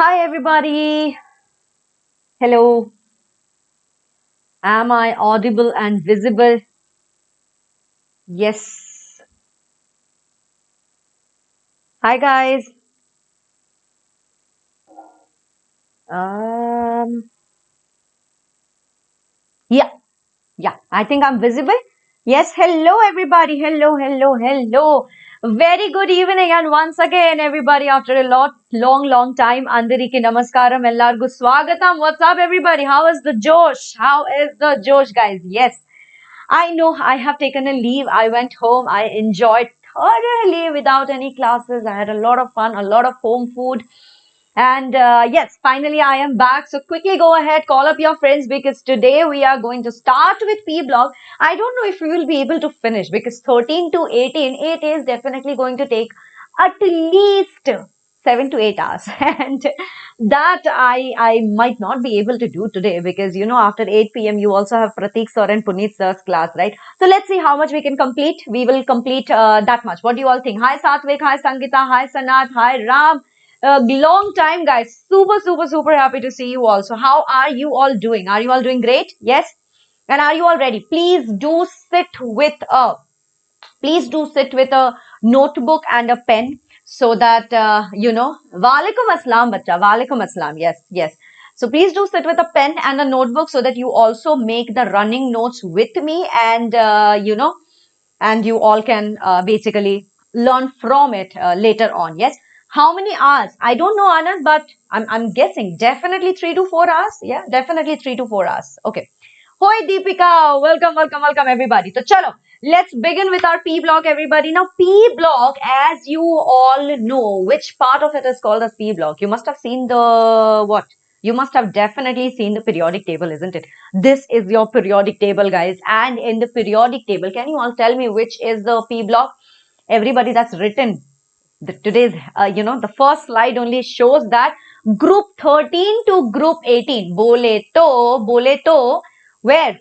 Hi everybody. Hello. Am I audible and visible? Yes. Hi guys. Um yeah, yeah. I think I'm visible. Yes, hello everybody. Hello. Very good evening and once again everybody after a long time Andariki namaskaram ellargu swagatam. What's up everybody? How is the Josh? How is the Josh guys? Yes. I know I have taken a leave. I went home. I enjoyed thoroughly without any classes. I had a lot of fun, a lot of home food. And yes, finally I am back. So quickly go ahead, call up your friends because today we are going to start with P block. I don't know if we will be able to finish because 13 to 18, it is definitely going to take at least 7 to 8 hours. And that I might not be able to do today because, you know, after 8 p.m. you also have Pratik sir and Puneet sir's class, right? So let's see how much we can complete. We will complete that much. What do you all think? Hi Satvik, hi Sangita, hi Sanat, hi Ram. Long time, guys. Super happy to see you all. So, how are you all doing? Are you all doing great? Yes? And are you all ready? Please do sit with a notebook and a pen so that, Walaikum Assalam, bacha. Walaikum Assalam. Yes. So, please do sit with a pen and a notebook so that you also make the running notes with me and, and you all can basically learn from it later on. Yes. How many hours? I don't know, Anand, but I'm guessing definitely 3 to 4 hours. Yeah, definitely 3 to 4 hours. Okay. Hoi Deepika, welcome everybody. So chalo, let's begin with our P block everybody. Now P block, as you all know, which part of it is called as P block? You must have seen the what? You must have definitely seen the periodic table, isn't it? This is your periodic table, guys. And in the periodic table, can you all tell me which is the P block? Everybody that's written. Today's, the first slide only shows that group 13 to group 18. Bole to, where?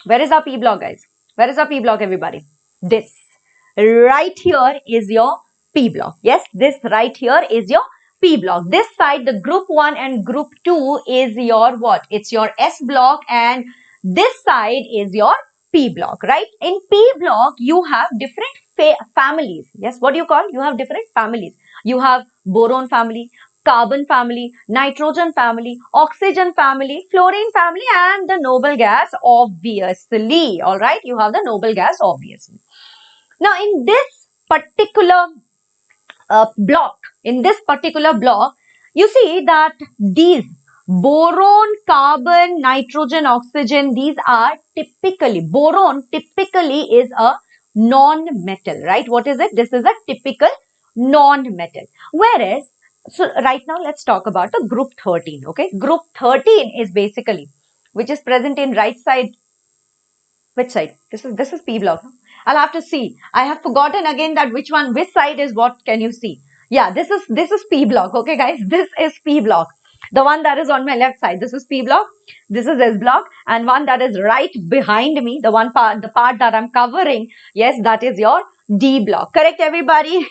Where is our P block, guys? Where is our P block, everybody? This. Right here is your P block. Yes, this right here is your P block. This side, the group 1 and group 2 is your what? It's your S block, and this side is your P block, right? In P block, you have different families. Yes, what do you call? You have different families. You have boron family, carbon family, nitrogen family, oxygen family, fluorine family, and the noble gas, obviously. All right, you have the noble gas, obviously. Now, in this particular block, you see that these boron, carbon, nitrogen, oxygen, these are boron typically is a non-metal, right? What is it? This is a typical non-metal. Whereas, so right now let's talk about the group 13, okay? Group 13 is basically, which is present in right side. Which side? This is P block. No? I'll have to see. I have forgotten again that which side is what can you see? Yeah, this is P block. Okay, guys, this is P block. The one that is on my left side, this is P block. This is S block, and one that is right behind me, the part that I'm covering. Yes, that is your D block. Correct, everybody?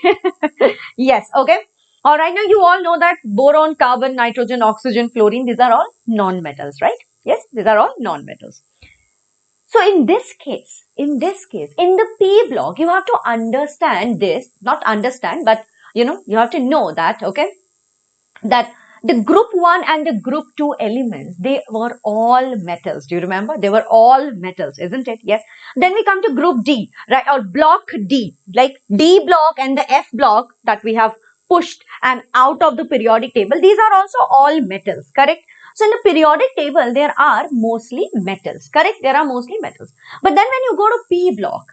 Yes. Okay. All right. Now you all know that boron, carbon, nitrogen, oxygen, fluorine. These are all non-metals, right? Yes, these are all non-metals. So in this case, in the P block, you have to understand this, not understand, but you have to know that, okay, that the group 1 and the group 2 elements, they were all metals. Do you remember? They were all metals, isn't it? Yes. Then we come to group D, right, or block D, like D block and the F block that we have pushed and out of the periodic table. These are also all metals, correct? So in the periodic table, there are mostly metals, correct? There are mostly metals. But then when you go to P block,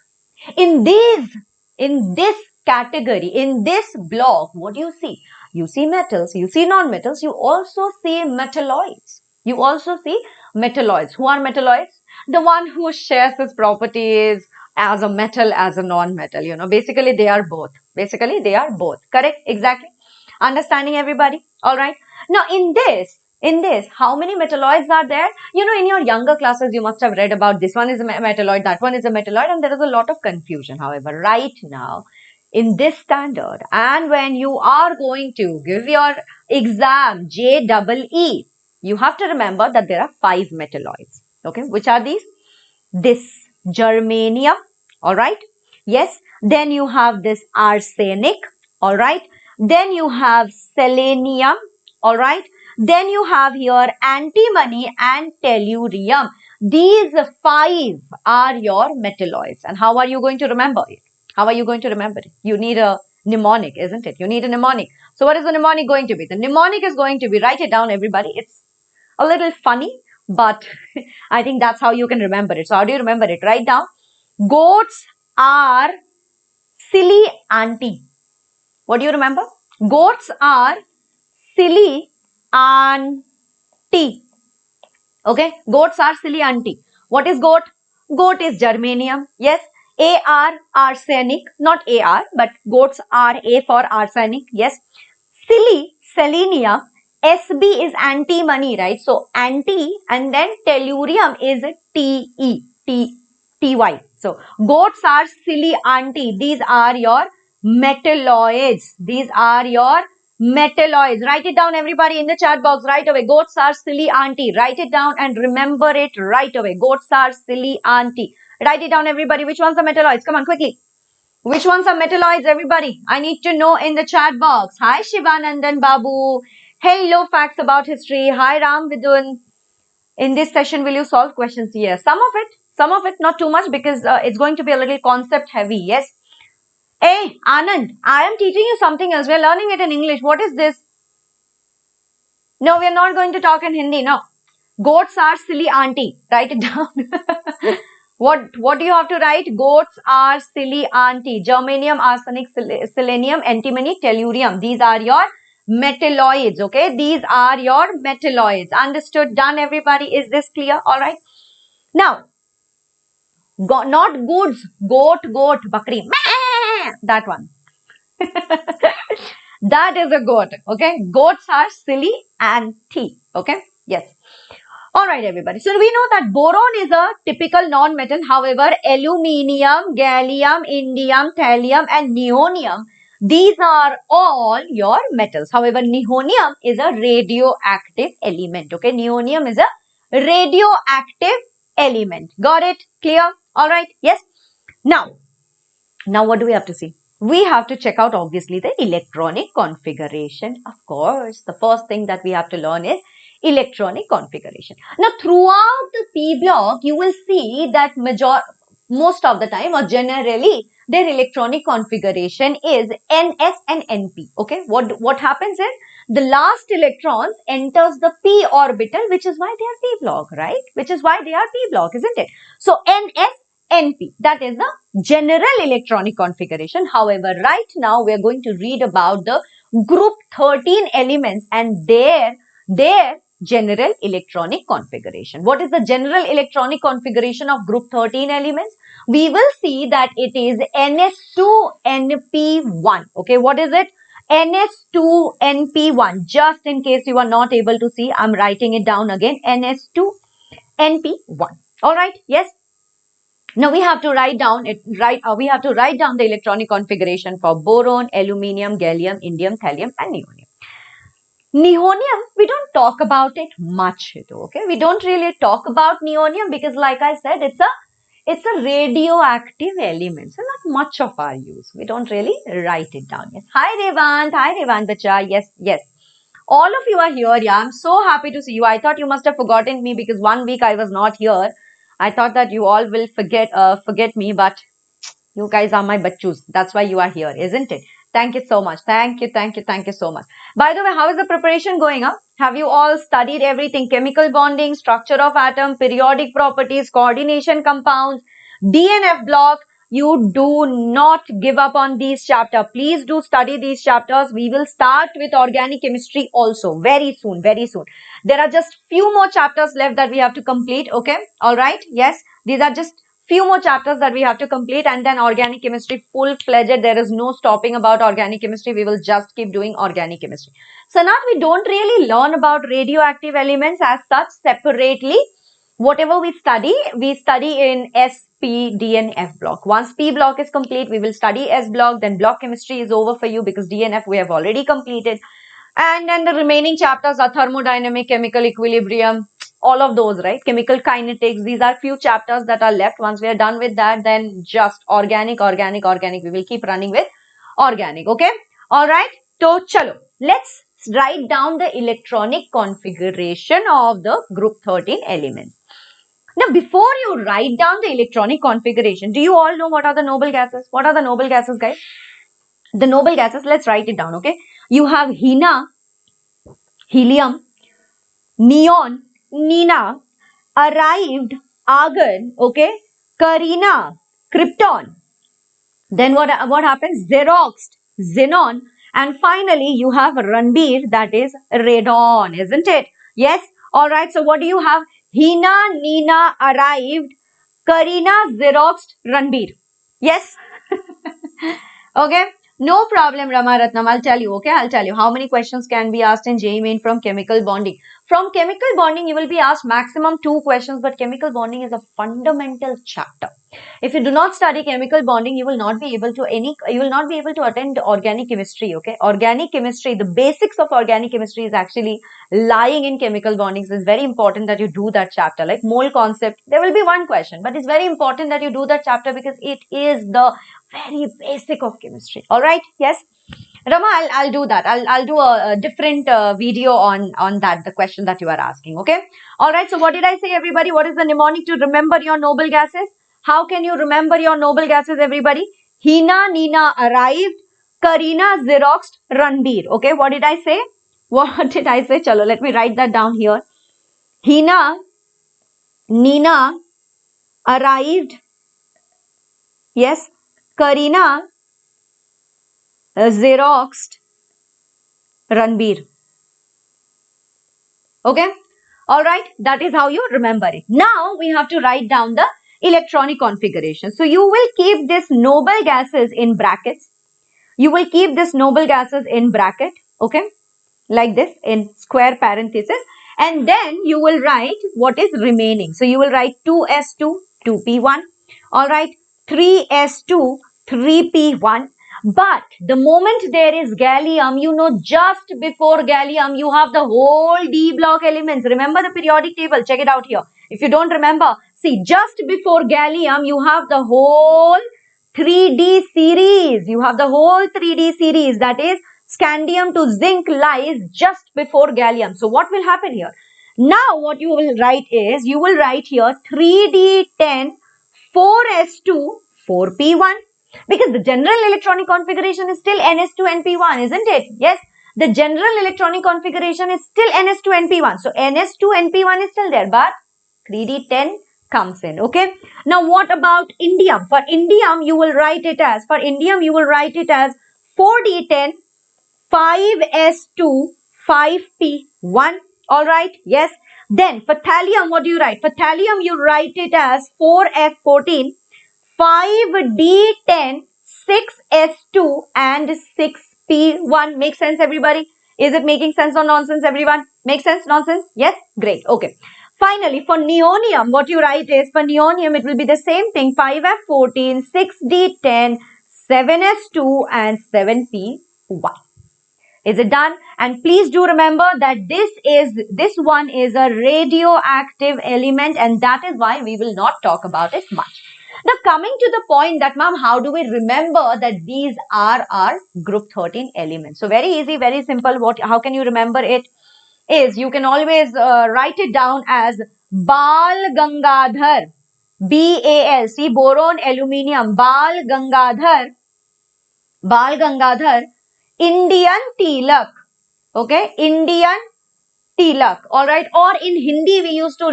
in this category, in this block, what do you see? You see metals, you see non-metals, you also see metalloids. You also see metalloids. Who are metalloids? The one who shares its properties as a metal, as a non-metal. Basically they are both. Correct? Exactly. Understanding, everybody? All right. Now in this, how many metalloids are there? In your younger classes, you must have read about this one is a metalloid, that one is a metalloid, and there is a lot of confusion. However, right now, in this standard, and when you are going to give your exam JEE, you have to remember that there are 5 metalloids. Okay, which are these? This germanium, all right, yes, then you have this arsenic, all right, then you have selenium, all right, then you have here antimony and tellurium. These 5 are your metalloids. And how are you going to remember it? How are you going to remember it? You need a mnemonic, isn't it? You need a mnemonic. So what is the mnemonic going to be? The mnemonic is going to be, write it down everybody, it's a little funny, but I think that's how you can remember it. So how do you remember it? Write down, goats are silly auntie. What do you remember? Goats are silly auntie. Okay, goats are silly auntie. What is goat? Goat is germanium. Yes, AR arsenic, not AR, but goats are A for arsenic. Yes, silly selenium. SB is antimony, right? So anti and then tellurium is TY. So goats are silly auntie. These are your metalloids. These are your metalloids. Write it down everybody in the chat box right away. Goats are silly auntie. Write it down and remember it right away. Goats are silly auntie. Write it down everybody. Which ones are metalloids? Come on quickly. Which ones are metalloids, everybody? I need to know in the chat box. Hi, Shivanandan Babu. Hello, facts about history. Hi, Ram Vidun. In this session, will you solve questions? Yes, some of it, not too much because it's going to be a little concept heavy. Yes. Hey, Anand, I am teaching you something else. We're learning it in English. What is this? No, we're not going to talk in Hindi. No. Goats are silly auntie. Write it down. What do you have to write? Goats are silly auntie. Germanium, arsenic, selenium, antimony, tellurium. These are your metalloids. Okay, these are your metalloids. Understood? Done, everybody? Is this clear? All right. Now, not goods. Goat, bakri. That one. That is a goat. Okay, goats are silly auntie. Okay, yes. All right, everybody. So we know that boron is a typical non-metal. However, aluminium, gallium, indium, thallium, and neonium, these are all your metals. However, neonium is a radioactive element. Okay, neonium is a radioactive element. Got it? Clear? All right. Yes. Now what do we have to see? We have to check out obviously the electronic configuration. Of course, the first thing that we have to learn is electronic configuration. Now, throughout the P block, you will see that most of the time or generally their electronic configuration is Ns and Np. Okay, what happens is the last electrons enters the P orbital, which is why they are P block, right? Which is why they are P block, isn't it? So Ns, Np, that is the general electronic configuration. However, right now we are going to read about the group 13 elements and their general electronic configuration. What is the general electronic configuration of group 13 elements? We will see that it is Ns2Np1. Okay, what is it? Ns2Np1. Just in case you are not able to see, I'm writing it down again. Ns2Np1. All right, yes. Now we have to write down the electronic configuration for boron, aluminium, gallium, indium, thallium, and neonium. Neonium, we don't talk about it much, okay? We don't really talk about neonium because, like I said, it's a radioactive element, so not much of our use. We don't really write it down. Yes. Hi Revant, bacha. Yes. All of you are here. Yeah, I'm so happy to see you. I thought you must have forgotten me because 1 week I was not here. I thought that you all will forget me, but you guys are my bachus. That's why you are here, isn't it? Thank you so much. Thank you so much. By the way, how is the preparation going up? Have you all studied everything? Chemical bonding, structure of atom, periodic properties, coordination compounds, DNF block. You do not give up on these chapters. Please do study these chapters. We will start with organic chemistry also very soon. There are just few more chapters left that we have to complete. Okay. All right. Yes. These are just few more chapters that we have to complete and then organic chemistry full-fledged. There is no stopping about organic chemistry. We will just keep doing organic chemistry. So now we don't really learn about radioactive elements as such separately. whatever we study in S, P, D and F block. Once P block is complete, we will study S block, then block chemistry is over for you because D and F we have already completed. And then the remaining chapters are thermodynamic, chemical equilibrium, all of those, right? Chemical kinetics, these are few chapters that are left. Once we are done with that, then just organic. We will keep running with organic, okay? All right. So, chalo, let's write down the electronic configuration of the group 13 elements. Now, before you write down the electronic configuration, do you all know what are the noble gases? What are the noble gases, guys? The noble gases, let's write it down, okay? You have Hina, helium, neon, Nina, arrived, argon, okay? Carina, krypton. Then what happens? Xeroxed, xenon. And finally, you have Ranbir, that is radon, isn't it? Yes? Alright, so what do you have? Hina, Nina, arrived, Karina, Xeroxed, Ranbir. Yes? Okay? No problem, Rama Ratnam. I'll tell you, okay? I'll tell you how many questions can be asked in JEE Main from chemical bonding. From chemical bonding, you will be asked maximum 2 questions, but chemical bonding is a fundamental chapter. If you do not study chemical bonding, you will not be able to attend organic chemistry, okay? Organic chemistry, the basics of organic chemistry is actually lying in chemical bonding. So it's very important that you do that chapter. Like mole concept, there will be 1 question, but it's very important that you do that chapter because it is the very basic of chemistry. All right? Yes. Rama, I'll do that. I'll do a different video on that, the question that you are asking. Okay. All right. So what did I say, everybody? What is the mnemonic to remember your noble gases? How can you remember your noble gases, everybody? Hina, Nina arrived. Karina, Xeroxed, Ranbir. Okay. What did I say? What did I say? Chalo, let me write that down here. Hina, Nina arrived. Yes. Karina, Xeroxed, Ranbir. Okay. All right. That is how you remember it. Now we have to write down the electronic configuration. So you will keep this noble gases in brackets. You will keep this noble gases in bracket. Okay. Like this in square parenthesis. And then you will write what is remaining. So you will write 2s2, 2p1. All right. 3s2, 3p1. But the moment there is gallium, you know, just before gallium, you have the whole D block elements. Remember the periodic table? Check it out here. If you don't remember, see, just before gallium, you have the whole 3D series. You have the whole 3D series, that is scandium to zinc lies just before gallium. So what will happen here? Now what you will write is, you will write here 3D10, 4s2, 4p1. Because the general electronic configuration is still ns2 np1, isn't it? Yes, the general electronic configuration is still ns2 np1. So ns2 np1 is still there, but 3d10 comes in. Okay. Now what about indium? For indium, you will write it as 4d10, 5s2, 5p1. All right. Yes. Then for thallium, what do you write? For thallium, you write it as 4f14. 5d10, 6s2 and 6p1. Makes sense, everybody? Is it making sense or nonsense, everyone? Makes sense? Nonsense? Yes? Great. Okay. Finally, for neonium, what you write is, for neonium, it will be the same thing. 5f14, 6d10, 7s2 and 7p1. Is it done? And please do remember that this one is a radioactive element, and that is why we will not talk about it much. Now coming to the point that, ma'am, how do we remember that these are our group 13 elements? So very easy, very simple. How can you remember it? Is you can always write it down as Bal Gangadhar, BAL. See, boron, aluminium, Bal Gangadhar, Indian Tilak. Okay, Indian Tilak. All right. Or in Hindi, we used to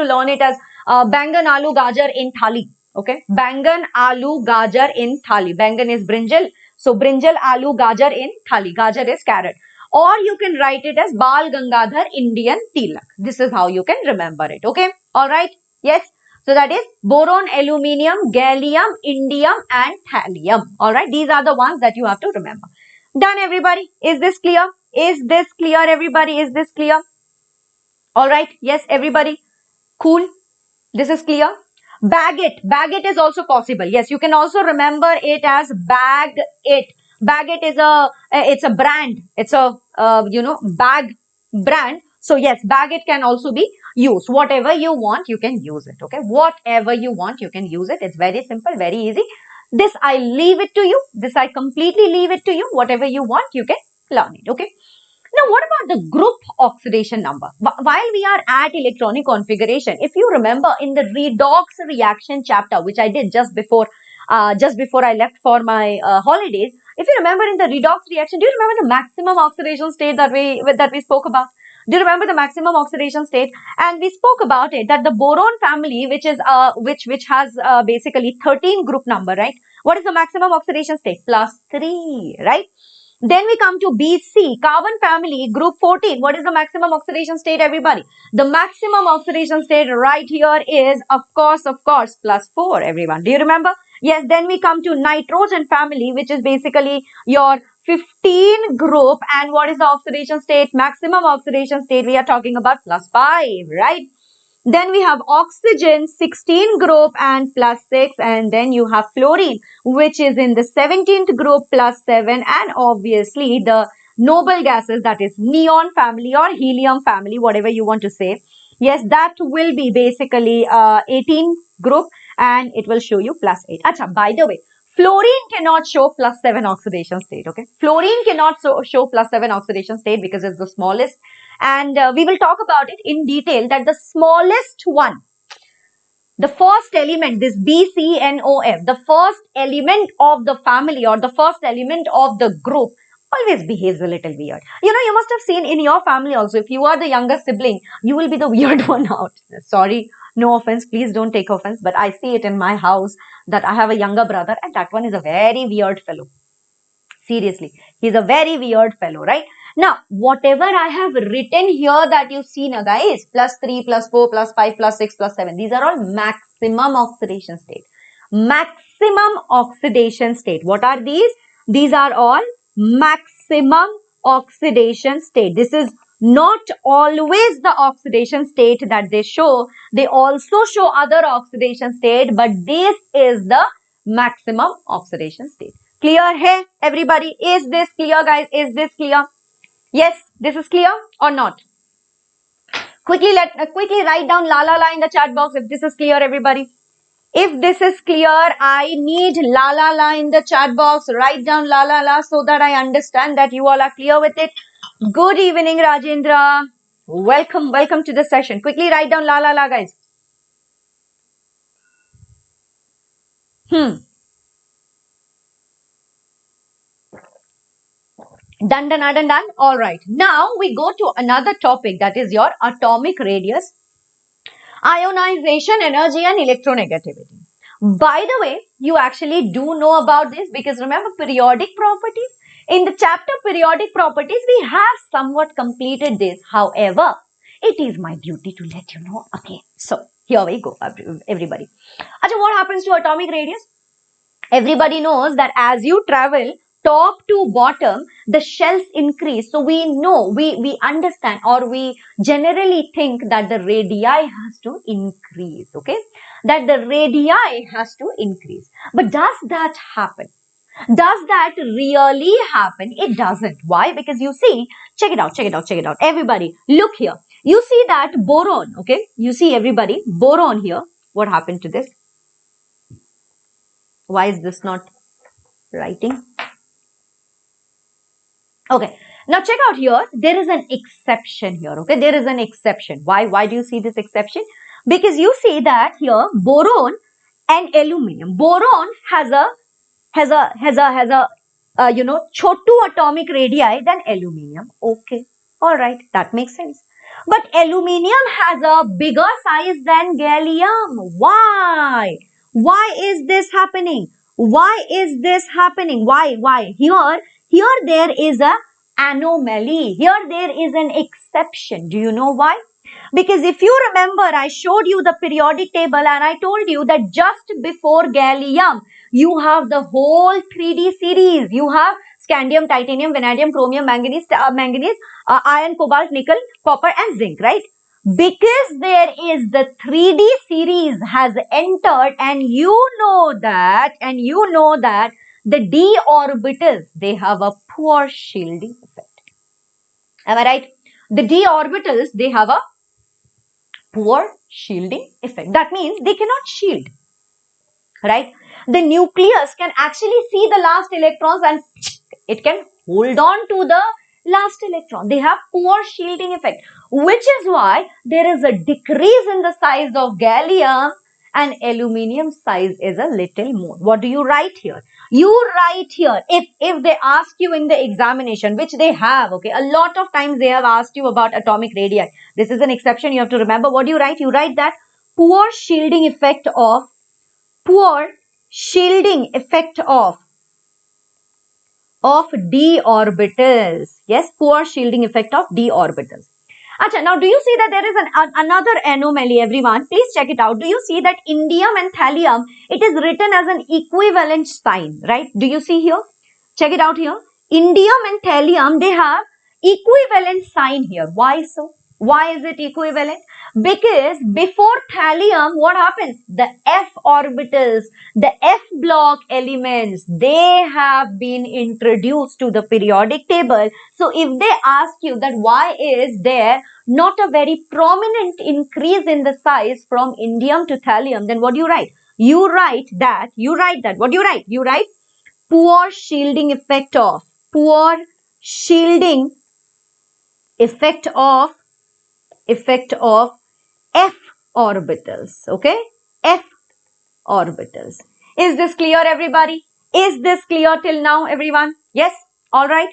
learn it as Bangan Aloo Gajar in Thali. Okay. Bangan Aloo Gajar in Thali. Bangan is brinjal. So brinjal, aloo, gajar in Thali. Gajar is carrot. Or you can write it as Bal Gangadhar Indian Tilak. This is how you can remember it. Okay. All right. Yes. So that is boron, aluminium, gallium, indium and thallium. All right. These are the ones that you have to remember. Done, everybody? Is this clear? Is this clear, everybody? Is this clear? All right. Yes, everybody. Cool. This is clear. Bag it is also possible. Yes, you can also remember it as bag it. Bag it is it's a brand. It's a bag brand. So yes, bag it can also be used. Whatever you want, you can use it. Okay, whatever you want, you can use it. It's very simple, very easy. This I leave it to you. This I completely leave it to you. Whatever you want, you can learn it. Okay. Now, what about the group oxidation number? While we are at electronic configuration, if you remember in the redox reaction chapter, which I did just before I left for my holidays, if you remember in the redox reaction, do you remember the maximum oxidation state that we spoke about? Do you remember the maximum oxidation state? And we spoke about it that the boron family, which is which has basically 13 group number, right? What is the maximum oxidation state? +3, right? Then we come to BC, carbon family, group 14. What is the maximum oxidation state, everybody? The maximum oxidation state right here is, of course, +4, everyone. Do you remember? Yes, then we come to nitrogen family, which is basically your 15 group. And what is the oxidation state? Maximum oxidation state, we are talking about +5, right? Then we have oxygen, 16 group and +6, and then you have fluorine, which is in the 17th group +7, and obviously the noble gases, that is neon family or helium family, whatever you want to say. Yes, that will be basically 18 group, and it will show you +8. Acha, by the way, fluorine cannot show +7 oxidation state, okay? Fluorine cannot show +7 oxidation state because it's the smallest. And we will talk about it in detail that the smallest one, the first element, this BCNOF, the first element of the family or the first element of the group always behaves a little weird. You must have seen in your family also, if you are the younger sibling, you will be the weird one out. Sorry, no offense, please don't take offense, but I see it in my house that I have a younger brother and that one is a very weird fellow. Seriously, he's a very weird fellow, right? Now, whatever I have written here that you see now, guys, +3, +4, +5, +6, +7, these are all maximum oxidation state. Maximum oxidation state. What are these? These are all maximum oxidation state. This is not always the oxidation state that they show. They also show other oxidation state, but this is the maximum oxidation state. Clear hai, everybody? Is this clear, guys? Is this clear? Yes, this is clear or not? Quickly write down la la la in the chat box if this is clear, everybody. If this is clear, I need la la la in the chat box. Write down la la la so that I understand that you all are clear with it. Good evening, Rajendra. Welcome to the session. Quickly write down la la la, guys. Done. All right. Now we go to another topic, that is your atomic radius, ionization energy and electronegativity. By the way, you actually do know about this because remember periodic properties. In the chapter periodic properties, we have somewhat completed this. However, it is my duty to let you know again. So here we go, everybody. Achha, what happens to atomic radius? Everybody knows that as you travel top to bottom, the shells increase. So we know, we understand, or we generally think that the radii has to increase, okay? That the radii has to increase. But does that happen? Does that really happen? It doesn't. Why? Because you see, check it out. Everybody, look here. You see that boron, okay? You see everybody, boron here. What happened to this? Why is this not writing? Okay, now check out here. There is an exception here. Okay, there is an exception. Why do you see this exception? Because you see that here boron and aluminium. Boron has a chotu atomic radii than aluminium. Okay, all right, that makes sense. But aluminium has a bigger size than gallium. Why? Why is this happening? Why is this happening? Why? Here there is a anomaly. Here there is an exception. Do you know why? Because if you remember, I showed you the periodic table and I told you that just before gallium, you have the whole 3D series. You have scandium, titanium, vanadium, chromium, manganese, iron, cobalt, nickel, copper and zinc, right? Because there is the 3D series has entered, and you know that the d orbitals, they have a poor shielding effect. Am I right? The d orbitals, they have a poor shielding effect. That means they cannot shield, right? The nucleus can actually see the last electrons and it can hold on to the last electron. They have poor shielding effect, which is why there is a decrease in the size of gallium and aluminium size is a little more. What do you write here? You write here, if they ask you in the examination, which they have, okay, a lot of times they have asked you about atomic radii. This is an exception, you have to remember. What do you write? You write that poor shielding effect of d orbitals. Yes, poor shielding effect of d orbitals. Acha, now do you see that there is another anomaly, everyone? Please check it out. Do you see that indium and thallium, it is written as an equivalent sign, right? Do you see here? Check it out here. Indium and thallium, they have equivalent sign here. Why so? Why is it equivalent? Because before thallium, what happens? The f orbitals, the f block elements, they have been introduced to the periodic table. So if they ask you that why is there not a very prominent increase in the size from indium to thallium, then what do you write? You write that. What do you write? You write poor shielding effect of f orbitals. Okay, f orbitals. Is this clear, everybody? Is this clear till now, everyone? Yes? All right.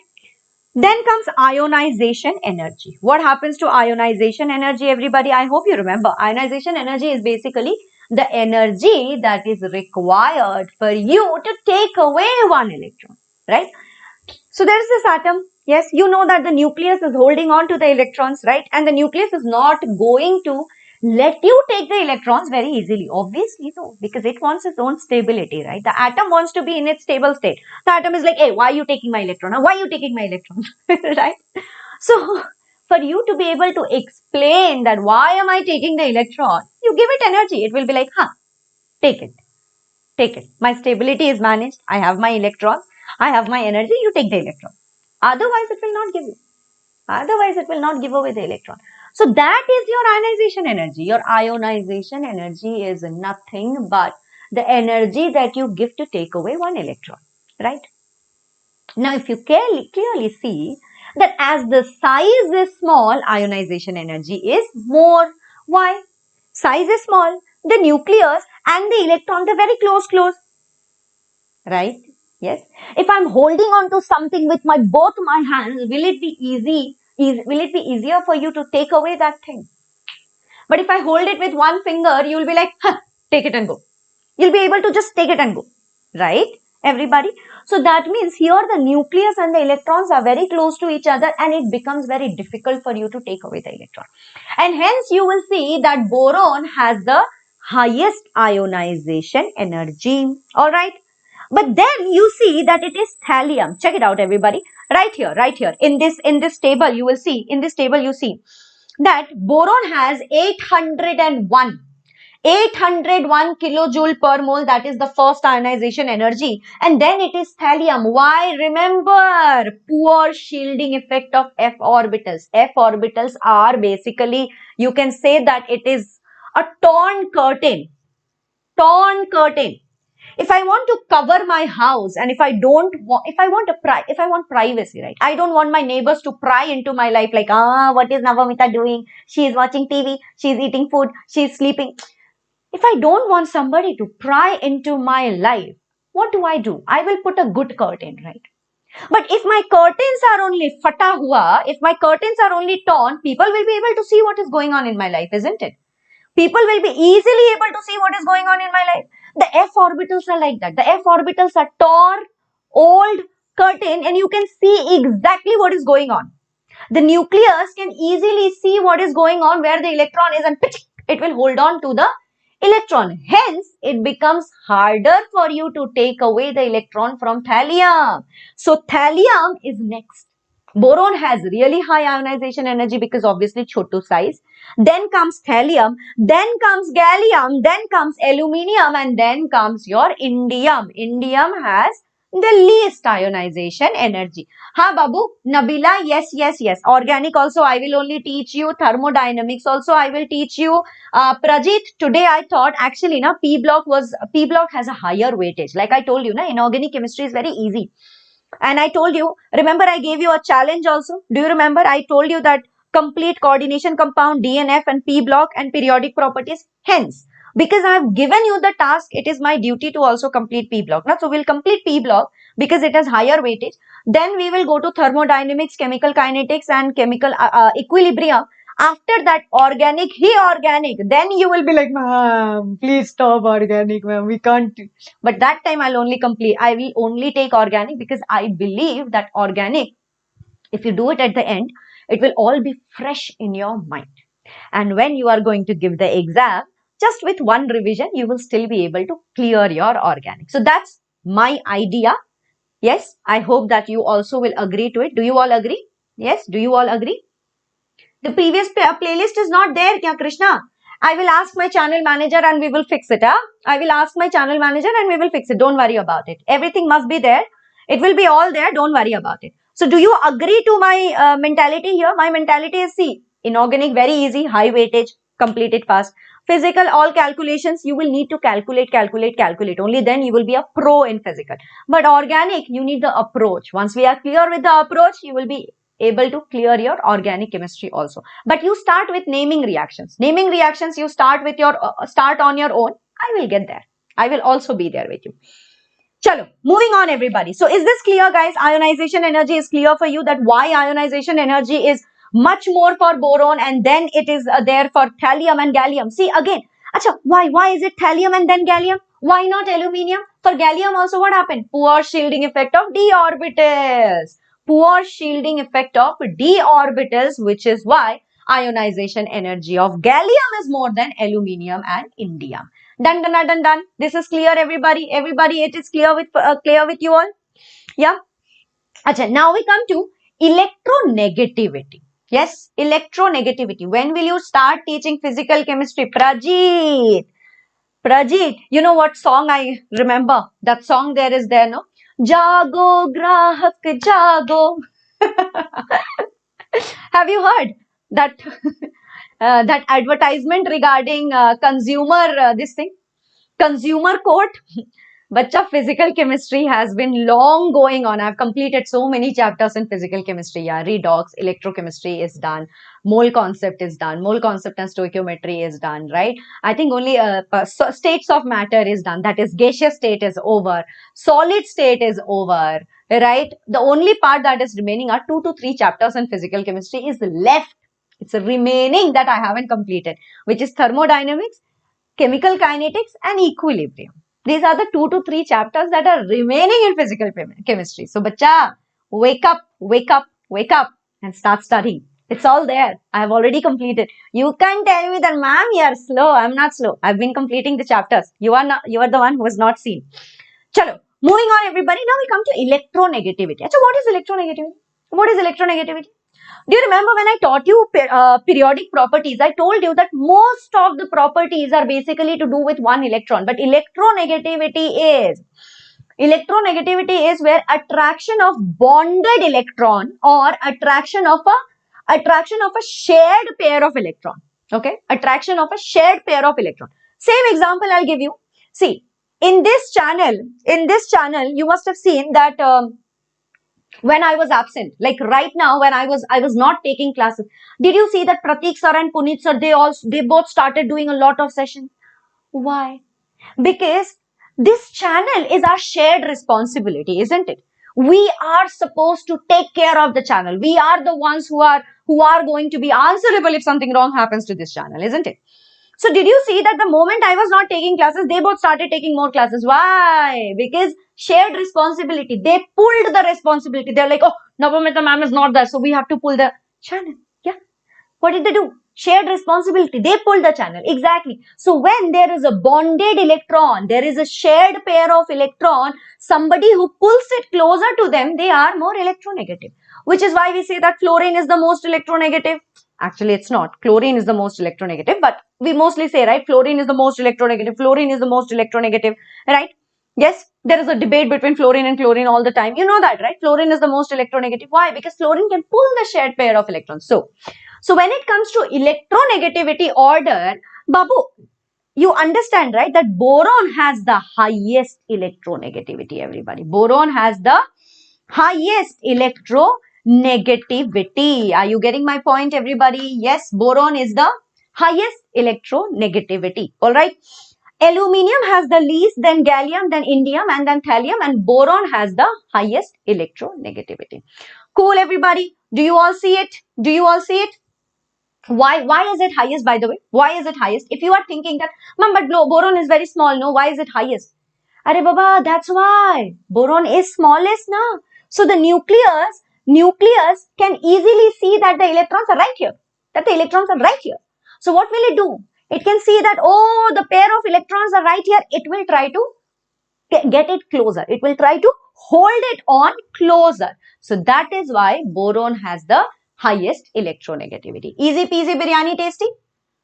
Then comes ionization energy. What happens to ionization energy, everybody? I hope you remember. Ionization energy is basically the energy that is required for you to take away one electron, right? So there is this atom. Yes, you know that the nucleus is holding on to the electrons, right? And the nucleus is not going to let you take the electrons very easily. Obviously, no, because it wants its own stability, right? The atom wants to be in its stable state. The atom is like, hey, why are you taking my electron? Why are you taking my electron? Right? So, for you to be able to explain that why am I taking the electron, you give it energy. It will be like, take it. Take it. My stability is managed. I have my electrons. I have my energy. You take the electron. Otherwise, it will not give you. Otherwise, it will not give away the electron. So that is your ionization energy. Your ionization energy is nothing but the energy that you give to take away one electron, right? Now, if you clearly see that as the size is small, ionization energy is more. Why? Size is small. The nucleus and the electron, they're very close, right? Yes. If I'm holding on to something with both my hands, will it be easier for you to take away that thing? But if I hold it with one finger, you'll be like, take it and go. You'll be able to just take it and go, right? Everybody. So that means here the nucleus and the electrons are very close to each other and it becomes very difficult for you to take away the electron. And hence you will see that boron has the highest ionization energy. All right. But then you see that it is thallium. Check it out, everybody. Right here. In this table, you will see. In this table, you see that boron has 801 kilojoule per mole. That is the first ionization energy. And then it is thallium. Why? Remember, poor shielding effect of f orbitals. F orbitals are basically, you can say that it is a torn curtain. If I want to cover my house and if I want privacy, right? I don't want my neighbors to pry into my life like, what is Nabamita doing? She is watching TV, she is eating food, she is sleeping. If I don't want somebody to pry into my life, what do? I will put a good curtain, right? But if my curtains are only fata hua, if my curtains are only torn, people will be able to see what is going on in my life, isn't it? People will be easily able to see what is going on in my life. The f orbitals are like that. The f orbitals are torn, old curtain, and you can see exactly what is going on. The nucleus can easily see what is going on where the electron is and it will hold on to the electron. Hence, it becomes harder for you to take away the electron from thallium. So, thallium is next. Boron has really high ionization energy because obviously chotu size. Then comes thallium, then comes gallium, then comes aluminium, and then comes your indium. Indium has the least ionization energy. Ha Babu, Nabila, yes, yes, yes. Organic also I will only teach you. Thermodynamics also I will teach you. Prajit, today I thought actually P block has a higher weightage. Like I told you, inorganic chemistry is very easy. And I told you, remember I gave you a challenge also. Do you remember? I told you that complete coordination compound, DNF and P block and periodic properties. Hence, because I have given you the task, it is my duty to also complete P block. Now, so we'll complete P block because it has higher weightage. Then we will go to thermodynamics, chemical kinetics and chemical equilibrium. After that, organic, then you will be like, ma'am, please stop organic, ma'am, we can't. But that time I will only take organic because I believe that organic, if you do it at the end, it will all be fresh in your mind. And when you are going to give the exam, just with one revision, you will still be able to clear your organic. So that's my idea. Yes, I hope that you also will agree to it. Do you all agree? Yes, do you all agree? The previous playlist is not there, kya Krishna? I will ask my channel manager and we will fix it. I will ask my channel manager and we will fix it. Don't worry about it. Everything must be there. It will be all there. Don't worry about it. So do you agree to my mentality here? My mentality is, see, inorganic, very easy, high weightage, complete it fast. Physical, all calculations, you will need to calculate. Only then you will be a pro in physical. But organic, you need the approach. Once we are clear with the approach, you will be able to clear your organic chemistry also. But you start with naming reactions. Naming reactions, you start with your start on your own. I will get there. I will also be there with you. Chalo, moving on everybody. So is this clear, guys? Ionization energy is clear for you, that why ionization energy is much more for boron and then it is there for thallium and gallium. See again, acha, why is it thallium and then gallium? Why not aluminium? For gallium also what happened? Poor shielding effect of d orbitals. Poor shielding effect of d orbitals, which is why ionization energy of gallium is more than aluminium and indium. Done. This is clear, everybody. Everybody, it is clear with you all. Yeah. Achha, now we come to electronegativity. Yes, electronegativity. When will you start teaching physical chemistry? Prajit, you know what song I remember? That song there is there, no? Jago, grahak, jago. Have you heard that that advertisement regarding consumer this thing? Consumer court. Bacha, physical chemistry has been long going on. I've completed so many chapters in physical chemistry. Yeah, redox, electrochemistry is done. Mole concept is done. Mole concept and stoichiometry is done, right? I think only states of matter is done. That is, gaseous state is over. Solid state is over, right? The only part that is remaining are 2 to 3 chapters in physical chemistry is left. It's a remaining that I haven't completed, which is thermodynamics, chemical kinetics and equilibrium. These are the 2 to 3 chapters that are remaining in physical chemistry. So, bacha, wake up and start studying. It's all there. I have already completed. You can't tell me that, ma'am, you are slow. I'm not slow. I've been completing the chapters. You are the one who has not seen. Chalo, moving on, everybody. Now we come to electronegativity. Achha, what is electronegativity? What is electronegativity? Do you remember when I taught you periodic properties? I told you that most of the properties are basically to do with one electron. But electronegativity is where attraction of bonded electron or attraction of a shared pair of electron. Okay, attraction of a shared pair of electron. Same example I'll give you. See, in this channel, you must have seen that. When I was absent, like right now when I was not taking classes, did you see that Pratik sir and Puneet sir, they both started doing a lot of sessions? Why? Because this channel is our shared responsibility, isn't it? We are supposed to take care of the channel. We are the ones who are going to be answerable if something wrong happens to this channel, isn't it? So did you see that the moment I was not taking classes, they both started taking more classes? Why? Because shared responsibility. They pulled the responsibility. They're like, oh, Nabamita Ma'am is not there, so we have to pull the channel. Yeah. What did they do? Shared responsibility. They pull the channel. Exactly. So when there is a bonded electron, there is a shared pair of electron, somebody who pulls it closer to them, they are more electronegative. Which is why we say that fluorine is the most electronegative. Actually, it's not. Chlorine is the most electronegative, but we mostly say, right, fluorine is the most electronegative. Fluorine is the most electronegative, right? Yes, there is a debate between fluorine and chlorine all the time. You know that, right? Fluorine is the most electronegative. Why? Because fluorine can pull the shared pair of electrons. So when it comes to electronegativity order, Babu, you understand, right, that boron has the highest electronegativity, everybody. Boron has the highest electronegativity. Are you getting my point, everybody? Yes, boron is the highest electronegativity. All right. Aluminium has the least, then gallium, then indium, and then thallium, and boron has the highest electronegativity. Cool, everybody. Do you all see it? Do you all see it? Why is it highest, by the way? Why is it highest? If you are thinking that, ma'am, but no, boron is very small, no, why is it highest? Arey Baba, that's why. Boron is smallest now. So the nucleus can easily see that the electrons are right here. That the electrons are right here. So what will it do? It can see that, oh, the pair of electrons are right here. It will try to get it closer. It will try to hold it on closer. So that is why boron has the highest electronegativity. Easy peasy biryani tasty?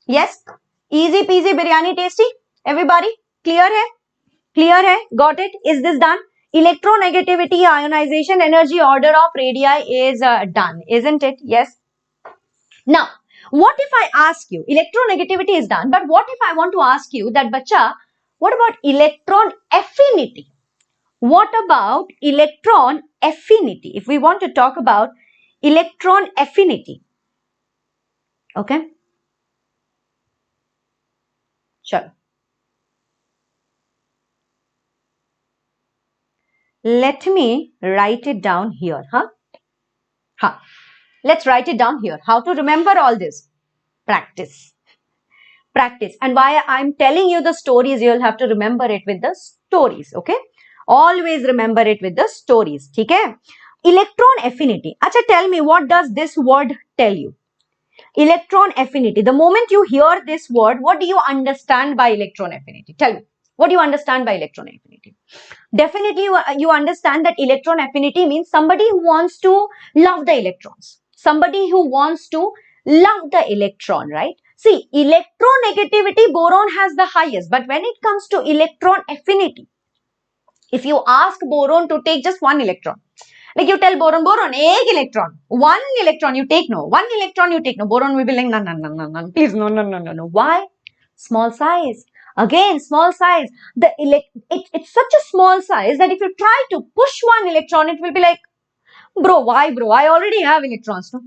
Yes? Easy peasy biryani tasty? Everybody? Clear hai? Clear hai? Got it? Is this done? Electronegativity, ionization, energy order of radii is done, isn't it? Yes. Now, what if I ask you, electronegativity is done, but what if I want to ask you that, bacha, what about electron affinity? What about electron affinity? If we want to talk about electron affinity, okay? Sure. Let me write it down here, huh? Let's write it down here. How to remember all this? Practice. Practice. And why I'm telling you the stories, you'll have to remember it with the stories, okay? Always remember it with the stories, okay? Electron affinity. Acha, tell me, what does this word tell you? Electron affinity. The moment you hear this word, what do you understand by electron affinity? Tell me. What do you understand by electron affinity? Definitely, you understand that electron affinity means somebody who wants to love the electrons. Somebody who wants to love the electron, right? See, electronegativity, boron has the highest. But when it comes to electron affinity, if you ask boron to take just one electron, like you tell boron, एक electron, one electron you take, no, one electron you take, no, boron will be like, no, no, no, no, no, please, no, no, no, no, no. Why? Small size. Again, small size. It's such a small size that if you try to push one electron, it will be like, bro, why, bro? I already have electrons, no?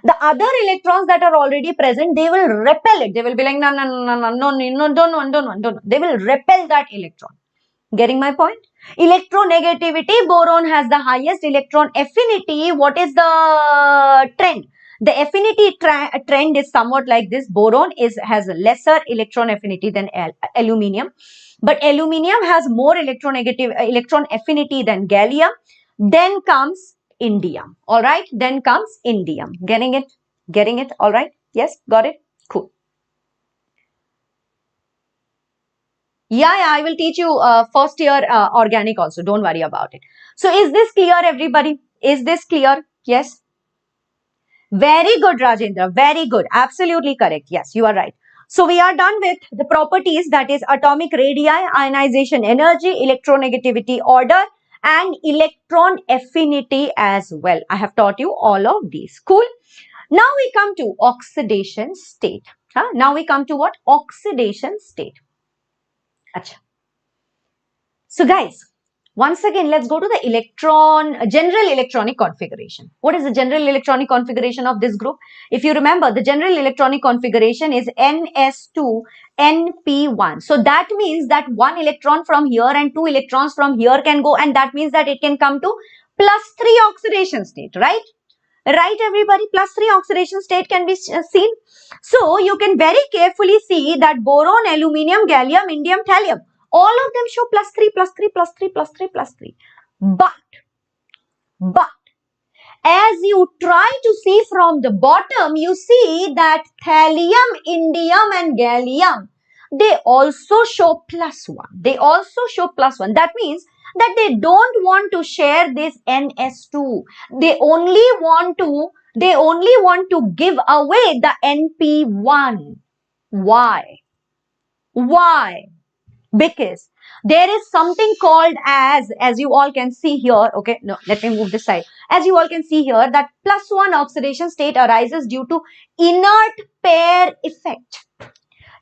The other electrons that are already present, they will repel it. They will be like, no, no, no, no, no, no, no, don't want, don't want, don't want. They will repel that electron. Getting my point? Electronegativity, boron has the highest. Electron affinity, what is the trend? The affinity trend is somewhat like this. Boron has a lesser electron affinity than aluminium. But aluminium has more electron affinity than gallium. Then comes indium. Alright? Then comes indium. Getting it? Getting it? Alright? Yes? Got it? Cool. Yeah, I will teach you first year organic also. Don't worry about it. So is this clear, everybody? Is this clear? Yes. Very good, Rajendra. Very good. Absolutely correct. Yes, you are right. So we are done with the properties, that is atomic radii, ionization energy, electronegativity order, and electron affinity as well. I have taught you all of these. Cool. Now we come to oxidation state. Now we come to what? Oxidation state. Achha. So guys, once again, let's go to the general electronic configuration. What is the general electronic configuration of this group? If you remember, the general electronic configuration is Ns2Np1. So that means that one electron from here and two electrons from here can go, and that means that it can come to +3 oxidation state, right? Right, everybody? +3 oxidation state can be seen. So you can very carefully see that boron, aluminium, gallium, indium, thallium, all of them show +3, +3, +3, +3, +3. But As you try to see from the bottom, you see that thallium, indium and gallium, they also show +1. They also show +1. That means that they don't want to share this NS2. They only want to give away the NP1. Why? Why? Because there is something called as you all can see here, okay, no, let me move this side. As you all can see here, that +1 oxidation state arises due to inert pair effect.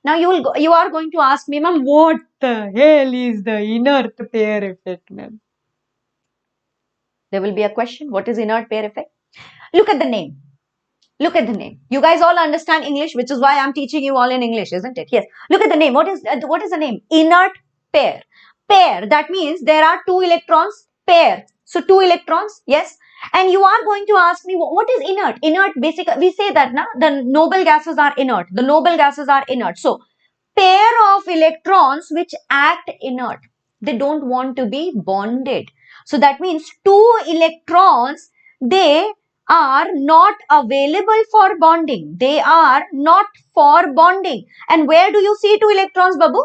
Now you are going to ask me, ma'am, what the hell is the inert pair effect, ma'am? There will be a question, what is inert pair effect? Look at the name. Look at the name. You guys all understand English, which is why I'm teaching you all in English, isn't it? Yes. Look at the name. What is the name? Inert pair. Pair. That means there are 2 electrons. Pair. So 2 electrons. Yes. And you are going to ask me, what is inert? Inert, basically, we say that na, the noble gases are inert. The noble gases are inert. So pair of electrons which act inert. They don't want to be bonded. So that means 2 electrons, they are not available for bonding. They are not for bonding. And where do you see 2 electrons, Babu?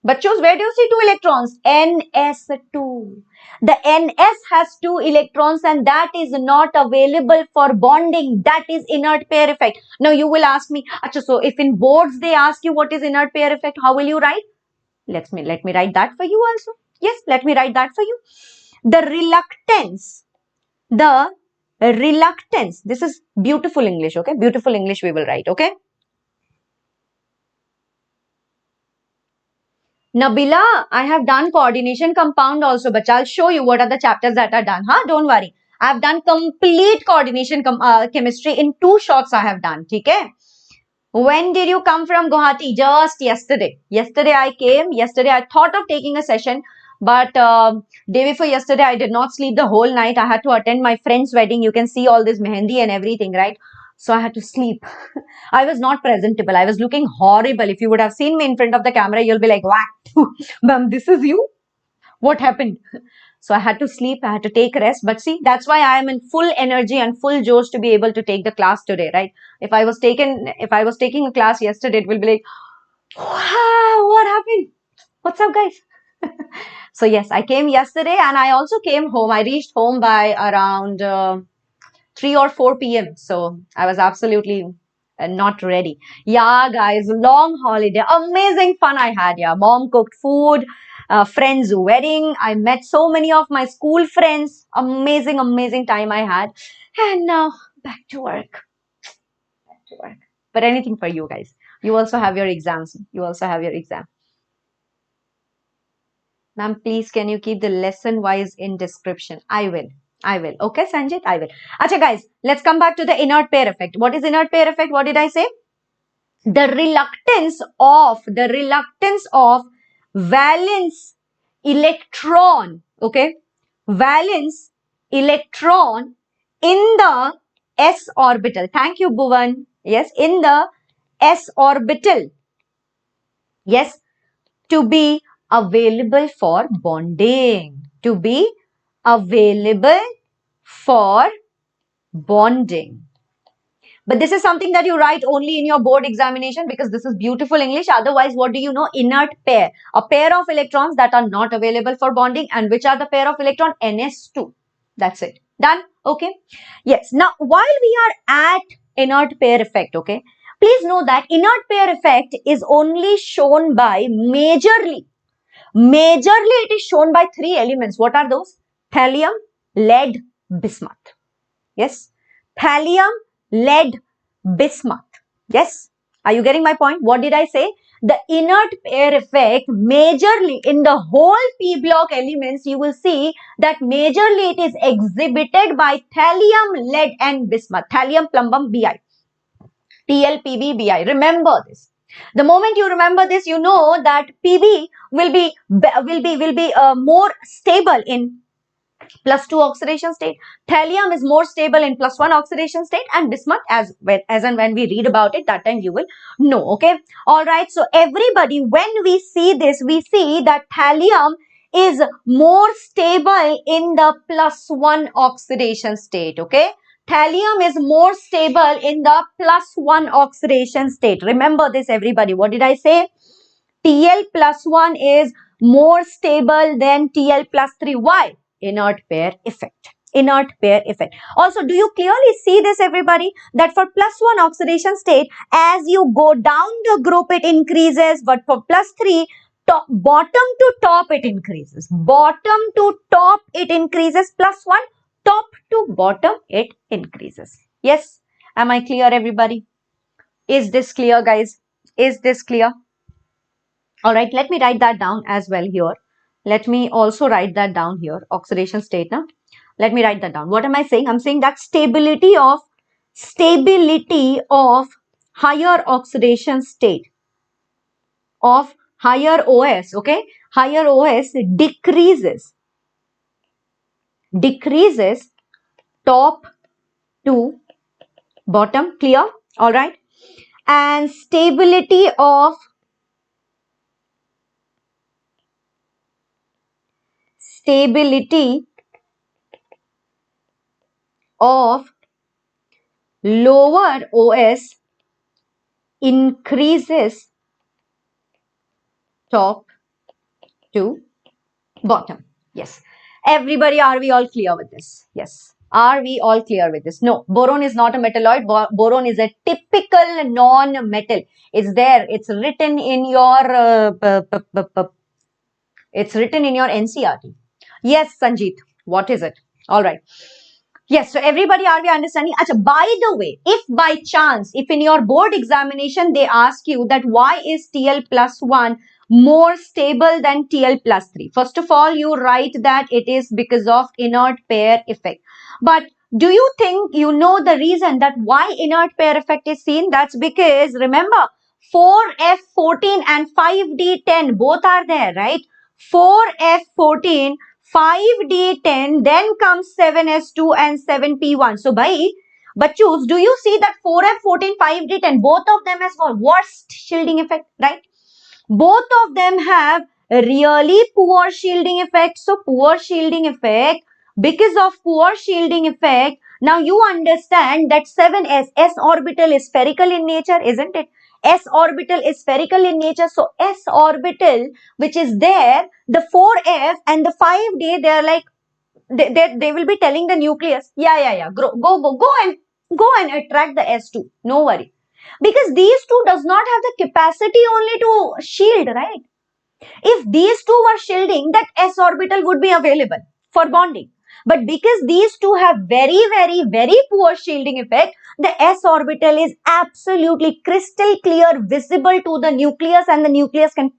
Bachos, where do you see 2 electrons? NS2. The NS has 2 electrons and that is not available for bonding. That is inert pair effect. Now you will ask me, Achha, so if in boards they ask you what is inert pair effect, how will you write? Let me write that for you also. Yes, let me write that for you. The reluctance, this is beautiful English, okay? Beautiful English we will write, okay? Nabila, I have done coordination compound also, but I'll show you what are the chapters that are done, huh? Don't worry. I have done complete coordination chemistry in 2 shots I have done, okay? When did you come from Guwahati? Just yesterday. Yesterday I came. Yesterday I thought of taking a session, but day before yesterday I did not sleep the whole night. I had to attend my friend's wedding. You can see all this mehendi and everything, right? So I had to sleep. I was not presentable. I was looking horrible. If you would have seen me in front of the camera, you'll be like, wow, ma'am, this is you? What happened? So I had to sleep, I had to take rest. But see, that's why I am in full energy and full josh to be able to take the class today, right? If I was taking a class yesterday, it will be like, wow, what happened? What's up, guys? So yes, I came yesterday and I also came home. I reached home by around 3 or 4 p.m. So I was absolutely not ready. Yeah, guys, long holiday. Amazing fun I had. Yeah, mom cooked food. Friends' wedding. I met so many of my school friends. Amazing, amazing time I had. And now back to work. Back to work. But anything for you guys. You also have your exams. You also have your exam. Ma'am, please can you keep the lesson wise in description? I will. I will. Okay, Sanjit? I will. Acha, guys, let's come back to the inert pair effect. What is inert pair effect? What did I say? The reluctance of valence electron, okay, valence electron in the s orbital. Thank you, Bhuvan. Yes, in the s orbital. Yes, to be available for bonding. To be available for bonding. But this is something that you write only in your board examination because this is beautiful English. Otherwise, what do you know? Inert pair. A pair of electrons that are not available for bonding. And which are the pair of electron? NS2. That's it. Done? Okay. Yes. Now, while we are at inert pair effect, okay, please know that inert pair effect is only shown by majorly it is shown by 3 elements. What are those? Thallium, lead, bismuth. Yes. Thallium, lead, bismuth. Yes. Are you getting my point? What did I say? The inert pair effect, majorly in the whole p block elements, you will see that majorly it is exhibited by thallium, lead and bismuth. Thallium, plumbum, Bi. TL, Bi. Remember this. The moment you remember this, you know that Pb will be more stable in +2 oxidation state. Thallium is more stable in +1 oxidation state, and bismuth, as and when we read about it, that time you will know. Okay. All right. So everybody, when we see this, we see that thallium is more stable in the +1 oxidation state. Okay. Thallium is more stable in the +1 oxidation state. Remember this, everybody. What did I say? Tl+1 is more stable than Tl+3. Why? Inert pair effect. Inert pair effect. Also, do you clearly see this, everybody? That for +1 oxidation state, as you go down the group, it increases. But for +3, bottom to top, it increases. Bottom to top, it increases. +1, top to bottom, it increases. Yes. Am I clear, everybody? Is this clear, guys? Is this clear? All right, let me write that down as well here. Let me also write that down here. Oxidation state now. Let me write that down. What am I saying? I'm saying that stability of higher oxidation state of higher OS, okay? Higher OS decreases top to bottom. Clear? All right. And stability of lower OS increases top to bottom. Yes. Everybody, are we all clear with this? Yes. Are we all clear with this? No, boron is not a metalloid. Boron is a typical non-metal. It's there. It's written in your NCRT. Yes, Sanjeet. What is it? All right. Yes, so everybody, are we understanding? Achha, by the way, if by chance, if in your board examination they ask you that why is Tl+1 more stable than Tl+3? First of all, you write that it is because of inert pair effect. But do you think you know the reason that why inert pair effect is seen? That's because, remember, 4F14 and 5D10 both are there, right? 4F14, 5D10, then comes 7S2 and 7P1. So, bachus, do you see that 4F14, 5D10, both of them has got worst shielding effect, right? Both of them have a really poor shielding effect. So, poor shielding effect, because of poor shielding effect, now you understand that 7S, S orbital is spherical in nature, isn't it? S orbital is spherical in nature. So, S orbital, which is there, the 4F and the 5D, they are like, they will be telling the nucleus, go and attract the S2. No worry. Because these two does not have the capacity only to shield, right? If these two were shielding, that S orbital would be available for bonding. But because these two have very, very, very poor shielding effect, the S orbital is absolutely crystal clear, visible to the nucleus, and the nucleus can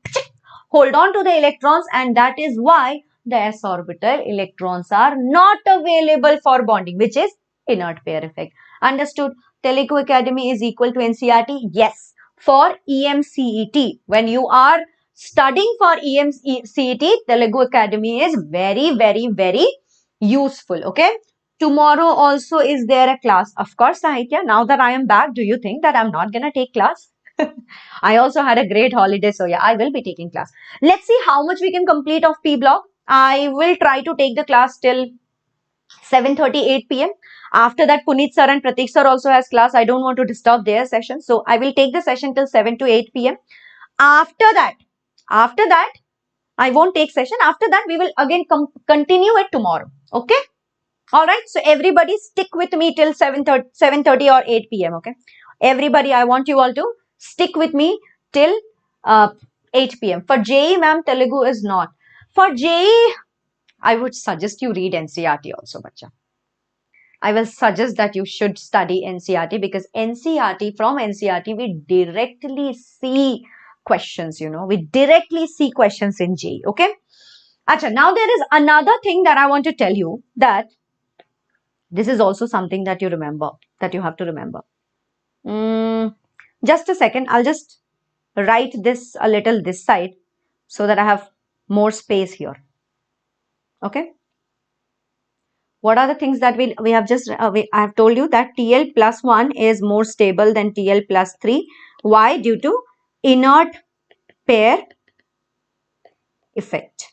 hold on to the electrons, and that is why the S orbital electrons are not available for bonding, which is inert pair effect. Understood? Telugu Academy is equal to NCRT? Yes. For EMCET, when you are studying for EMCET, Telugu Academy is very, very, very useful. Okay. Tomorrow also is there a class? Of course, Sahitya. Now that I am back, do you think that I'm not going to take class? I also had a great holiday. So yeah, I will be taking class. Let's see how much we can complete of P block. I will try to take the class till 7:38 p.m. After that, Puneet sir and Pratik sir also has class. I don't want to disturb their session. So I will take the session till 7 to 8 p.m. After that, I won't take session. After that, we will again continue it tomorrow. Okay. All right. So everybody stick with me till 7:30 or 8 p.m. Okay. Everybody, I want you all to stick with me till 8 p.m. For JEE, ma'am, Telugu is not. For JEE, I would suggest you read NCRT also, bacha. I will suggest that you should study NCRT because from NCRT, we directly see questions, we directly see questions in JEE, okay? Acha, now there is another thing that I want to tell you, that this is also something that you have to remember. Just a second, I'll just write this a little this side so that I have more space here. Okay. What are the things that we have just, I have told you that Tl+1 is more stable than Tl+3. Why? Due to inert pair effect.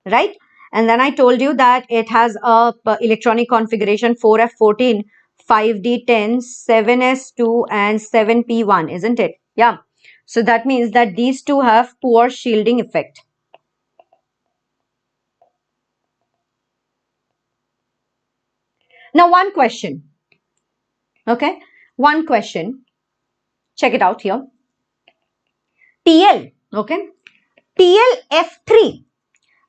right? And then I told you that it has a electronic configuration 4f14, 5d10, 7s2 and 7p1, isn't it? Yeah. So that means that these two have poor shielding effect. Now one question. Okay. One question. Check it out here. TL. Okay. TLF3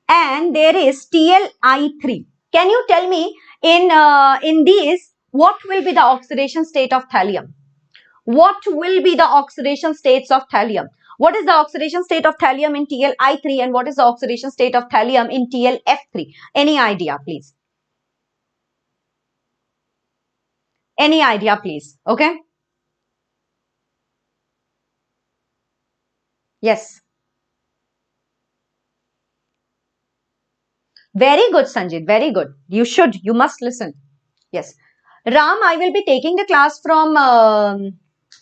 and there is TLI3. Can you tell me in these what will be the oxidation state of thallium? What will be the oxidation states of thallium? What is the oxidation state of thallium in TLI3 and what is the oxidation state of thallium in TLF3? Any idea, please? Any idea, please? Okay. Yes. Very good, Sanjit. Very good. You should. You must listen. Yes. Ram, I will be taking the class from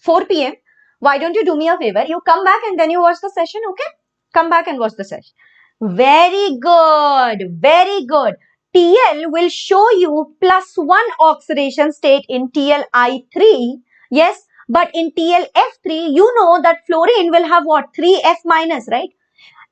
4 p.m. Why don't you do me a favor? You come back and then you watch the session, okay? Come back and watch the session. Very good. Very good. TL will show you +1 oxidation state in TLI3. Yes, but in TLF3, you know that fluorine will have what? 3F minus, right?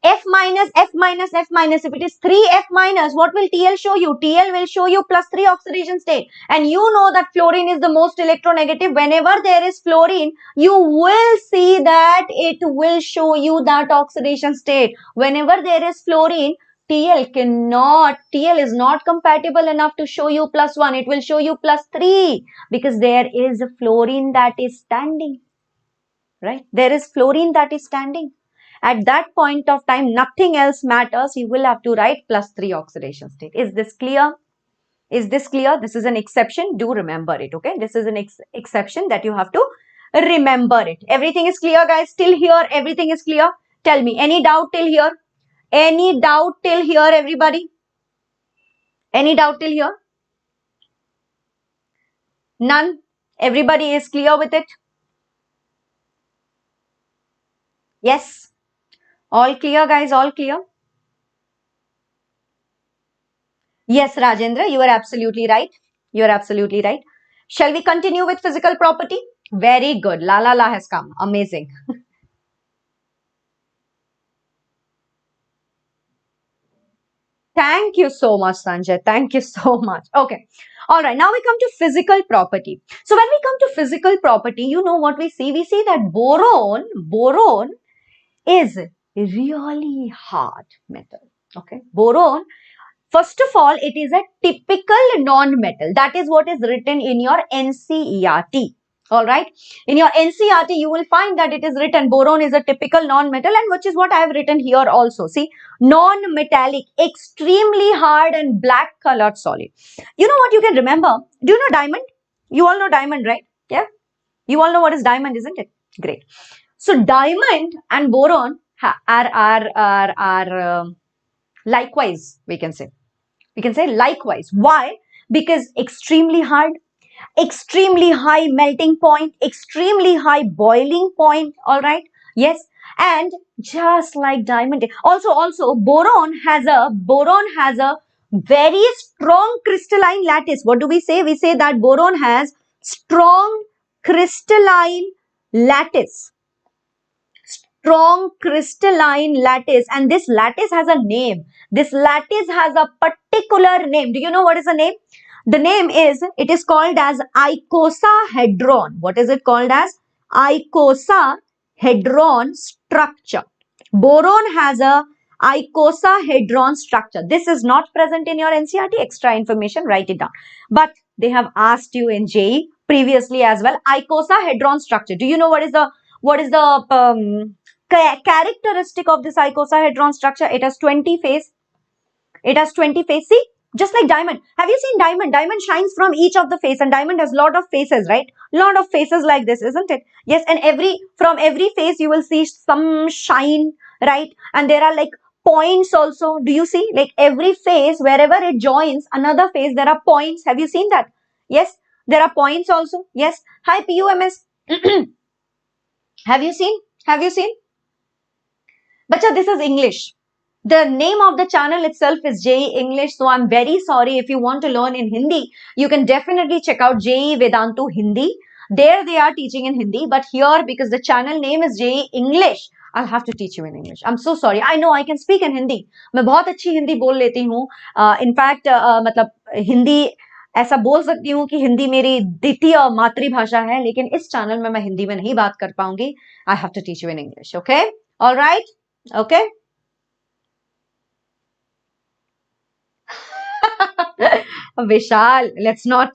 F minus, F minus, F minus. If it is 3F minus, what will TL show you? TL will show you +3 oxidation state. And you know that fluorine is the most electronegative. Whenever there is fluorine, you will see that it will show you that oxidation state. Whenever there is fluorine, TL is not compatible enough to show you +1. It will show you +3 because there is fluorine that is standing. Right? There is fluorine that is standing. At that point of time, nothing else matters. You will have to write +3 oxidation state. Is this clear? Is this clear? This is an exception. Do remember it, okay? This is an exception that you have to remember it. Everything is clear, guys? Till here, everything is clear? Tell me, any doubt till here? Any doubt till here, everybody? Any doubt till here? None? Everybody is clear with it? Yes? All clear, guys? All clear? Yes, Rajendra, you are absolutely right. You are absolutely right. Shall we continue with physical property? Very good. La la la has come. Amazing. Thank you so much, Sanjay. Thank you so much. Okay. All right. Now we come to physical property. So when we come to physical property, you know what we see? We see that boron is really hard metal. Okay. Boron, first of all, it is a typical non-metal. That is what is written in your NCERT. Alright. In your NCERT, you will find that it is written boron is a typical non-metal and which is what I have written here also. See, non-metallic, extremely hard and black colored solid. You know what you can remember? Do you know diamond? You all know diamond, right? Yeah. You all know what is diamond, isn't it? Great. So, diamond and boron are likewise, we can say. We can say likewise. Why? Because extremely hard, extremely high melting point, extremely high boiling point, all right? Yes, and just like diamond. Also, boron has a very strong crystalline lattice. What do we say? We say that boron has strong crystalline lattice. Strong crystalline lattice, and this lattice has a name. This lattice has a particular name. Do you know what is the name? The name is, it is called as icosahedron. What is it called as? Icosahedron structure. Boron has a icosahedron structure. This is not present in your NCERT. Extra information, write it down. But they have asked you in JEE previously as well. Icosahedron structure. Do you know what is the characteristic of this icosahedron structure? It has 20 face. It has 20 face. See, just like diamond. Have you seen diamond? Diamond shines from each of the face, and diamond has lot of faces, right? Lot of faces like this, isn't it? Yes, and from every face you will see some shine, right? And there are like points also. Do you see? Like every face, wherever it joins another face, there are points. Have you seen that? Yes, there are points also. Yes. Hi, PUMS. Have you seen? Have you seen? Bacha, this is English. The name of the channel itself is JEE English, so I'm very sorry. If you want to learn in Hindi, you can definitely check out JEE Vedantu Hindi. There they are teaching in Hindi, but here, because the channel name is JEE English, I'll have to teach you in English. I'm so sorry. I know I can speak in Hindi. मैं बहुत अच्छी हिंदी बोल लेती हूँ. In fact मतलब हिंदी ऐसा बोल सकती हूँ कि हिंदी मेरी द्वितीय मातृभाषा है, लेकिन इस चैनल में मैं हिंदी में नहीं बात कर पाऊंगी. I have to teach you in English. Okay? All right? Okay? Vishal, let's not.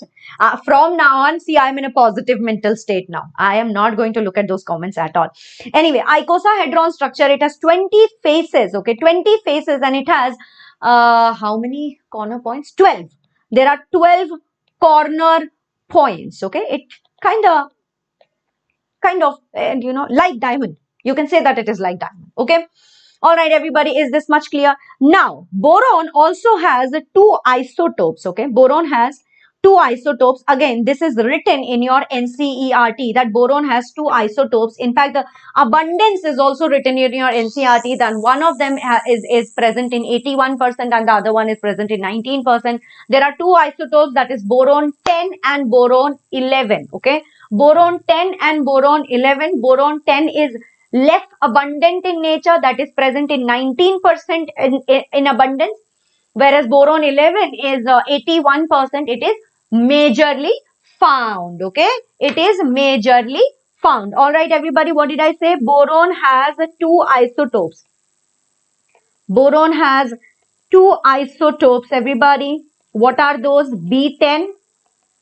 From now on, see, I'm in a positive mental state now. I am not going to look at those comments at all. Anyway, icosahedron structure, it has 20 faces, okay, 20 faces, and it has how many corner points? 12. There are 12 corner points, okay. It kind of, you know, like diamond. You can say that it is like diamond, okay. All right, everybody, is this much clear? Now, boron also has two isotopes, okay? Boron has two isotopes. Again, this is written in your NCERT that boron has two isotopes. In fact, the abundance is also written in your NCERT that one of them is present in 81% and the other one is present in 19%. There are two isotopes, that is boron 10 and boron 11, okay? Boron 10 and boron 11. Boron 10 is less abundant in nature, that is present in 19% in abundance, whereas boron 11 is 81%. It is majorly found, okay. It is majorly found. All right, everybody, what did I say? Boron has two isotopes. Boron has two isotopes, everybody. What are those? B10,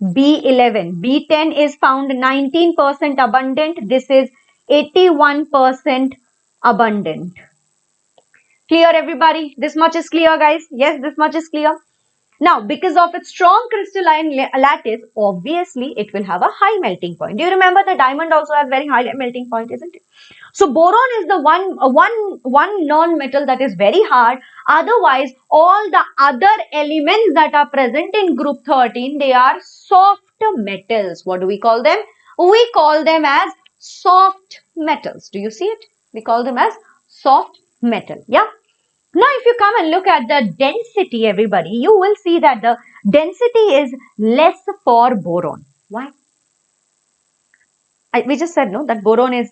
B11. B10 is found 19% abundant. This is 81% abundant. Clear, everybody? This much is clear, guys? Yes, this much is clear. Now, because of its strong crystalline lattice, obviously it will have a high melting point. Do you remember the diamond also has very high melting point, isn't it? So boron is the one non-metal that is very hard. Otherwise, all the other elements that are present in group 13, they are soft metals. What do we call them? We call them as soft metals. Do you see it? We call them as soft metal. Yeah. Now, if you come and look at the density, everybody, you will see that the density is less for boron. Why? We just said, no, that boron is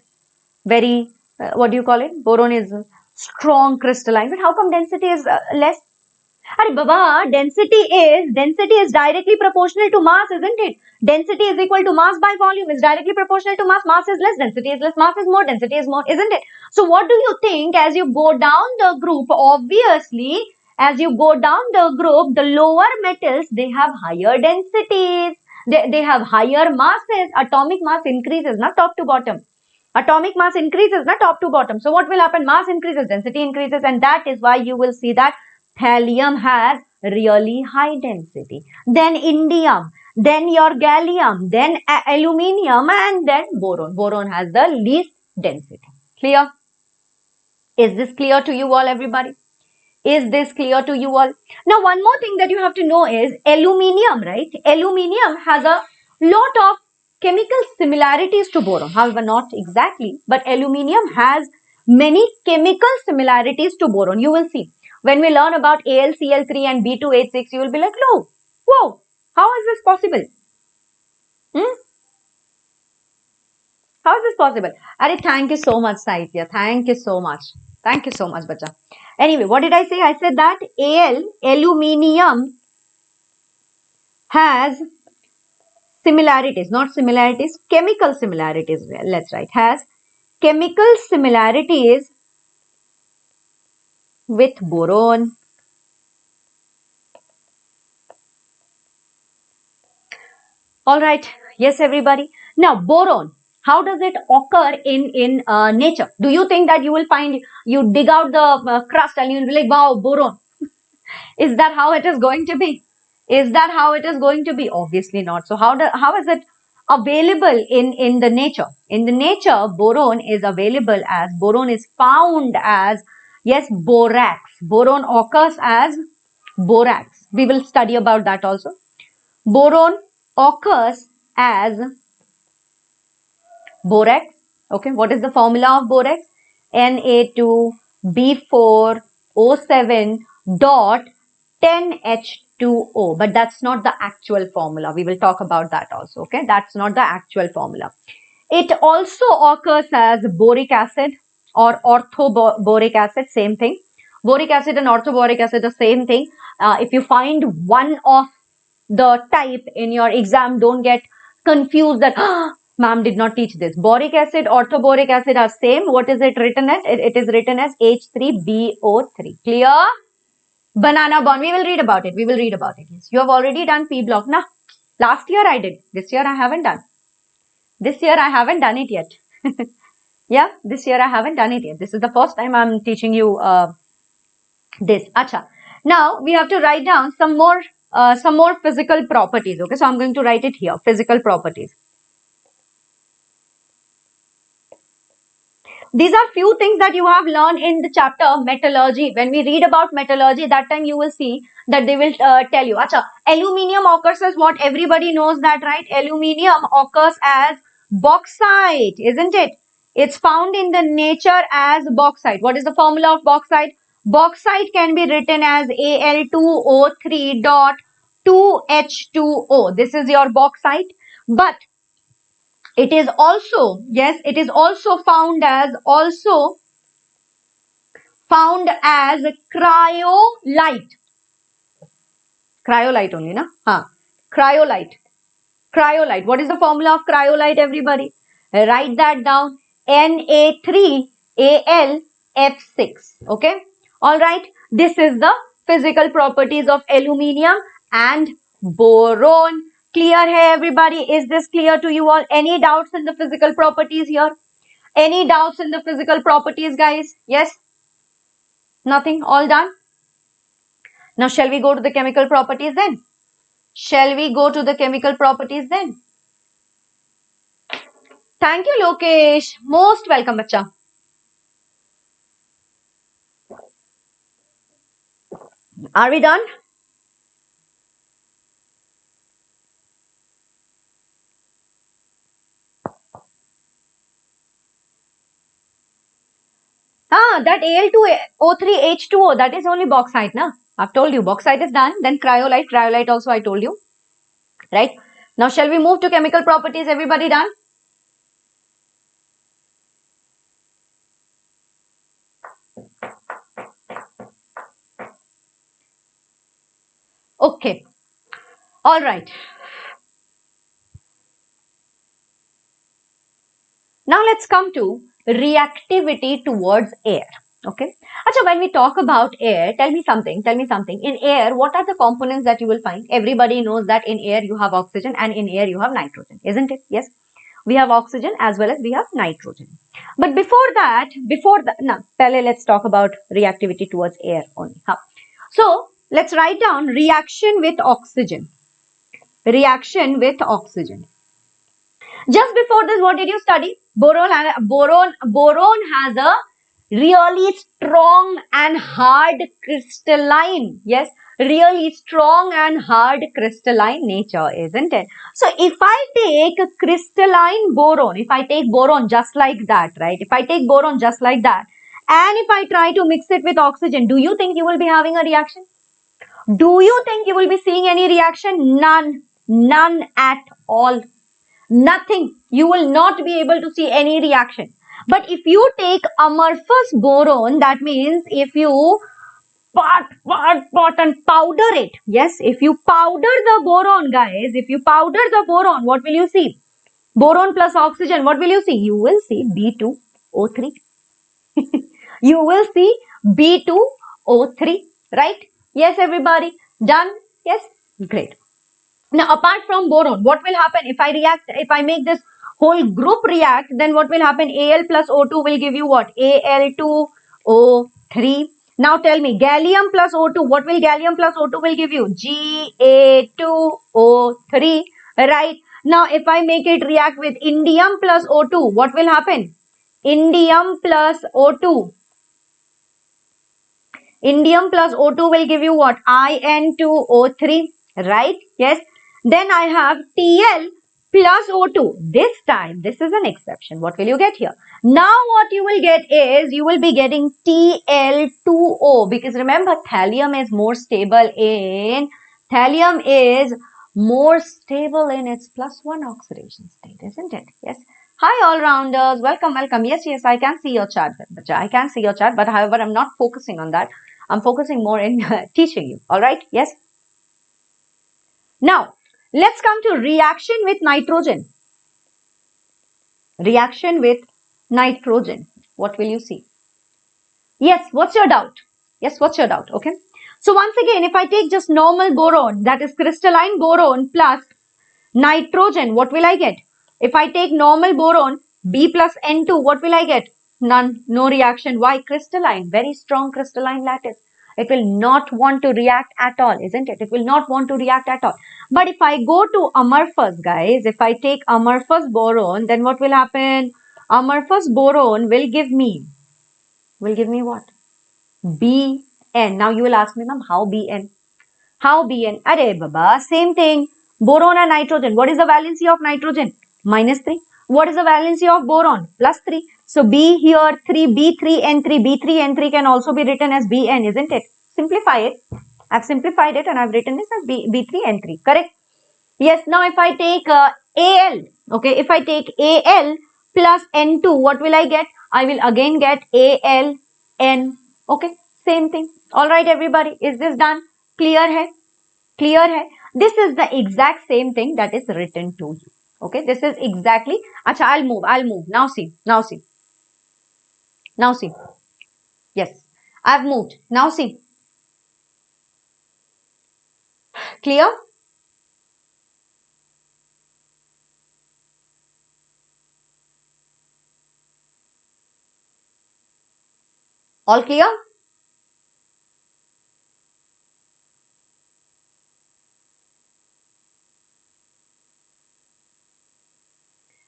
very, what do you call it? Boron is strong crystalline. But how come density is less? Arey Baba, density is directly proportional to mass, isn't it? Density is equal to mass by volume, is directly proportional to mass. Mass is less, density is less, mass is more, density is more, isn't it? So what do you think as you go down the group? Obviously, as you go down the group, the lower metals, they have higher densities. They have higher masses. Atomic mass increases, not top to bottom. Atomic mass increases, not top to bottom. So what will happen? Mass increases, density increases, and that is why you will see that thallium has really high density, then indium, then your gallium, then aluminium, and then boron. Boron has the least density. Clear? Is this clear to you all, everybody? Is this clear to you all? Now, one more thing that you have to know is aluminium, right? Aluminium has a lot of chemical similarities to boron. However, not exactly, but aluminium has many chemical similarities to boron. You will see. When we learn about AlCl3 and B2H6, you will be like, no, whoa, how is this possible? How is this possible? Arey, thank you so much, Saitya. Thank you so much. Thank you so much, bacha. Anyway, what did I say? I said that aluminium has similarities, not similarities, chemical similarities. Let's write, has chemical similarities with boron. All right. Yes, everybody. Now, boron. How does it occur in nature? Do you think that you will find, you dig out the crust and you will be like, wow, boron. Is that how it is going to be? Is that how it is going to be? Obviously not. So how is it available in the nature? In the nature, boron is available as, boron is found as, yes, borax. Boron occurs as borax. We will study about that also. Boron occurs as borax. Okay, what is the formula of borax? Na2B4 O7 dot 10H2O. But that's not the actual formula. We will talk about that also. Okay, that's not the actual formula. It also occurs as boric acid or orthoboric acid, same thing. Boric acid and orthoboric acid, the same thing. If you find one of the type in your exam, don't get confused that ma'am did not teach this. Boric acid, orthoboric acid are same. What is it written as? It is written as H3BO3. Clear? Banana bond. We will read about it. We will read about it. Yes. You have already done P block. Nah. Last year I did. This year I haven't done. This year I haven't done it yet. Yeah, this year I haven't done it yet. This is the first time I'm teaching you this. Acha. Now we have to write down some more physical properties. Okay, so I'm going to write it here. Physical properties. These are few things that you have learned in the chapter metallurgy. When we read about metallurgy, that time you will see that they will tell you. Acha, aluminium occurs as what? Everybody knows that, right? Aluminium occurs as bauxite, isn't it? It's found in the nature as bauxite. What is the formula of bauxite? Bauxite can be written as Al2O3 dot 2H2O. This is your bauxite. But it is also, yes, it is also found as cryolite. Cryolite only, na? Cryolite. Cryolite. What is the formula of cryolite, everybody? Write that down. Na3Al F6. Okay. All right. This is the physical properties of aluminium and boron. Clear here, everybody? Is this clear to you all? Any doubts in the physical properties here? Any doubts in the physical properties, guys? Yes? Nothing? All done? Now, shall we go to the chemical properties then? Shall we go to the chemical properties then? Thank you, Lokesh. Most welcome, bacha. Are we done? That Al2O3H2O, that is only bauxite, na? I've told you, bauxite is done. Then cryolite, cryolite also I told you. Right? Now, shall we move to chemical properties? Everybody done? Okay. All right. Now, let's come to reactivity towards air. Okay. Achha, when we talk about air, tell me something. In air, what are the components that you will find? Everybody knows that in air you have oxygen and in air you have nitrogen, isn't it? Yes. We have oxygen as well as we have nitrogen. But before that, now, let's talk about reactivity towards air only. So, let's write down reaction with oxygen. Reaction with oxygen. Just before this, what did you study? Boron has a really strong and hard crystalline. Yes, really strong and hard crystalline nature, isn't it? So, if I take crystalline boron, if I take boron just like that, right? If I take boron just like that, and if I try to mix it with oxygen, do you think you will be having a reaction? Do you think you will be seeing any reaction? None. None at all. Nothing. You will not be able to see any reaction. But if you take amorphous boron, that means if you pot and powder it. Yes, if you powder the boron, guys, if you powder the boron, what will you see? Boron plus oxygen, what will you see? You will see B2O3. You will see B2O3, right? Yes, everybody. Done? Yes? Great. Now, apart from boron, what will happen if I make this whole group react, then what will happen? Al plus O2 will give you what? Al2O3. Now, tell me, gallium plus O2, what will gallium plus O2 will give you? Ga2O3, right? Now, if I make it react with indium plus O2, what will happen? Indium plus O2. Indium plus O2 will give you what? In2O3, right? Yes. Then I have Tl plus O2. This time, this is an exception. What will you get here? Now what you will get is, you will be getting Tl2O, because remember, thallium is more stable in its +1 oxidation state, isn't it? Yes. Hi all rounders, welcome. Yes, I can see your chat. I can see your chat, but however, I'm not focusing on that. I'm focusing more in teaching you. All right. Yes. Now, let's come to reaction with nitrogen. Reaction with nitrogen. What will you see? Yes, what's your doubt? Yes, what's your doubt? Okay. So once again, if I take just normal boron, that is crystalline boron plus nitrogen, what will I get? If I take normal boron, B plus N2, what will I get? None, no reaction. Why? Crystalline, very strong crystalline lattice. It will not want to react at all, isn't it? It will not want to react at all. But if I go to amorphous, guys, if I take amorphous boron, then what will happen? Amorphous boron will give me what? Bn. Now you will ask me, ma'am, how Bn? How Bn? Arey baba, same thing. Boron and nitrogen. What is the valency of nitrogen? -3. What is the valency of boron? +3. So B here 3, B3N3. B3N3 can also be written as Bn, isn't it? Simplify it. I've simplified it and I've written this as B3N3. Correct? Yes. Now if I take Al, okay, if I take Al plus N2, what will I get? I will again get AlN. Okay, same thing. All right, everybody, is this done? Clear hai? Clear hai? This is the exact same thing that is written to you. Okay, this is exactly. Acha, I'll move. Now see. Yes, I've moved. Now see. Clear? All clear?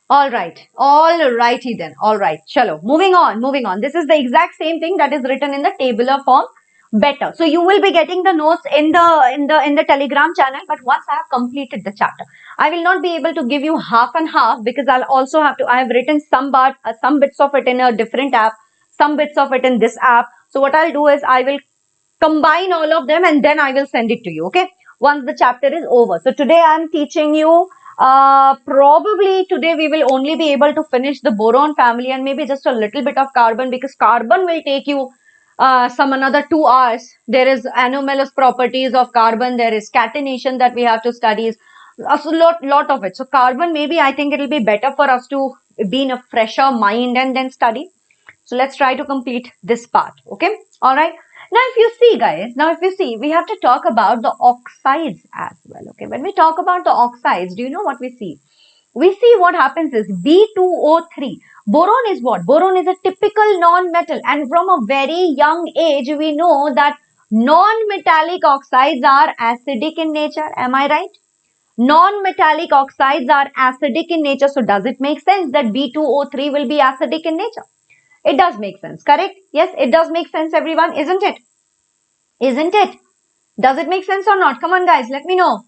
All righty then. All right, chalo. Moving on. This is the exact same thing that is written in the tabular form. Better. So you will be getting the notes in the Telegram channel. But once I have completed the chapter, I will not be able to give you half and half, because I'll also have to. I have written some bits of it in a different app, some bits of it in this app. So what I'll do is I will combine all of them and then I will send it to you. Okay. Once the chapter is over. So today I'm teaching you. Probably today we will only be able to finish the boron family and maybe just a little bit of carbon, because carbon will take you some another 2 hours. There is anomalous properties of carbon. There is catenation that we have to study. A lot of it. So carbon, maybe I think it will be better for us to be in a fresher mind and then study. So let's try to complete this part. Okay. All right. Now, if you see, guys, we have to talk about the oxides as well. Okay. When we talk about the oxides, do you know what we see? We see what happens is B2O3. Boron is what? Boron is a typical non-metal. And from a very young age, we know that non-metallic oxides are acidic in nature. Am I right? Non-metallic oxides are acidic in nature. So does it make sense that B2O3 will be acidic in nature? It does make sense, correct? Yes, it does make sense, everyone, isn't it? Isn't it? Does it make sense or not? Come on, guys, let me know.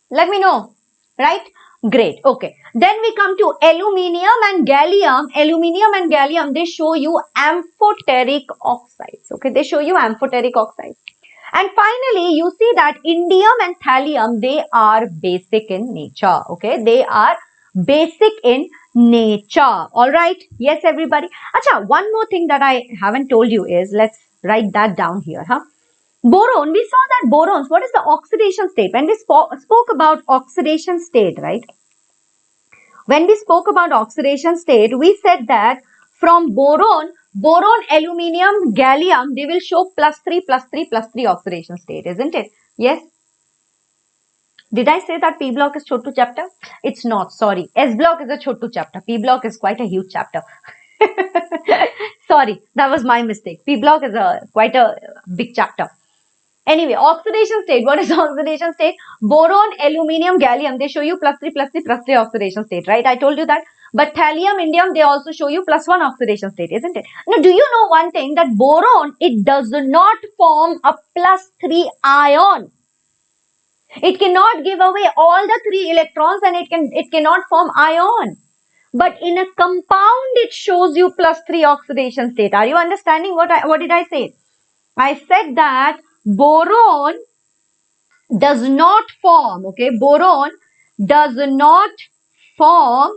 Let me know, right? Great, okay. Then we come to aluminium and gallium. Aluminium and gallium, they show you amphoteric oxides, okay? They show you amphoteric oxides. And finally, you see that indium and thallium, they are basic in nature, okay? They are basic in nature. All right. Yes, everybody. Acha, one more thing that I haven't told you is, let's write that down here. Boron, we saw that borons, what is the oxidation state? When we spoke about oxidation state, right? When we spoke about oxidation state, we said that from boron, aluminium, gallium, they will show +3 oxidation state, isn't it? Yes. Did I say that P block is chotu chapter? It's not, sorry. S block is a chotu chapter. P block is quite a huge chapter. Sorry, that was my mistake. P block is quite a big chapter. Anyway, oxidation state. What is oxidation state? Boron, aluminium, gallium, they show you +3 oxidation state, right? I told you that. But thallium, indium, they also show you +1 oxidation state, isn't it? Now, do you know one thing? That boron, it does not form a +3 ion. It cannot give away all the 3 electrons and it cannot form ion. But in a compound, it shows you +3 oxidation state. Are you understanding what did I say? I said that boron does not form, okay? Boron does not form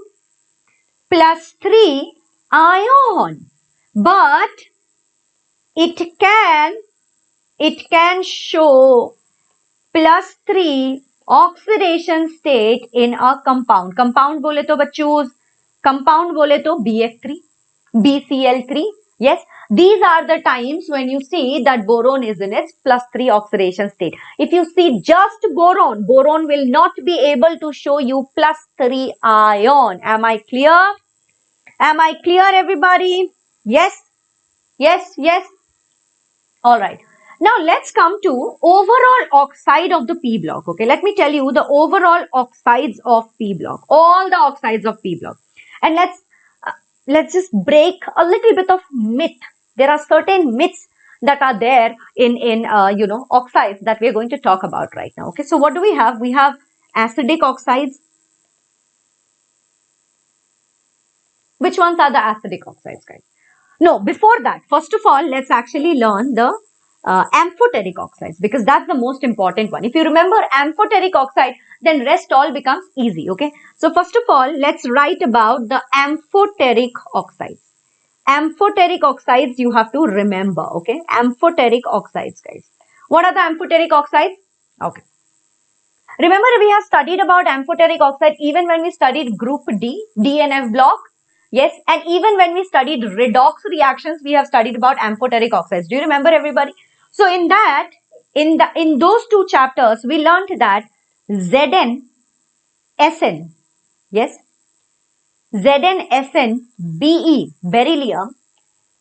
+3 ion, but it can show +3 oxidation state in a compound. Compound बोले तो बच्चों, compound बोले तो BF3, BCl3. Yes, these are the times when you see that boron is in its +3 oxidation state. If you see just boron, boron will not be able to show you +3 ion. Am I clear? Am I clear, everybody? Yes, yes, yes. All right. Now let's come to overall oxide of the P block. Okay, let me tell you the overall oxides of P block, all the oxides of P block. And let's just break a little bit of myth. There are certain myths that are there in oxides that we are going to talk about right now. Okay, so what do we have? We have acidic oxides. Which ones are the acidic oxides, guys? No, before that, first of all, let's actually learn the amphoteric oxides, because that's the most important one. If you remember amphoteric oxide, then rest all becomes easy. Okay, so first of all, let's write about the amphoteric oxides. Amphoteric oxides you have to remember. Okay, amphoteric oxides, guys. What are the amphoteric oxides? Okay, remember we have studied about amphoteric oxide even when we studied group D and F block. Yes, and even when we studied redox reactions, we have studied about amphoteric oxides. Do you remember, everybody? So in that, in those 2 chapters, we learned that Zn, Sn, yes, Zn, Sn, Be, beryllium,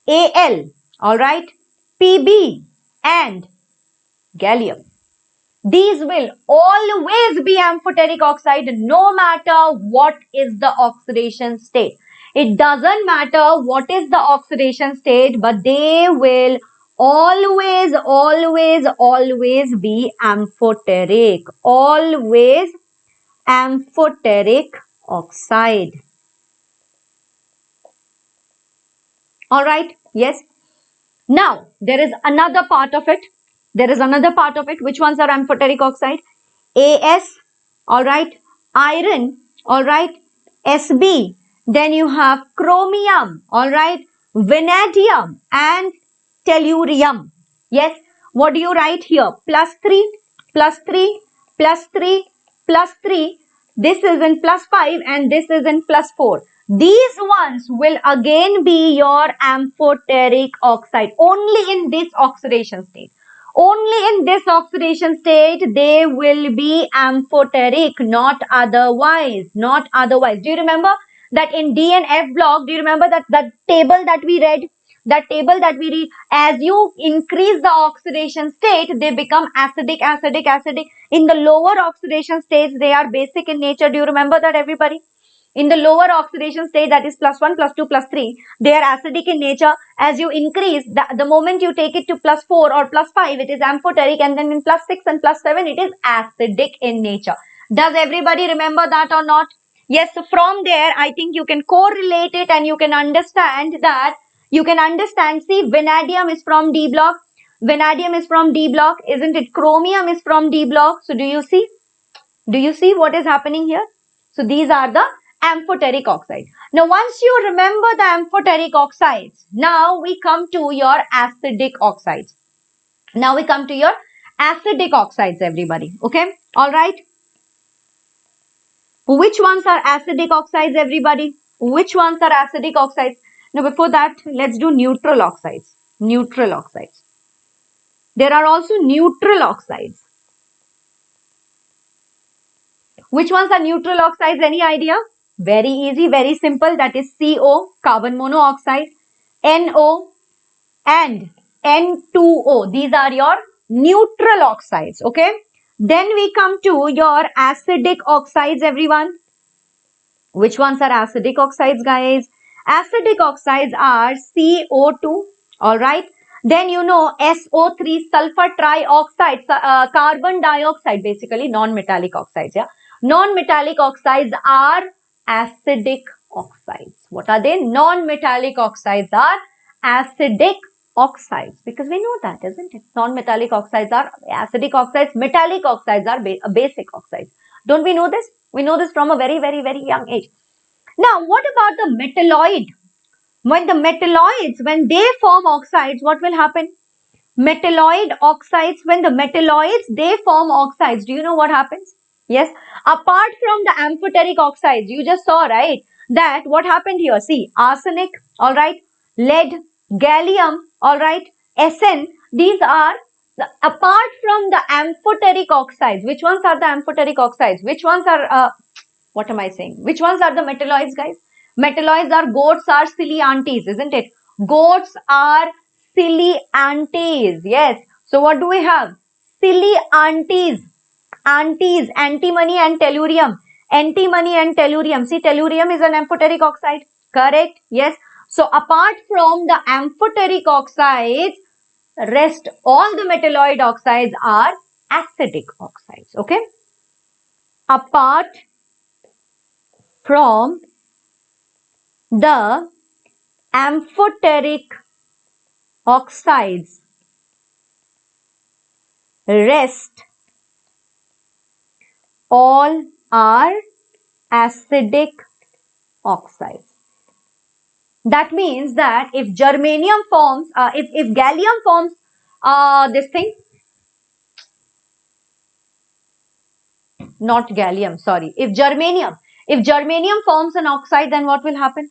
Al, all right, Pb, and gallium. These will always be amphoteric oxide no matter what is the oxidation state. It doesn't matter what is the oxidation state, but they will always be amphoteric. Always amphoteric oxide. Alright, yes. Now, there is another part of it. Which ones are amphoteric oxide? As, alright, iron, alright, Sb, then you have chromium, alright, vanadium and tellurium. Yes, what do you write here? +3, +3, +3, +3. This is in +5 and this is in +4. These ones will again be your amphoteric oxide only in this oxidation state. Only in this oxidation state they will be amphoteric, not otherwise. Not otherwise. Do you remember that in D and F block? Do you remember that table that we read? That table that we read, as you increase the oxidation state, they become acidic, acidic, acidic. In the lower oxidation states, they are basic in nature. Do you remember that, everybody? In the lower oxidation state, that is +1, +2, +3, they are acidic in nature. As you increase, the moment you take it to +4 or +5, it is amphoteric, and then in +6 and +7, it is acidic in nature. Does everybody remember that or not? Yes, so from there, I think you can correlate it and you can understand that. You can understand, see, vanadium is from D block. Vanadium is from D block, isn't it? Chromium is from D block. So do you see? Do you see what is happening here? So these are the amphoteric oxide. Now, once you remember the amphoteric oxides, now we come to your acidic oxides. Now we come to your acidic oxides, everybody. Okay? All right. Which ones are acidic oxides, everybody? Which ones are acidic oxides? Now, before that, let's do neutral oxides. Neutral oxides. There are also neutral oxides. Which ones are neutral oxides? Any idea? Very easy, very simple. That is CO, carbon monoxide, NO, and N2O. These are your neutral oxides. Okay. Then we come to your acidic oxides, everyone. Which ones are acidic oxides, guys? Acidic oxides are CO2. All right. Then you know SO3, sulfur trioxide, carbon dioxide, basically non-metallic oxides. Yeah, non-metallic oxides are acidic oxides. What are they? Non-metallic oxides are acidic oxides, because we know that, isn't it? Non-metallic oxides are acidic oxides. Metallic oxides are basic oxides. Don't we know this? We know this from a very, very, very young age. Now, what about the metalloid? When the metalloids, when they form oxides, what will happen? Metalloid oxides, when the metalloids, they form oxides, do you know what happens? Yes, apart from the amphoteric oxides, you just saw, right, that what happened here? See, arsenic, all right, lead, gallium, all right, Sn, these are, apart from the amphoteric oxides. Which ones are the amphoteric oxides? Which ones are, what am I saying? Which ones are the metalloids, guys? Metalloids are goats are ciliantes, isn't it? Goats are ciliantes. Yes. So what do we have? Ciliantes. Antes, antimony and tellurium. Antimony and tellurium. See, tellurium is an amphoteric oxide. Correct? Yes. So apart from the amphoteric oxides, rest all the metalloid oxides are acidic oxides. Okay. Apart from the amphoteric oxides, rest all are acidic oxides. That means that if germanium forms, if gallium forms this thing, not gallium, sorry, if germanium forms an oxide, then what will happen?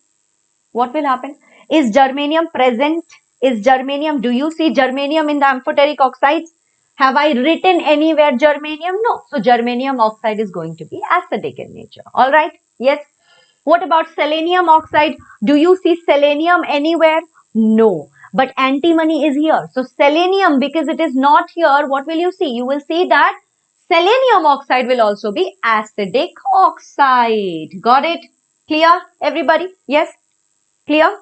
What will happen? Is germanium present? Is germanium, do you see germanium in the amphoteric oxides? Have I written anywhere germanium? No. So germanium oxide is going to be acidic in nature. All right. Yes. What about selenium oxide? Do you see selenium anywhere? No. But antimony is here. So selenium, because it is not here, what will you see? You will see that selenium oxide will also be acidic oxide. Got it? Clear, everybody? Yes? Clear?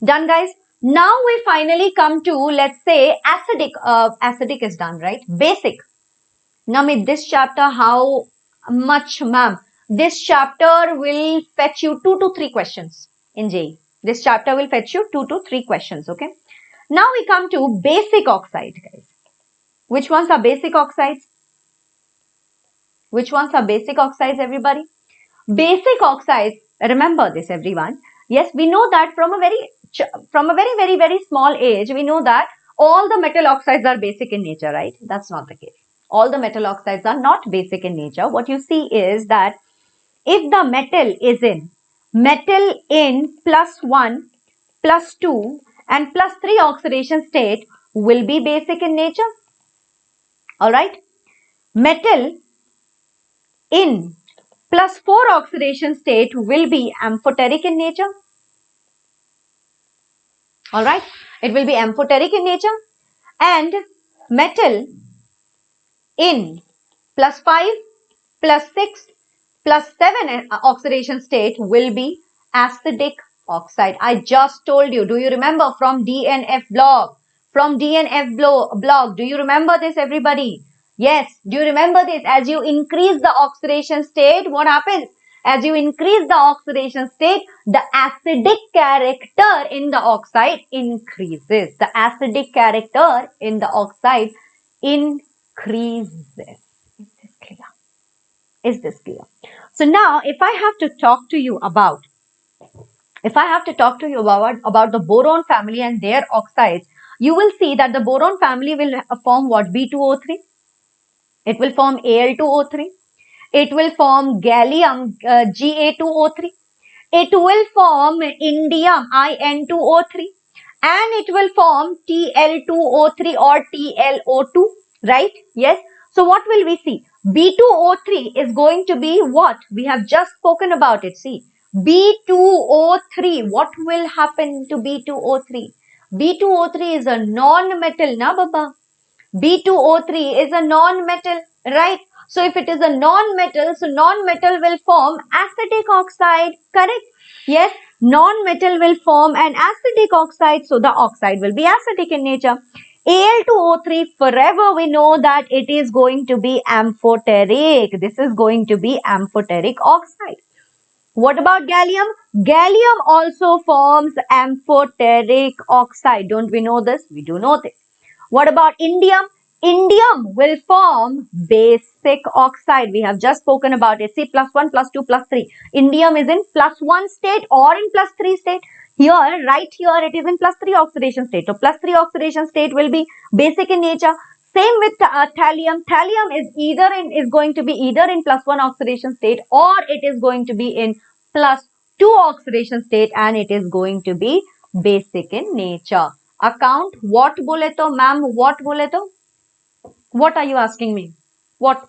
Done, guys? Now we finally come to, let's say, acidic. Acidic is done, right? Basic. Namit, this chapter, how much, ma'am? This chapter will fetch you 2 to 3 questions in JEE. This chapter will fetch you 2 to 3 questions, okay? Now we come to basic oxide, guys. Which ones are basic oxides? Which ones are basic oxides, everybody? Basic oxides, remember this, everyone. Yes, we know that from a very small age, we know that all the metal oxides are basic in nature, right? That's not the case. All the metal oxides are not basic in nature. What you see is that if the metal is in +1, +2 and +3 oxidation state, will be basic in nature. All right. Metal in +4 oxidation state will be amphoteric in nature. All right. It will be amphoteric in nature. And metal in +5, +6, +7 oxidation state will be acidic oxide. I just told you. Do you remember from DNF blog? From DNF blog. Do you remember this, everybody? Yes. Do you remember this? As you increase the oxidation state, what happens? As you increase the oxidation state, the acidic character in the oxide increases. The acidic character in the oxide increases. Is this clear? Is this clear? So now, if I have to talk to you about the boron family and their oxides, you will see that the boron family will form what? B2O3. It will form Al2O3. It will form gallium Ga2O3. It will form indium In2O3. And it will form Tl2O3 or TlO2. Right? Yes. So what will we see? B2O3 is going to be what? We have just spoken about it. See, B2O3. What will happen to B2O3? B2O3 is a non-metal, na baba? B2O3 is a non-metal, right? So if it is a non-metal, so non-metal will form acetic oxide, correct? Yes, non-metal will form an acetic oxide, so the oxide will be acidic in nature. Al2O3, forever we know that it is going to be amphoteric. This is going to be amphoteric oxide. What about gallium? Gallium also forms amphoteric oxide. Don't we know this? We do know this. What about indium? Indium will form basic oxide. We have just spoken about it. See, +1, +2, +3. Indium is in +1 state or in +3 state. Here, right here, it is in +3 oxidation state. So, +3 oxidation state will be basic in nature. Same with thallium. Thallium is going to be either in +1 oxidation state or it is going to be in +2 oxidation state, and it is going to be basic in nature. Account what bole to ma'am, what bole to? What are you asking me? What?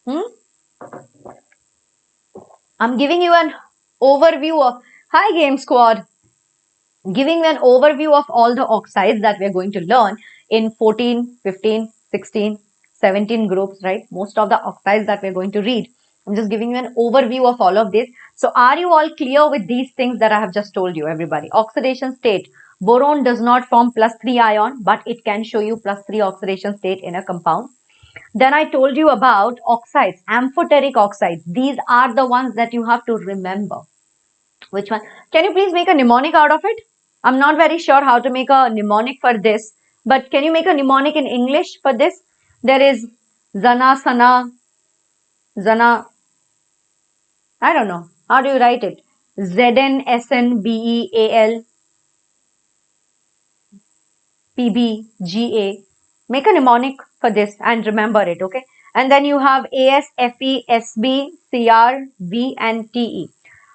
Hmm? I'm giving you an overview of, hi game squad, giving you an overview of all the oxides that we're going to learn in 14, 15, 16, 17 groups, right? Most of the oxides that we're going to read. I'm just giving you an overview of all of this. So are you all clear with these things that I have just told you, everybody? Oxidation state. Boron does not form +3 ion, but it can show you +3 oxidation state in a compound. Then I told you about oxides, amphoteric oxides. These are the ones that you have to remember. Which one? Can you please make a mnemonic out of it? I'm not very sure how to make a mnemonic for this, but can you make a mnemonic in English for this? There is Zana, Sana, Zana, I don't know. How do you write it? ZNSNBEAL, PBGA. Make a mnemonic for this and remember it, okay? And then you have ASFE, SB, CR, V, and TE.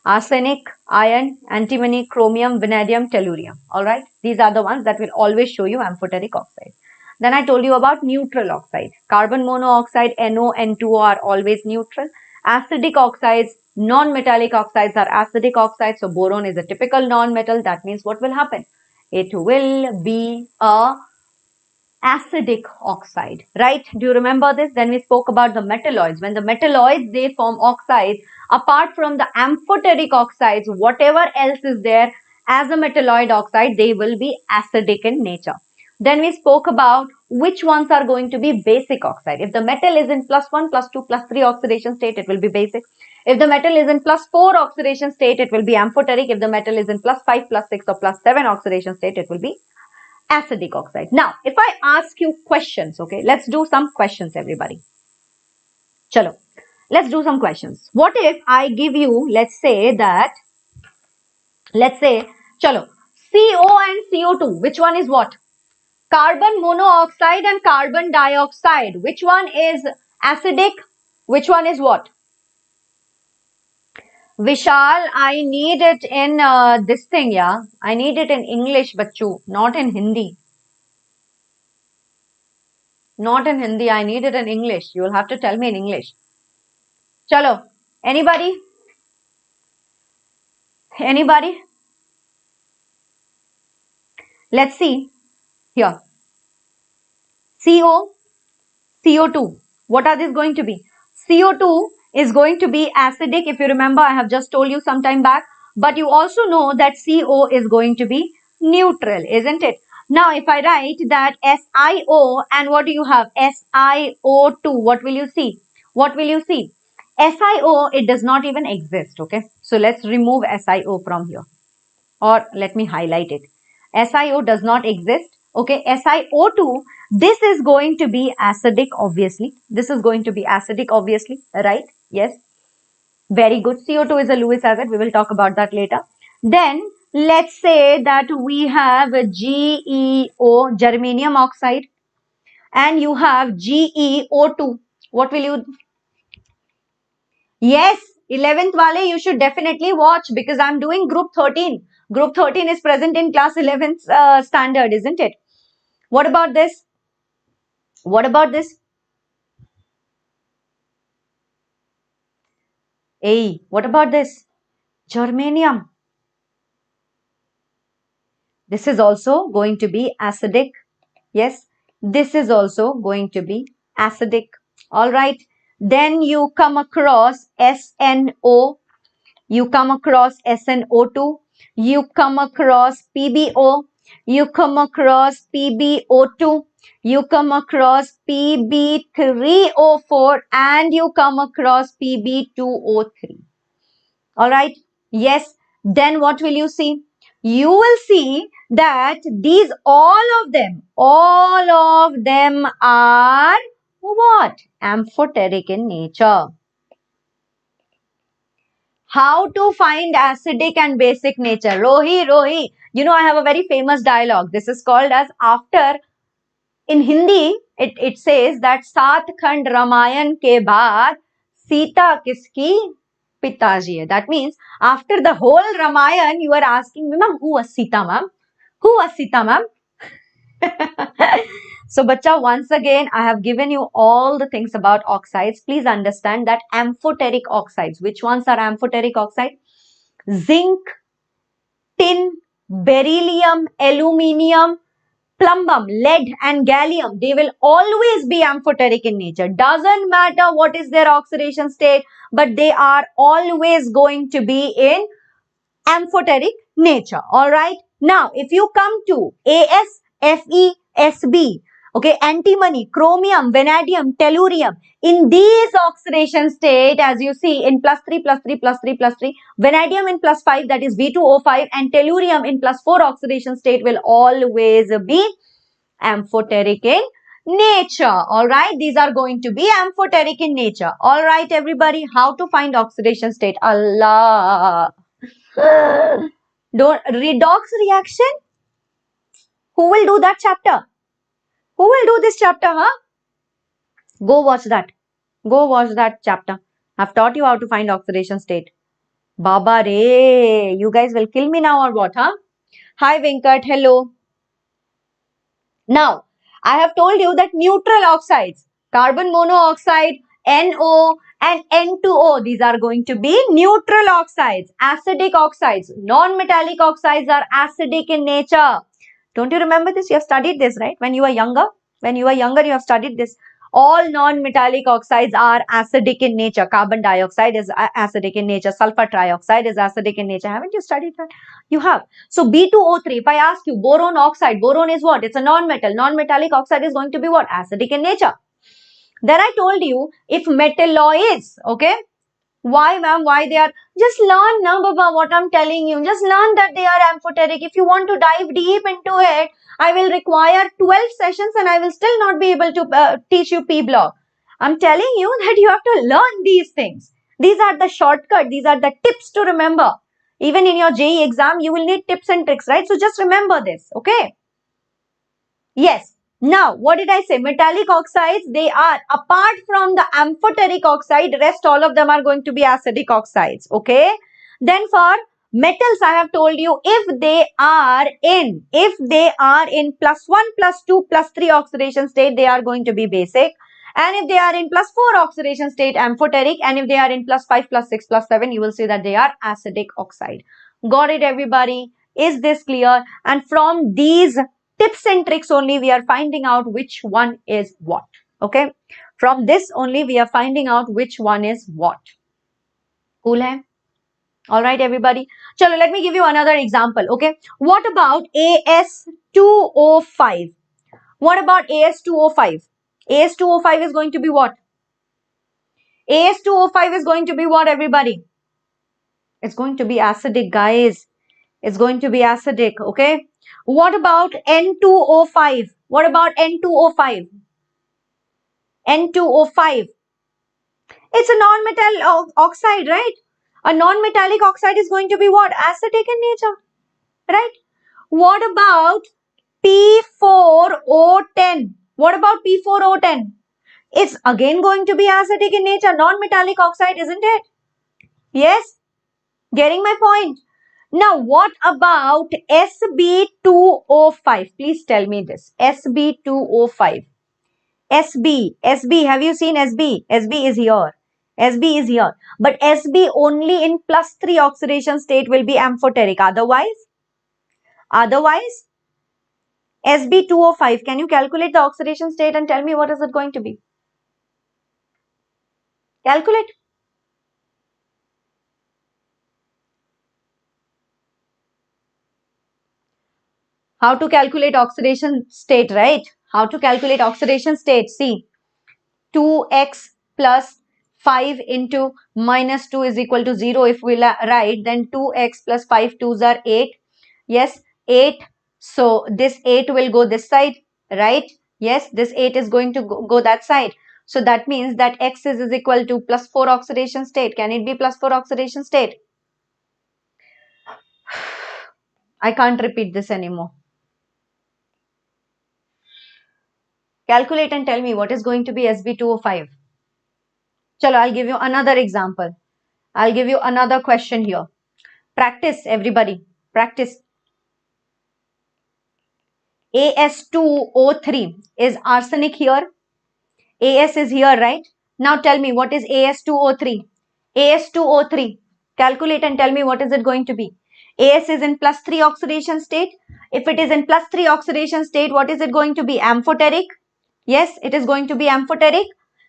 Arsenic, iron, antimony, chromium, vanadium, tellurium. Alright, these are the ones that will always show you amphoteric oxide. Then I told you about neutral oxide. Carbon monoxide, NO and 2O are always neutral. Acidic oxides, non-metallic oxides are acidic oxides. So boron is a typical non-metal. That means what will happen? It will be a acidic oxide, right? Do you remember this? Then we spoke about the metalloids. When the metalloids, they form oxides, apart from the amphoteric oxides, whatever else is there as a metalloid oxide, they will be acidic in nature. Then we spoke about which ones are going to be basic oxide. If the metal is in +1, +2, +3 oxidation state, it will be basic. If the metal is in +4 oxidation state, it will be amphoteric. If the metal is in +5, +6 or +7 oxidation state, it will be acidic oxide. Now, if I ask you questions, okay, let's do some questions, everybody. Chalo, let's do some questions. What if I give you, let's say, chalo, CO and CO2, which one is what? Carbon monoxide and carbon dioxide. Which one is acidic? Which one is what? Vishal, I need it in this thing, yeah. I need it in English, bachu, not in Hindi. Not in Hindi. I need it in English. You will have to tell me in English. Chalo. Anybody? Anybody? Let's see. Here. CO, CO2. What are these going to be? CO2 is going to be acidic. If you remember, I have just told you some time back. But you also know that CO is going to be neutral, isn't it? Now, if I write that SiO and what do you have? SiO2. What will you see? What will you see? SiO, it does not even exist, okay? So, let's remove SiO from here. Or let me highlight it. SiO does not exist, okay? SiO2, this is going to be acidic, obviously. This is going to be acidic, obviously, right? Yes. Very good. CO2 is a Lewis acid. We will talk about that later. Then, let's say that we have GeO, germanium oxide, and you have GeO2. What will you? Yes, 11th wale, you should definitely watch because I'm doing group 13. Group 13 is present in class 11th standard, isn't it? What about this? What about this? Hey, what about this? Germanium. This is also going to be acidic. Yes, this is also going to be acidic. All right. Then you come across SNO. You come across SNO2. You come across PbO. You come across PbO2. You come across Pb3O4 and you come across Pb2O3. All right. Yes. Then what will you see? You will see that these all of them are what? Amphoteric in nature. How to find acidic and basic nature? Rohi, you know I have a very famous dialogue. This is called as after, in Hindi, it says that सात खंड रामायण के बाद सीता किसकी पिताजी है. That means after the whole Ramayan, you are asking me, ma'am, who was Sita, ma'am? Who was Sita, ma'am? So, bacha, once again, I have given you all the things about oxides. Please understand that amphoteric oxides. Which ones are amphoteric oxide? Zinc, tin, beryllium, aluminium, plumbum, lead and gallium, they will always be amphoteric in nature. Doesn't matter what is their oxidation state, but they are always going to be in amphoteric nature. All right. Now, if you come to As, Fe, Sb, okay, antimony, chromium, vanadium, tellurium, in these oxidation state, as you see in +3, +3, +3, +3, vanadium in +5, that is V2O5, and tellurium in +4 oxidation state will always be amphoteric in nature. All right. These are going to be amphoteric in nature. All right, everybody. How to find oxidation state? Allah. Don't redox reaction. Who will do that chapter? Who will do this chapter, huh? Go watch that. Go watch that chapter. I've taught you how to find oxidation state. Baba re, you guys will kill me now or what, huh? Hi Venkat, hello. Now, I have told you that neutral oxides, carbon monoxide, NO and N2O, these are going to be neutral oxides. Acidic oxides, non-metallic oxides are acidic in nature. Don't you remember this? You have studied this, right? When you were younger, you have studied this. All non-metallic oxides are acidic in nature. Carbon dioxide is acidic in nature. Sulfur trioxide is acidic in nature. Haven't you studied that? You have. So B2O3, if I ask you boron oxide, boron is what? It's a non-metal. Non-metallic oxide is going to be what? Acidic in nature. Then I told you if metalloids, okay? Why, ma'am? Why they are? Just learn now, Baba, what I'm telling you. Just learn that they are amphoteric. If you want to dive deep into it, I will require 12 sessions and I will still not be able to teach you P block. I'm telling you that you have to learn these things. These are the shortcut. These are the tips to remember. Even in your JEE exam, you will need tips and tricks, right? So just remember this, okay? Yes. Now, what did I say? Metallic oxides, they are, apart from the amphoteric oxide, rest all of them are going to be acidic oxides, okay? Then for metals, I have told you, if they are in +1, +2, +3 oxidation state, they are going to be basic. And if they are in +4 oxidation state, amphoteric. And if they are in +5, +6, +7, you will see that they are acidic oxide. Got it, everybody? Is this clear? And from these tips and tricks only we are finding out which one is what. Okay. From this only we are finding out which one is what. Cool hai? Alright, everybody. Chalo, let me give you another example. Okay. What about As2O5? What about As2O5? As2O5 is going to be what? As2O5 is going to be what, everybody? It's going to be acidic, guys. It's going to be acidic, okay? What about N2O5? What about N2O5? N2O5. It's a non-metal oxide, right? A non-metallic oxide is going to be what? Acidic in nature, right? What about P4O10? What about P4O10? It's again going to be acidic in nature, non-metallic oxide, isn't it? Yes? Getting my point? Now, what about Sb2O5? Please tell me this. Sb2O5. SB, have you seen SB? SB is here. SB is here. But SB only in +3 oxidation state will be amphoteric. Otherwise, Otherwise, Sb2O5, can you calculate the oxidation state and tell me what is it going to be? Calculate. How to calculate oxidation state, right? How to calculate oxidation state? See, 2x plus 5 into minus 2 is equal to 0. If we write, then 2x plus 5 2s are 8. Yes, 8. So this 8 will go this side, right? Yes, this 8 is going to go that side. So that means that x is equal to plus 4 oxidation state. Can it be plus 4 oxidation state? I can't repeat this anymore. Calculate and tell me what is going to be Sb2O5. Chalo, I'll give you another example. I'll give you another question here. Practice, everybody. Practice. As2O3 is arsenic here. As is here, right? Now tell me what is As2O3. As2O3. Calculate and tell me what is it going to be. As is in plus 3 oxidation state. If it is in plus 3 oxidation state, what is it going to be? Amphoteric. Yes, it is going to be amphoteric.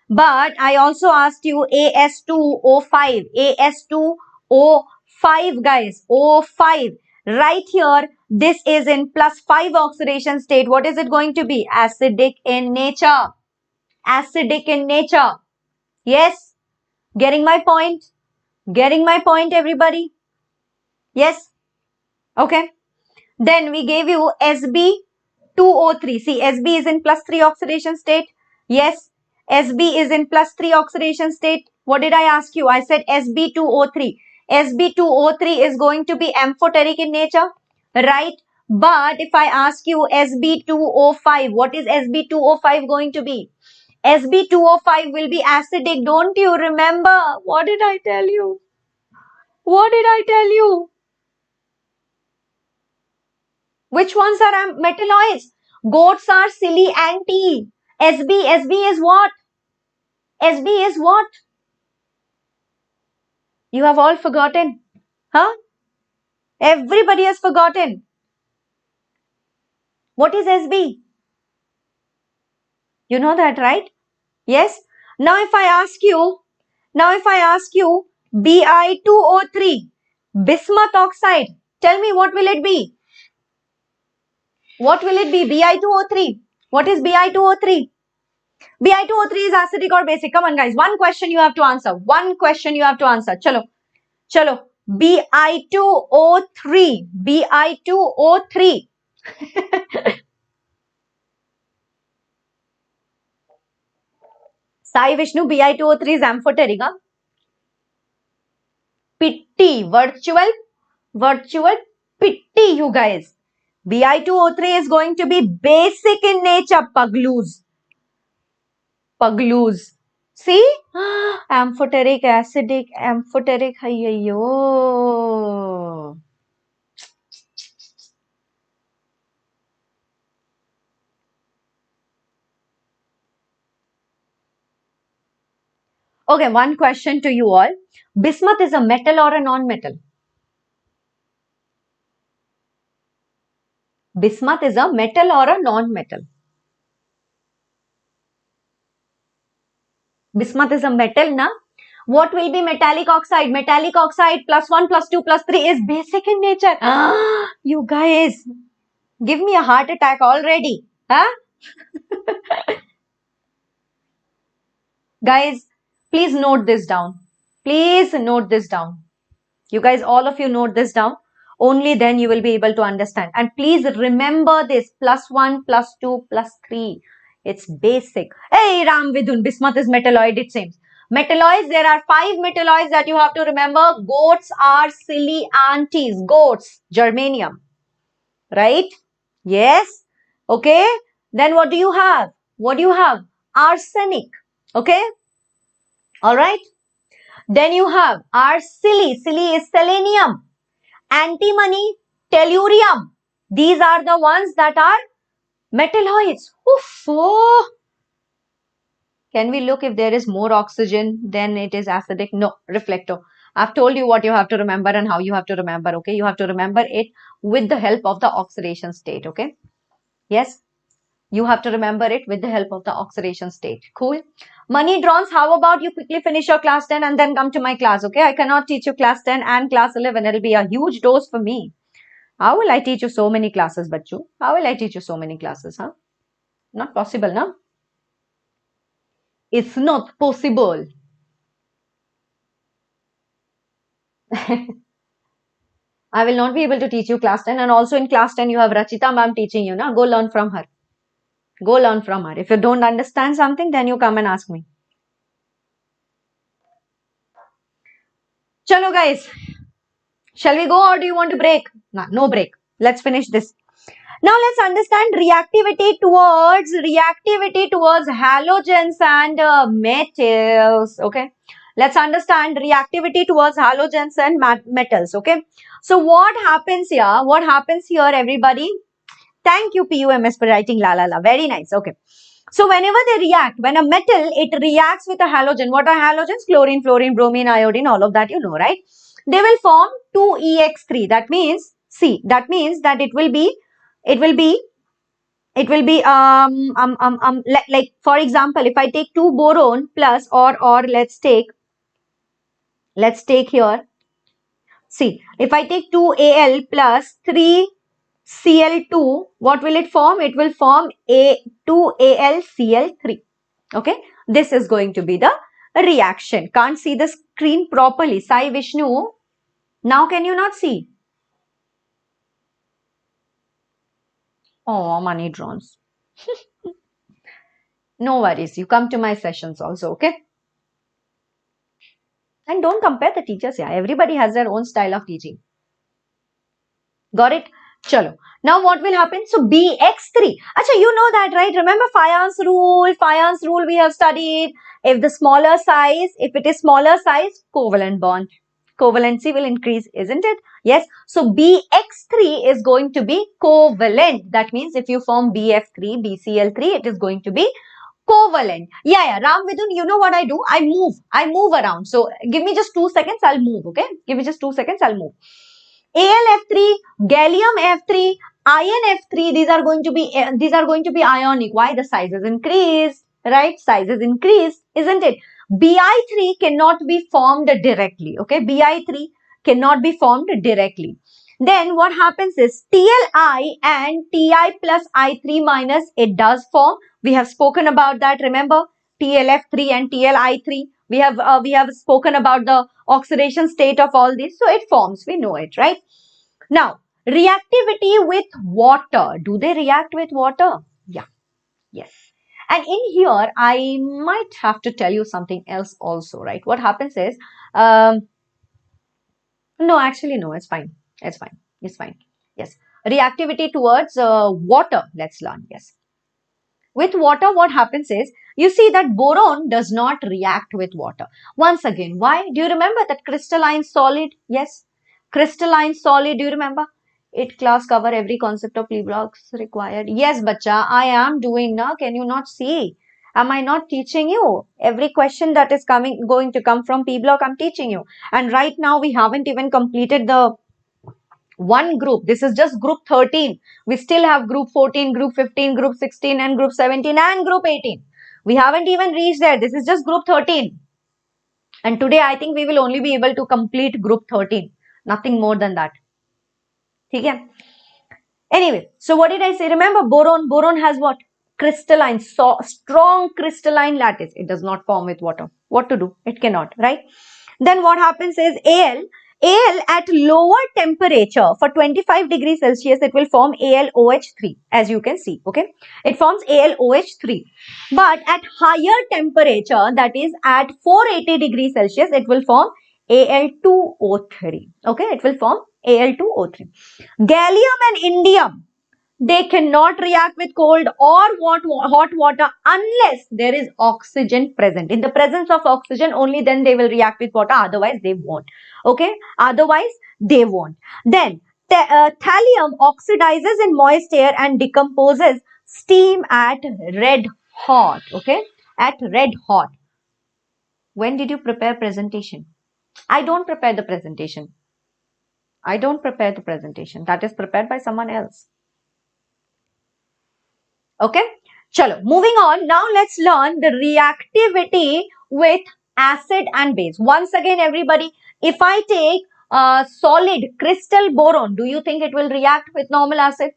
But I also asked you As2O5. As2O5, guys. O5. Right here, this is in plus 5 oxidation state. What is it going to be? Acidic in nature. Acidic in nature. Yes. Getting my point? Getting my point, everybody? Yes. Okay. Then we gave you Sb2O3. See, Sb is in plus 3 oxidation state. Yes. Sb is in plus 3 oxidation state. What did I ask you? I said Sb2O3. Sb2O3 is going to be amphoteric in nature, right? But if I ask you Sb2O5, what is Sb2O5 going to be? Sb2O5 will be acidic. Don't you remember? What did I tell you? What did I tell you? Which ones are metalloids? Goats are silly anti. Sb is what? Sb is what? You have all forgotten. Huh? Everybody has forgotten. What is Sb? You know that, right? Yes. Now if I ask you Bi2O3, bismuth oxide, tell me what will it be? What will it be? Bi2O3. What is Bi2O3? Bi2O3 is acidic or basic? Come on, guys. One question you have to answer. One question you have to answer. Chalo. Chalo. Bi2O3. Bi2O3. Sai Vishnu, Bi2O3 is amphoteric. Huh? Pitti. Virtual pitti, you guys. Bi2O3 is going to be basic in nature. Pagloos. See? Amphoteric, acidic, amphoteric. Ayyo. Okay, one question to you all. Bismuth is a metal or a non-metal? Bismuth is a metal or a non-metal? Bismuth is a metal, na? What will be metallic oxide? Metallic oxide plus 1, plus 2, plus 3 is basic in nature. You guys, give me a heart attack already. Huh? Guys, please note this down. Please note this down. You guys, all of you note this down. Only then you will be able to understand. And please remember this. Plus 1, plus 2, plus 3. It's basic. Hey, Ram Vidun, bismuth is metalloid, it seems. Metalloids, there are 5 metalloids that you have to remember. Goats are silly aunties. Goats, germanium. Right? Yes. Okay. Then what do you have? What do you have? Arsenic. Okay. Alright. Then you have silly. Silly is selenium. Antimony, tellurium. These are the ones that are metalloids. Oof, oh. Can we look if there is more oxygen then it is acidic? No, reflector. I've told you what you have to remember and how you have to remember, okay? You have to remember it with the help of the oxidation state, okay? Yes, you have to remember it with the help of the oxidation state. Cool. Money Drons, how about you quickly finish your class 10 and then come to my class, okay? I cannot teach you class 10 and class 11. It'll be a huge dose for me. How will I teach you so many classes, Bachu? How will I teach you so many classes, huh? Not possible, no? It's not possible. I will not be able to teach you class 10, and also in class 10 you have Rachita ma'am teaching you, na? Go learn from her. Go learn from her. If you don't understand something, then you come and ask me. Chalo guys, shall we go or do you want to break? No, no break. Let's finish this. Now let's understand reactivity towards halogens and metals. Okay, let's understand reactivity towards halogens and metals. Okay, so what happens here? What happens here, everybody? Thank you, PUMS, for writing la la la. Very nice. Okay. So whenever they react, when a metal, it reacts with a halogen. What are halogens? Chlorine, fluorine, bromine, iodine, all of that you know, right? They will form 2EX3. That means, see, that means that it will be like for example, if I take 2 boron plus or let's take here, see, if I take 2 Al plus 3 Cl2, what will it form? It will form 2AlCl3. Okay, this is going to be the reaction. Can't see the screen properly. Sai Vishnu, now can you not see? Oh, money drones. No worries, you come to my sessions also, okay? And don't compare the teachers, yeah. Everybody has their own style of teaching. Got it? Chalo. Now what will happen? So BX3. Acha, you know that, right? Remember Fayon's rule? Fayon's rule we have studied. If the smaller size, if it is smaller size, covalent bond. Covalency will increase, isn't it? Yes. So BX3 is going to be covalent. That means if you form BF3, BCl3, it is going to be covalent. Yeah. Ram Vidun, you know what I do? I move around. So give me just 2 seconds, I'll move, okay? Give me just 2 seconds, I'll move. AlF3, gallium F3, iron F3, these are going to be ionic. Why? The size is increased, right? Size is increased, isn't it? Bi3 cannot be formed directly, okay? Bi3 cannot be formed directly. Then what happens is TLI and Ti plus I3 minus, it does form. We have spoken about that, remember? TLF3 and TLI3. We have spoken about the oxidation state of all this. So it forms, we know it, right? Now, reactivity with water. Do they react with water? Yeah, yes. And in here, I might have to tell you something else also, right? What happens is, no, actually, no, it's fine. It's fine. It's fine. Yes. Reactivity towards water. Let's learn. Yes. With water, what happens is, you see that boron does not react with water. Once again, why? Do you remember that crystalline solid? Yes. Crystalline solid, do you remember? It class cover every concept of P blocks required. Yes, bacha, I am doing now. Can you not see? Am I not teaching you? Every question that is going to come from P block, I'm teaching you. And right now, we haven't even completed the one group. This is just group 13. We still have group 14, group 15, group 16 and group 17 and group 18. We haven't even reached there. This is just group 13. And today I think we will only be able to complete group 13. Nothing more than that. Okay? Anyway, so what did I say? Remember boron. Boron has what? Crystalline, strong crystalline lattice. It does not form with water. What to do? It cannot, right? Then what happens is Al at lower temperature for 25 degrees Celsius, it will form AlOH3, as you can see, okay? It forms AlOH3. But at higher temperature, that is at 480 degrees Celsius, it will form Al2O3, okay? It will form Al2O3. Gallium and indium, they cannot react with cold or hot water unless there is oxygen present. In the presence of oxygen, only then they will react with water. Otherwise, they won't. Okay? Otherwise, they won't. Then, thallium oxidizes in moist air and decomposes steam at red hot. Okay? At red hot. When did you prepare presentation? I don't prepare the presentation. I don't prepare the presentation. That is prepared by someone else. Okay. Chalo, moving on. Now let's learn the reactivity with acid and base. Once again, everybody, if I take solid crystal boron, do you think it will react with normal acid?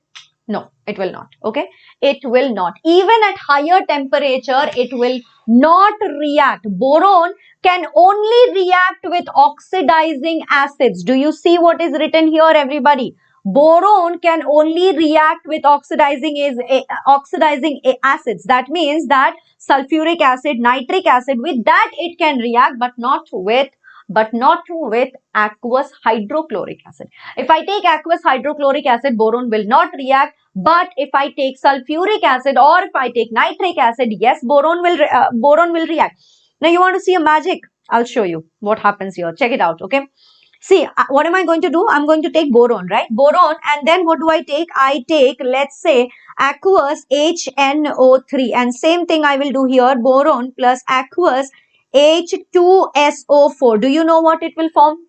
No, it will not. Okay, it will not. Even at higher temperature, it will not react. Boron can only react with oxidizing acids. Do you see what is written here, everybody? Boron can only react with oxidizing acids. That means that sulfuric acid, nitric acid, with that it can react, but not with aqueous hydrochloric acid. If I take aqueous hydrochloric acid, boron will not react. But if I take sulfuric acid or if I take nitric acid, yes, boron will react. Now you want to see a magic? I'll show you what happens here. Check it out. Okay. See, what am I going to do? I'm going to take boron, right? Boron, and then what do I take? I take, let's say, aqueous HNO3, and same thing I will do here. Boron plus aqueous H2SO4. Do you know what it will form?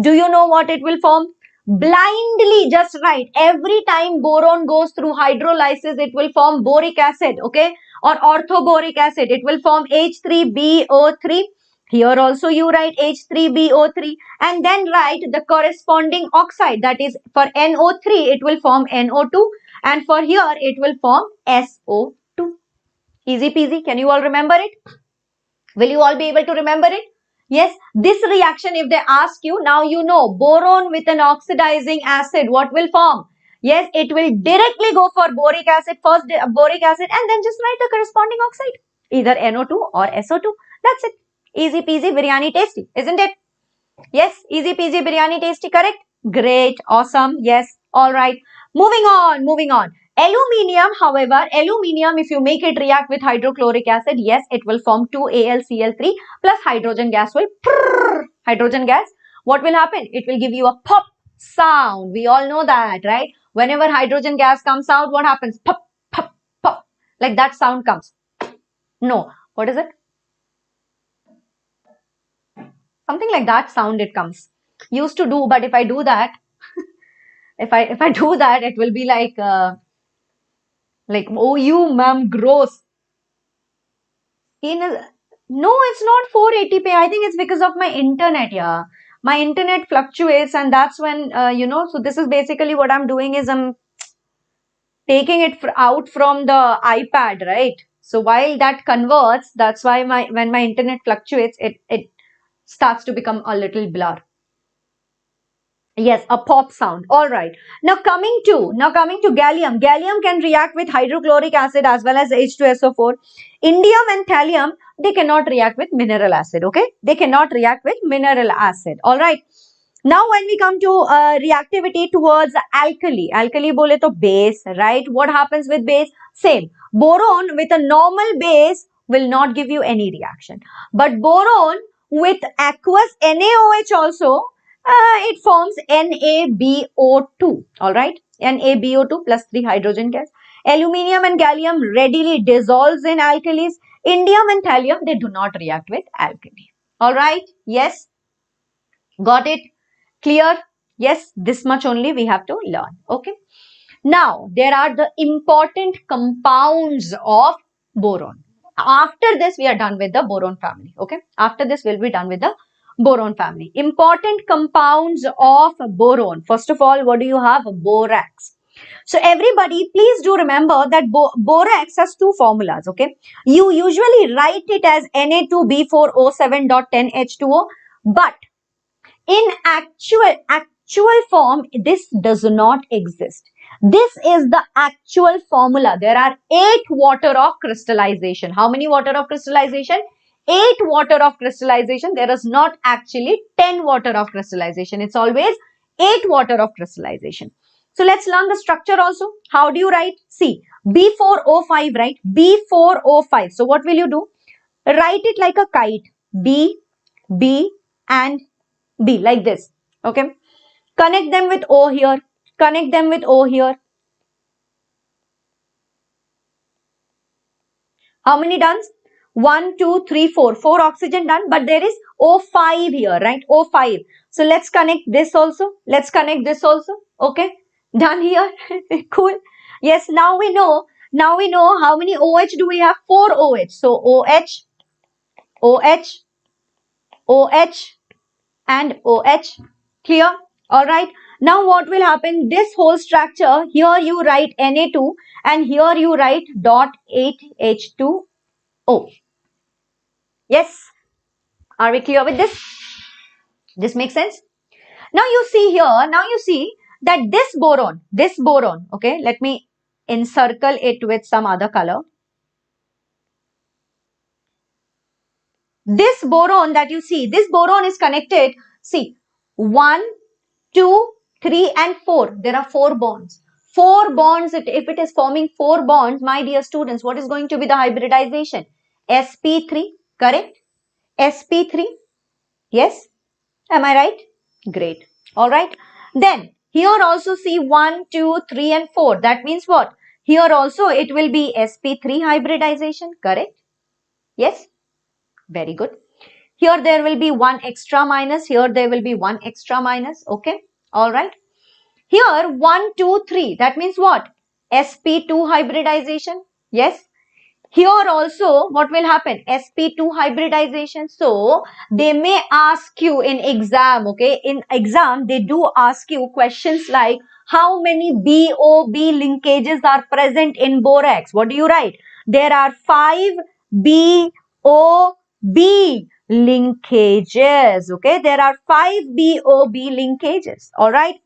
Do you know what it will form? Blindly, just right. Every time boron goes through hydrolysis, it will form boric acid, okay? Or orthoboric acid. It will form H3BO3. Here also you write H3BO3 and then write the corresponding oxide. That is, for NO3, it will form NO2, and for here, it will form SO2. Easy peasy. Can you all remember it? Will you all be able to remember it? Yes, this reaction, if they ask you, now you know boron with an oxidizing acid, what will form? Yes, it will directly go for boric acid, first boric acid, and then just write the corresponding oxide, either NO2 or SO2. That's it. Easy peasy, biryani tasty, isn't it? Yes, easy peasy, biryani tasty, correct? Great, awesome, yes, all right. Moving on, moving on. Aluminium, however, if you make it react with hydrochloric acid, yes, it will form 2AlCl3 plus hydrogen gas will, hydrogen gas. What will happen? It will give you a pop sound. We all know that, right? Whenever hydrogen gas comes out, what happens? Pop, pop, pop. Like that sound comes. No, what is it? Something like that sound it comes. Used to do, but if I do that, if I do that, it will be like, oh, you ma'am, gross. No, it's not 480p. I think it's because of my internet, yeah. My internet fluctuates, and that's when, so this is basically what I'm doing is I'm taking it out from the iPad, right? So while that converts, that's why when my internet fluctuates, it starts to become a little blur. Yes, a pop sound. All right. Now coming to gallium. Gallium can react with hydrochloric acid as well as H2SO4. Indium and thallium, they cannot react with mineral acid. Okay, they cannot react with mineral acid. All right. Now when we come to reactivity towards alkali bole to base, right? What happens with base? Same. Boron with a normal base will not give you any reaction. But boron with aqueous NaOH also, it forms NaBO2, alright, NaBO2 plus 3 hydrogen gas. Aluminium and gallium readily dissolves in alkalis. Indium and thallium, they do not react with alkali. Alright, yes, got it, clear? Yes, this much only we have to learn, okay. Now, there are the important compounds of boron. After this, we are done with the boron family, okay. After this, we'll be done with the boron family. Important compounds of boron. First of all, what do you have? Borax. So everybody, please do remember that borax has two formulas, okay. You usually write it as Na2B4O7.10H2O, but in actual form, this does not exist. This is the actual formula. There are 8 water of crystallization. How many water of crystallization? 8 water of crystallization. There is not actually 10 water of crystallization. It's always 8 water of crystallization. So let's learn the structure also. How do you write? See, B4O5, right? B4O5. So what will you do? Write it like a kite. B, B and B, like this. Okay. Connect them with O here. Connect them with O here. How many done? 1, 2, 3, 4. 4 oxygen done, but there is O5 here, right? O5. So let's connect this also. Let's connect this also. Okay. Done here. Cool. Yes, now we know. Now we know how many OH do we have? 4 OH. So OH, OH, OH and OH. Clear? Alright. Now what will happen? This whole structure, here you write Na2 and here you write dot 8H2O. Yes. Are we clear with this? This makes sense? Now you see here, now you see that this boron, okay, let me encircle it with some other color. This boron that you see, this boron is connected, see, 1, 2, 3 and 4. There are 4 bonds. 4 bonds, if it is forming 4 bonds, my dear students, what is going to be the hybridization? sp3, correct? sp3, yes? Am I right? Great. Alright. Then, here also see 1, 2, 3 and 4. That means what? Here also it will be sp3 hybridization, correct? Yes? Very good. Here there will be 1 extra minus. Here there will be 1 extra minus. Okay. Alright. Here 1, 2, 3. That means what? sp2 hybridization. Yes. Here also what will happen? sp2 hybridization. So they may ask you in exam, okay? In exam they do ask you questions like how many BOB linkages are present in borax? What do you write? There are 5 BOB linkages, okay? There are 5 BOB linkages, alright?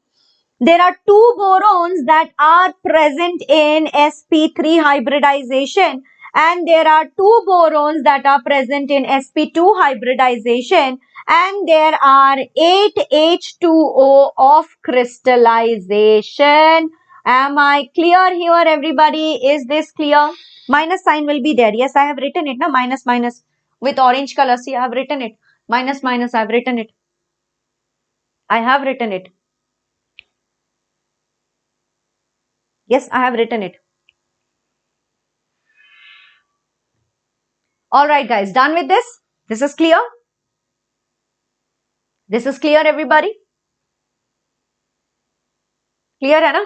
There are 2 borons that are present in sp3 hybridization and there are 2 borons that are present in sp2 hybridization and there are 8 H2O of crystallization. Am I clear here, everybody? Is this clear? Minus sign will be there. Yes, I have written it. No? Minus, minus with orange color. See, I have written it. Minus, minus, I have written it. I have written it. Yes, I have written it. Alright guys, done with this? This is clear? This is clear, everybody? Clear, hai na?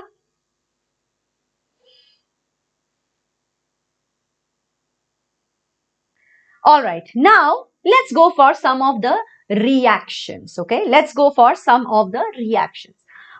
Alright, now let's go for some of the reactions. Okay, let's go for some of the reactions.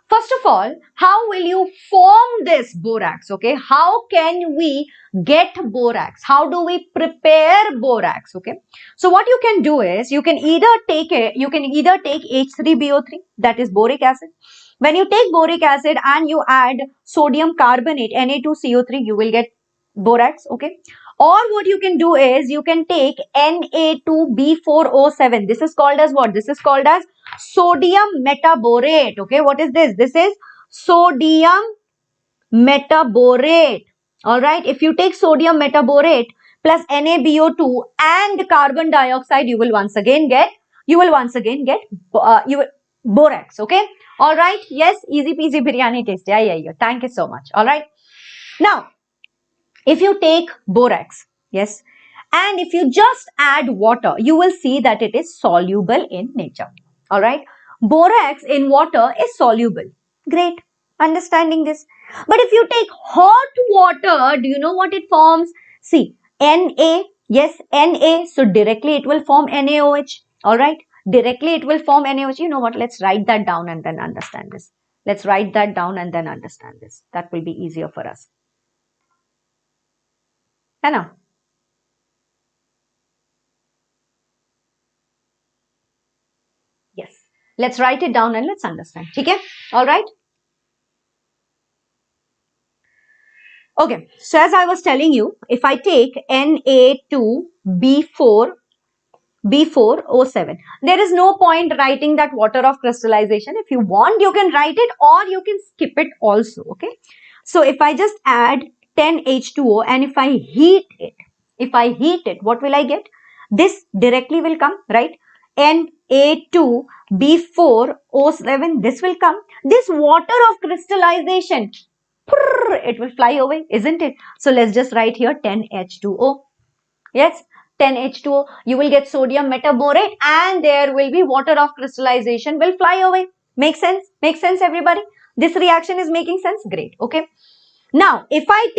First of all, how will you form this borax? Okay, how can we get borax? How do we prepare borax? Okay, so what you can do is you can either take H3BO3, that is boric acid. When you take boric acid and you add sodium carbonate, Na2CO3, you will get borax. Okay, or what you can do is you can take Na2B4O7. This is called as what? This is called as sodium metaborate. Okay, what is this? This is sodium metaborate. Alright, if you take sodium metaborate plus NaBO2 and carbon dioxide, you will once again get borax. Okay, alright, yes, easy peasy biryani taste. Yeah. Thank you so much. Alright, now if you take borax, yes, and if you just add water, you will see that it is soluble in nature. Alright, borax in water is soluble. Great, understanding this. But if you take hot water, do you know what it forms? See, Na, yes, Na, so directly it will form NaOH. Alright, directly it will form NaOH. You know what, let's write that down and then understand this. Let's write that down and then understand this. That will be easier for us. है ना? Yes. Let's write it down and let's understand. ठीक है? All right. Okay. So as I was telling you, if I take Na2B4O7, there is no point writing that water of crystallization. If you want, you can write it or you can skip it also. Okay. So if I just add 10 H2O and if I heat it, what will I get? This directly will come, right? Na2B4O7, this will come. This water of crystallization, it will fly away, isn't it? So let's just write here 10H2O. Yes. 10H2O. You will get sodium metaborate and there will be water of crystallization will fly away. Make sense? Make sense, everybody? This reaction is making sense? Great. Okay. Now, if I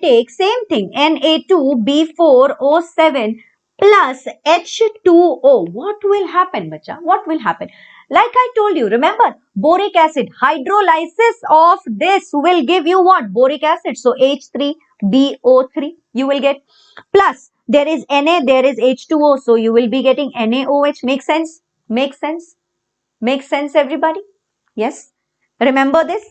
take same thing, Na2B4O7 plus H2O, what will happen, bacha? What will happen? Like I told you, remember, boric acid, hydrolysis of this will give you what? Boric acid. So, H3BO3 you will get. Plus, there is Na, there is H2O. So, you will be getting NaOH. Make sense? Make sense? Make sense, everybody? Yes? Remember this?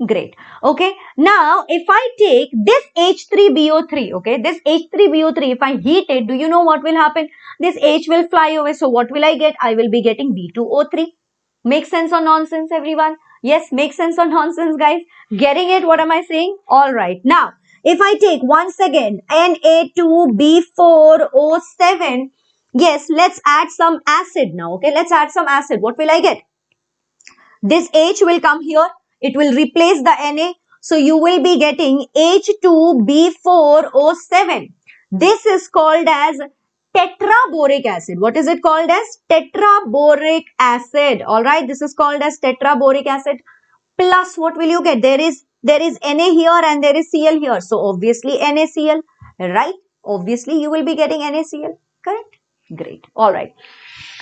Great. Okay. Now, if I take this H3BO3, okay, this H3BO3, if I heat it, do you know what will happen? This H will fly away. So, what will I get? I will be getting B2O3. Make sense or nonsense, everyone? Yes, make sense or nonsense, guys? Getting it? What am I saying? All right. Now, if I take once again Na2B4O7, yes, let's add some acid now. Okay, let's add some acid. What will I get? This H will come here. It will replace the Na. So, you will be getting H2B4O7. This is called as tetraboric acid. What is it called as? Tetraboric acid. Alright, this is called as tetraboric acid. Plus, what will you get? There is Na here and there is Cl here. So, obviously NaCl. Right? Obviously, you will be getting NaCl. Correct? Great. Alright.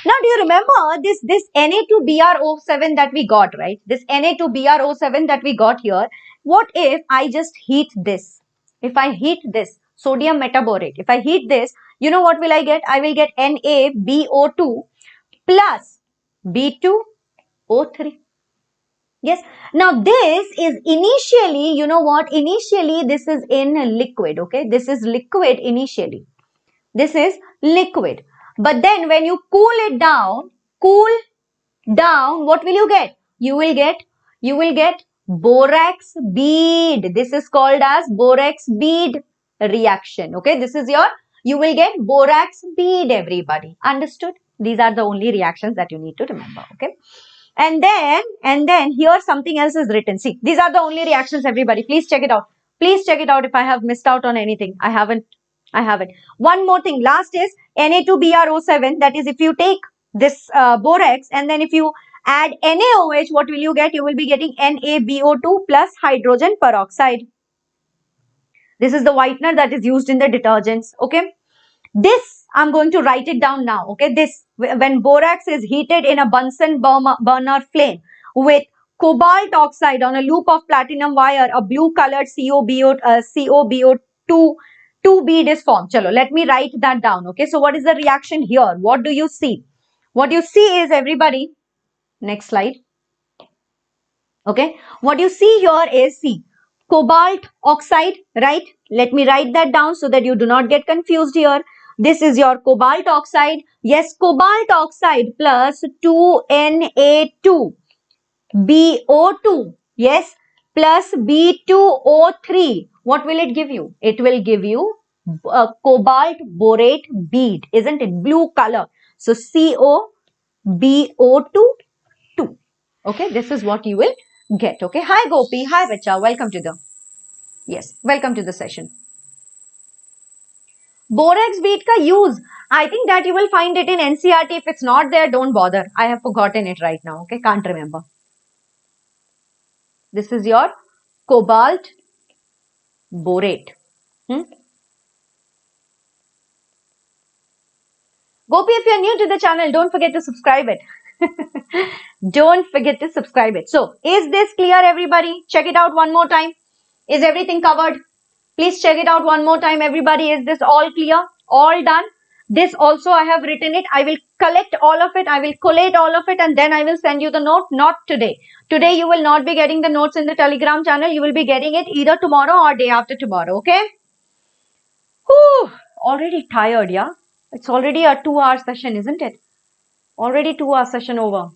Now, do you remember this Na2BrO7 that we got, right? This Na2BrO7 that we got here. What if I just heat this? If I heat this, sodium metaborate, if I heat this, you know what will I get? I will get NaBO2 plus B2O3. Yes. Now, this is initially, you know what? Initially, this is in liquid, okay? This is liquid initially. This is liquid. But then when you cool down, what will you get? You will get borax bead. This is called as borax bead reaction. Okay, this is you will get borax bead, everybody. Understood? These are the only reactions that you need to remember. Okay. And then here something else is written. See, these are the only reactions, everybody. Please check it out. Please check it out if I have missed out on anything. I haven't. One more thing. Last is Na2BrO7. That is, if you take this borax and then if you add NaOH, what will you get? You will be getting NaBO2 plus hydrogen peroxide. This is the whitener that is used in the detergents. Okay. This, I'm going to write it down now. Okay. This, when borax is heated in a Bunsen burner flame with cobalt oxide on a loop of platinum wire, a blue colored COBO2 bead is formed. Chalo, let me write that down. Okay. So, what is the reaction here? What do you see? What you see is, everybody, next slide. Okay. What you see here is, see, cobalt oxide, right? Let me write that down so that you do not get confused here. This is your cobalt oxide. Yes, cobalt oxide plus 2Na2 BO2. Yes, plus B2O3. What will it give you? It will give you a cobalt borate bead, isn't it? Blue color. So, COBO2. Okay, this is what you will get. Okay, hi Gopi, hi Bacha, welcome to the session. Borax bead ka use, I think that you will find it in NCERT. If it's not there, don't bother. I have forgotten it right now. Okay, can't remember. This is your cobalt borate. Gopi, if you're new to the channel, don't forget to subscribe it. Don't forget to subscribe it. So, is this clear, everybody? Check it out one more time. Is everything covered? Please check it out one more time, everybody. Is this all clear? All done? This also I have written it. I will collect all of it. I will collate all of it and then I will send you the note. Not today. Today you will not be getting the notes in the Telegram channel. You will be getting it either tomorrow or day after tomorrow. Okay? Whew, already tired, yeah? It's already a 2-hour session, isn't it? Already 2-hour session over.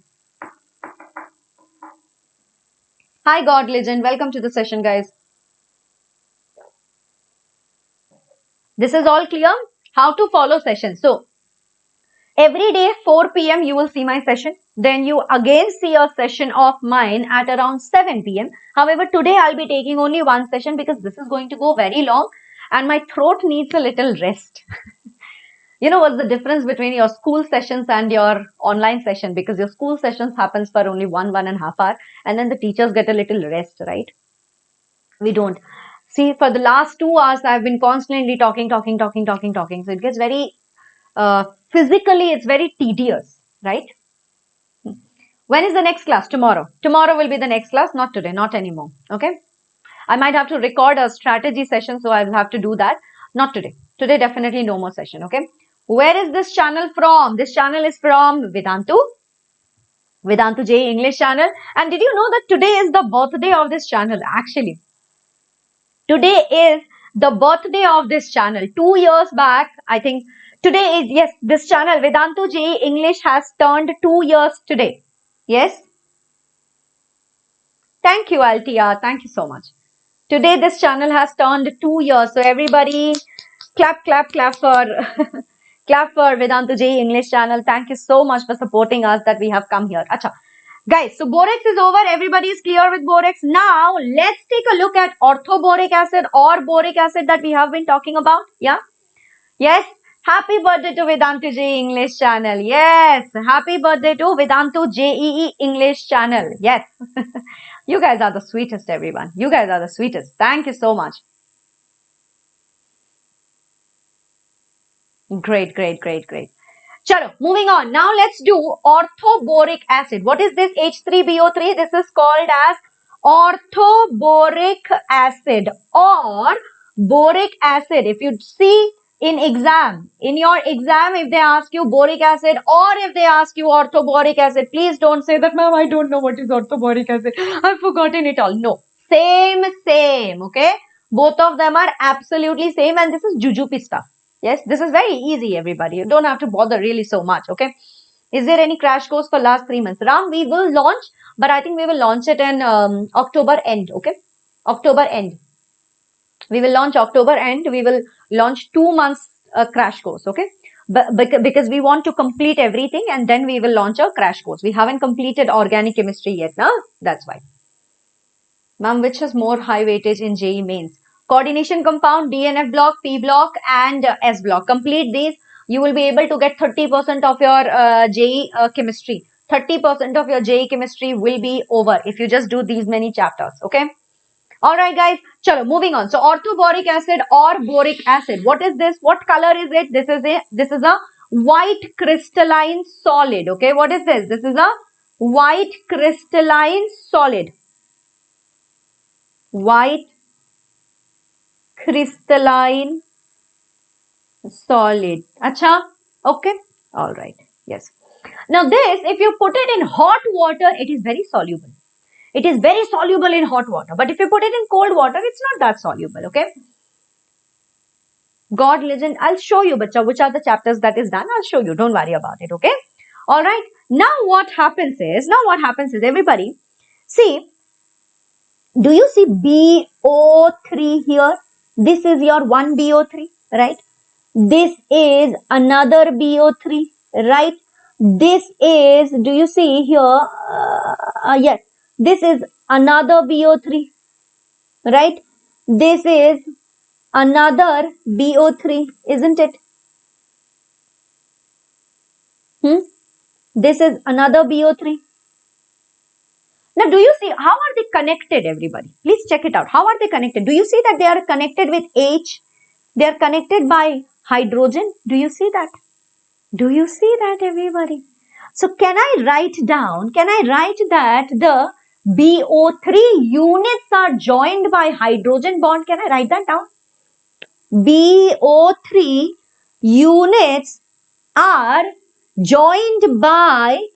Hi God Legend. Welcome to the session, guys. This is all clear? How to follow session. So, every day 4 p.m. you will see my session. Then you again see a session of mine at around 7 p.m. However, today I'll be taking only one session because this is going to go very long and my throat needs a little rest. You know what's the difference between your school sessions and your online session? Because your school sessions happens for only 1.5 hour, and then the teachers get a little rest, right? We don't. See, for the last 2 hours, I've been constantly talking. So it gets very, physically, it's very tedious, right? When is the next class? Tomorrow. Tomorrow will be the next class, not today, not anymore. Okay. I might have to record a strategy session, so I will have to do that. Not today. Today, definitely no more session. Okay. Where is this channel from? This channel is from Vedantu JEE English channel. And did you know that today is the birthday of this channel? Actually, today is the birthday of this channel. 2 years back, I think today is, yes, this channel Vedantu JEE English has turned 2 years today. Yes. Thank you, Altia. Thank you so much. Today, this channel has turned 2 years. So everybody, clap for clap for Vedantu JEE English channel. Thank you so much for supporting us that we have come here. Acha. Guys, so borax is over. Everybody is clear with borax. Now, let's take a look at orthoboric acid or boric acid that we have been talking about. Yeah. Yes. Happy birthday to Vedantu JEE English channel. Yes. Happy birthday to Vedantu JEE English channel. Yes. You guys are the sweetest, everyone. You guys are the sweetest. Thank you so much. Great. Chalo, moving on. Now let's do orthoboric acid. What is this H3BO3? This is called as orthoboric acid or boric acid. If you see in your exam, if they ask you boric acid or if they ask you orthoboric acid, please don't say that, ma'am, I don't know what is orthoboric acid. I've forgotten it all. No. Same. Okay. Both of them are absolutely same, and this is jujube stuff. Yes, this is very easy, everybody. You don't have to bother really so much, okay? Is there any crash course for last 3 months? Ram, we will launch, but I think we will launch it in October end, okay? October end. We will launch October end. We will launch 2 months crash course, okay? But because we want to complete everything and then we will launch a crash course. We haven't completed organic chemistry yet, no? That's why. Ma'am, which has more high weightage in JEE mains? Coordination compound, DNF block, P block and S block. Complete these. You will be able to get 30% of your JEE chemistry. 30% of your JEE chemistry will be over if you just do these many chapters. Okay. Alright guys. Chalo, moving on. So orthoboric acid or boric acid. What is this? What color is it? This is a white crystalline solid. Okay. What is this? This is a white crystalline solid. White crystalline solid. Acha? Okay. Alright. Yes. Now this, if you put it in hot water, it is very soluble. It is very soluble in hot water. But if you put it in cold water, it's not that soluble. Okay. God legend. I'll show you, bacha, which are the chapters that is done. I'll show you. Don't worry about it. Okay. Alright. Now what happens is, everybody, see, do you see BO3 here? This is your one BO3, right? This is another BO3, right? This is, do you see here? Yes, this is another BO3, right? This is another BO3, isn't it? This is another BO3. Now, do you see how are they connected, everybody? Please check it out. How are they connected? Do you see that they are connected with H? They are connected by hydrogen. Do you see that? Do you see that, everybody? So, can I write that the BO3 units are joined by hydrogen bond? Can I write that down? BO3 units are joined by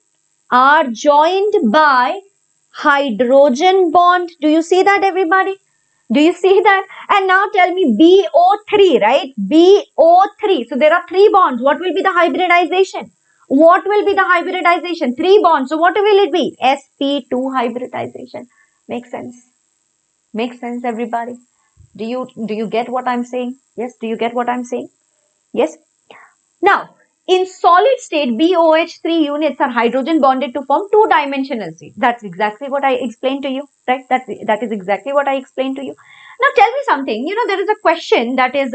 hydrogen bond. Do you see that, everybody? Do you see that? And now tell me BO3, right? BO3. So there are 3 bonds. What will be the hybridization? What will be the hybridization? 3 bonds. So what will it be? sp2 hybridization. Makes sense? Makes sense, everybody? Do you get what I'm saying? Yes. Do you get what I'm saying? Yes. Now, in solid state, BOH3 units are hydrogen bonded to form 2-dimensional state. That's exactly what I explained to you, right? That is exactly what I explained to you. Now, tell me something. You know, there is a question that is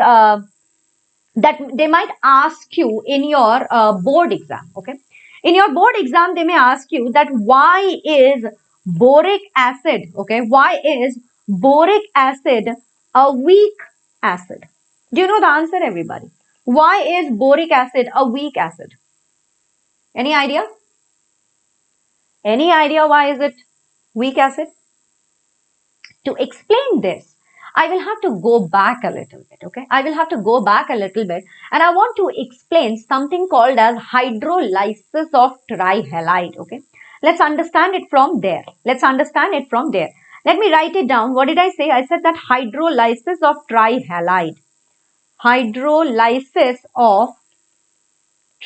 that they might ask you in your board exam. Okay, in your board exam they may ask you that why is boric acid, okay, why is boric acid a weak acid? Do you know the answer, everybody? Why is boric acid a weak acid? Any idea? Any idea why is it weak acid? To explain this, I will have to go back a little bit, okay? I will have to go back a little bit and I want to explain something called as hydrolysis of trihalide, okay? Let's understand it from there. Let's understand it from there. Let me write it down. What did I say? I said that hydrolysis of trihalide. Hydrolysis of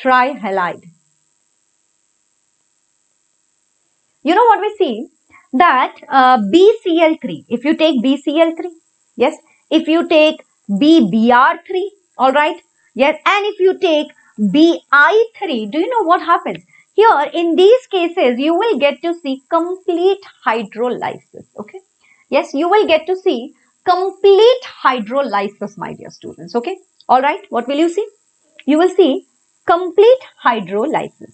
trihalide. You know what we see? That BCl3, if you take BCl3, yes, if you take BBr3, all right, yes, and if you take Bi3, do you know what happens? Here, in these cases, you will get to see complete hydrolysis, okay? Yes, you will get to see complete hydrolysis, my dear students, okay? All right, what will you see? You will see complete hydrolysis.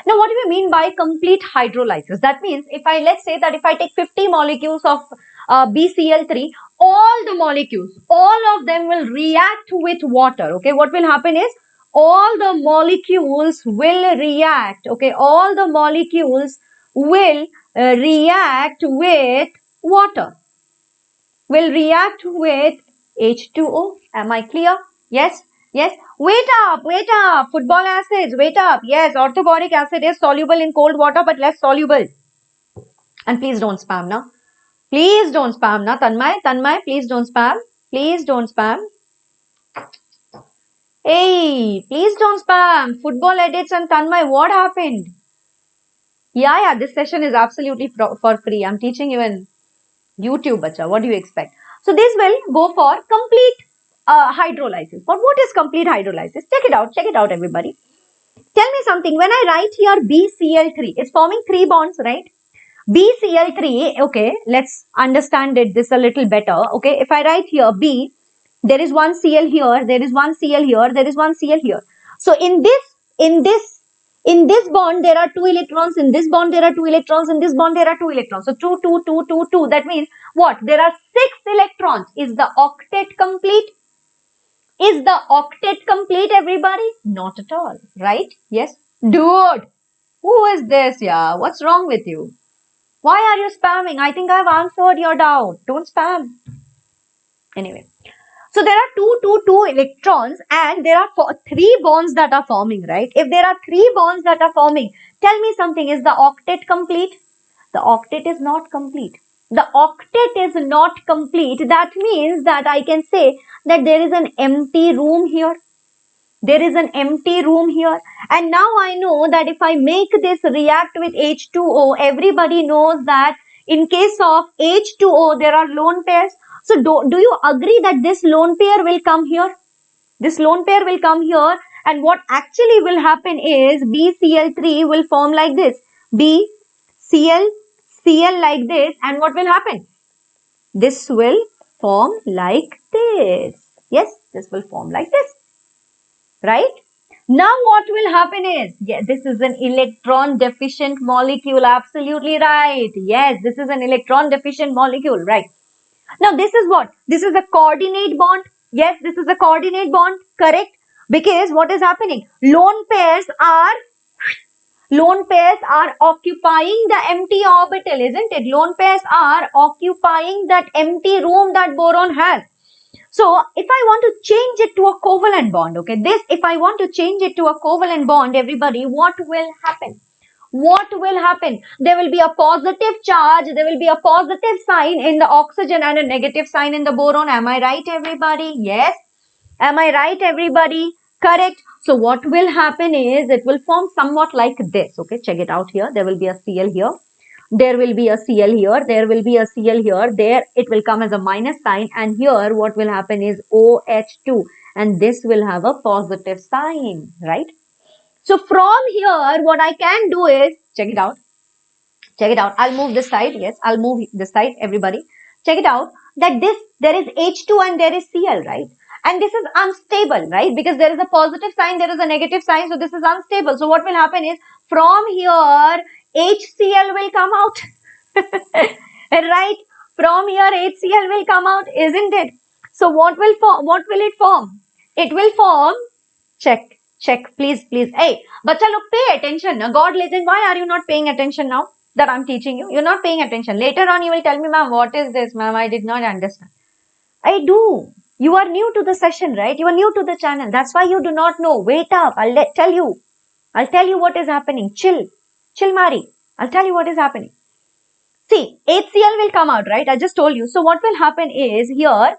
Now, what do we mean by complete hydrolysis? That means let's say that if I take 50 molecules of BCl3, all the molecules, all of them will react with water. Okay, what will happen is all the molecules will react. Okay, all the molecules will react with water, will react with H2O. Am I clear? Yes. Yes. Wait up. Wait up. Football acids. Wait up. Yes. Orthoboric acid is soluble in cold water but less soluble. And please don't spam now. Please don't spam now. Tanmay, please don't spam. Please don't spam. Hey, please don't spam. Football edits and Tanmay, what happened? Yeah, this session is absolutely for free. I'm teaching you in YouTube, bacha. What do you expect? So this will go for complete hydrolysis. But what is complete hydrolysis? Check it out, everybody. Tell me something. When I write here BCl3, it's forming 3 bonds, right? BCl3, okay, let's understand this a little better. Okay, if I write here B, there is one Cl here, there is one Cl here, there is one Cl here. So in this bond there are 2 electrons, in this bond there are 2 electrons, in this bond there are 2 electrons. So 2, 2, 2, 2, 2. That means what? There are 6 electrons. Is the octet complete? Is the octet complete, everybody? Not at all, right? Yes. Dude, who is this? Yeah, what's wrong with you? Why are you spamming? I think I've answered your doubt. Don't spam. Anyway. So there are two electrons and there are 3 bonds that are forming, right? If there are 3 bonds that are forming, tell me something. Is the octet complete? The octet is not complete. The octet is not complete. That means that I can say that there is an empty room here. There is an empty room here. And now I know that if I make this react with H2O, everybody knows that in case of H2O, there are lone pairs. So do you agree that this lone pair will come here? This lone pair will come here. And what actually will happen is BCl3 will form like this. BCl, Cl like this. And what will happen? This will form like this. Yes, this will form like this. Right? Now what will happen is, this is an electron deficient molecule. Absolutely right. Yes, this is an electron deficient molecule. Right. Now this is what? This is a coordinate bond. Yes, this is a coordinate bond. Correct. Because what is happening? Lone pairs are occupying the empty orbital, isn't it? Lone pairs are occupying that empty room that boron has. So, if I want to change it to a covalent bond, okay, if I want to change it to a covalent bond, everybody, what will happen? What will happen? There will be a positive charge, there will be a positive sign in the oxygen and a negative sign in the boron. Am I right, everybody? Yes. Am I right, everybody? Correct. So, what will happen is, it will form somewhat like this, okay, check it out here. There will be a Cl here. There will be a Cl here, there will be a Cl here, there it will come as a minus sign, and here what will happen is OH2, and this will have a positive sign, right? So from here, what I can do is, check it out, I'll move this side, yes, I'll move this side, everybody, check it out. that there is H2 and there is Cl, right? And this is unstable, right? Because there is a positive sign, there is a negative sign, so this is unstable. So what will happen is, from here, HCl will come out. Right? From here, HCl will come out, isn't it? So what will it form? It will form, check, please. Hey, bacha look, pay attention. God legend, why are you not paying attention now that I'm teaching you? You're not paying attention. Later on, you will tell me, ma'am, what is this, ma'am? I did not understand. I do. You are new to the session, right? You are new to the channel. That's why you do not know. Wait up. I'll tell you. I'll tell you what is happening. Chill, Mari. I'll tell you what is happening. See, HCl will come out, right? I just told you. So what will happen is, here,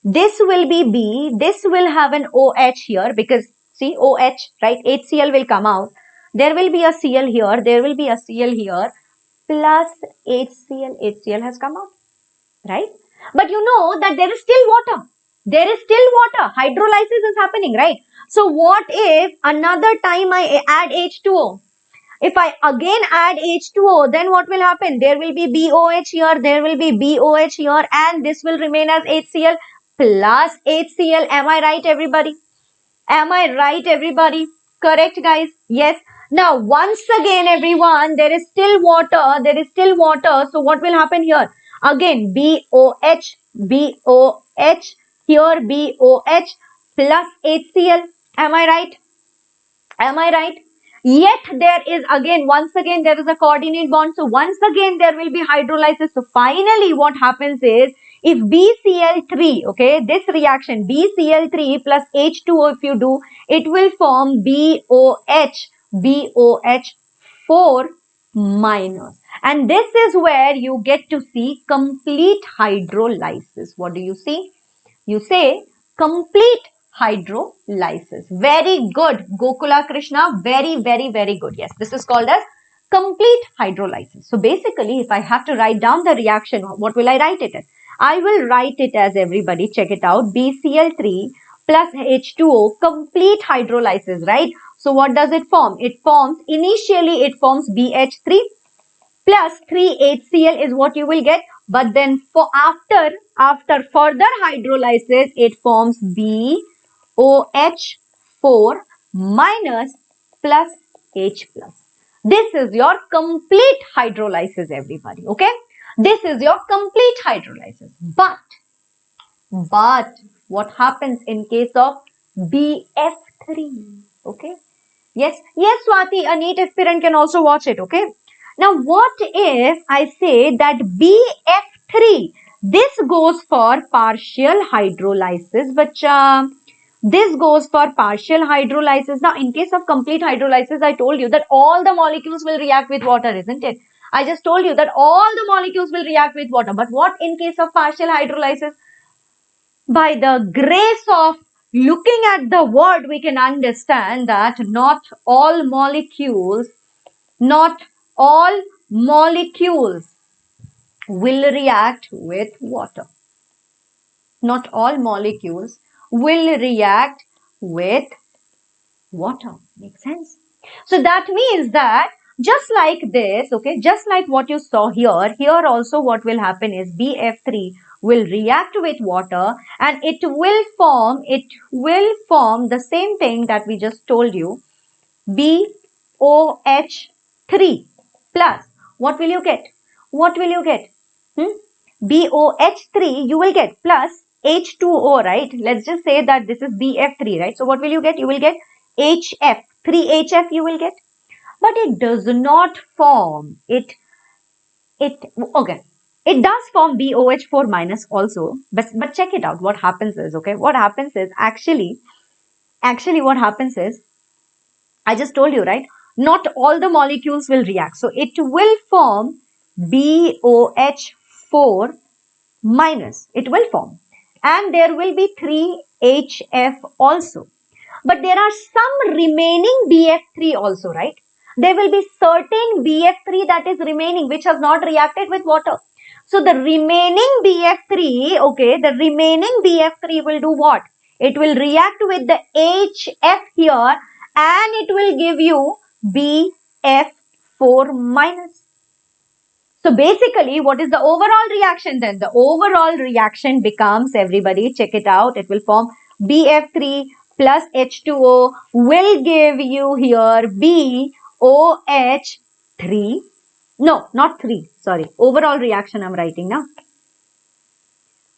this will be B. This will have an OH here, because see, OH, right? HCl will come out. There will be a Cl here. There will be a Cl here. Plus HCl. HCl has come out, right? But you know that there is still water. There is still water. Hydrolysis is happening, right? So what if another time I add H2O? If I again add H2O, then what will happen? There will be BOH here, there will be BOH here, and this will remain as HCl plus HCl. Am I right, everybody? Am I right, everybody? Correct, guys? Yes. Now, once again, everyone, there is still water. There is still water. So, what will happen here? Again, BOH, here BOH plus HCl. Am I right? Am I right? Yet there is once again there is a coordinate bond. So once again there will be hydrolysis. So finally what happens is, if BCl3, okay, this reaction BCl3 plus H2O, if you do, it will form BOH4 minus. And this is where you get to see complete hydrolysis. What do you see? You say complete hydrolysis. Very good, Gokula Krishna. Very good. Yes, this is called as complete hydrolysis. So basically, if I have to write down the reaction, what will I write it as? I will write it as, everybody check it out, BCl3 plus H2O, complete hydrolysis, right? So what does it form? Initially it forms BH3 plus 3HCl is what you will get. But then for after further hydrolysis, it forms BOH4 minus plus H plus. This is your complete hydrolysis, everybody. Okay? This is your complete hydrolysis. But what happens in case of BF3? Okay? Yes, Swati, a NEET aspirant can also watch it. Okay? Now, what if I say that BF3, this goes for partial hydrolysis, bacha. This goes for partial hydrolysis. Now, in case of complete hydrolysis, I told you that all the molecules will react with water, isn't it? I just told you that all the molecules will react with water. But what in case of partial hydrolysis? By the grace of looking at the word, we can understand that not all molecules will react with water. Not all molecules will react with water. Makes sense? So that means that just like this, okay, just like what you saw here also what will happen is BF3 will react with water and it will form the same thing that we just told you, BOH3 plus, what will you get? BOH3 you will get plus H2O, right? Let's just say that this is BF3, right? So what will you get? You will get HF, 3HF you will get. But it does not form, it does form BOH4 minus also, but check it out. What happens is, okay, what happens is, actually what happens is, I just told you, right, not all the molecules will react. So it will form BOH4 minus, it will form, and there will be 3HF also. But there are some remaining BF3 also, right? There will be certain BF3 that is remaining, which has not reacted with water. So the remaining BF3, okay, the remaining BF3 will do what? It will react with the HF here and it will give you BF4 minus. So basically, what is the overall reaction then? The overall reaction becomes, everybody check it out, it will form BF3 plus H2O will give you here BOH3. No, not 3. Sorry. Overall reaction I'm writing now.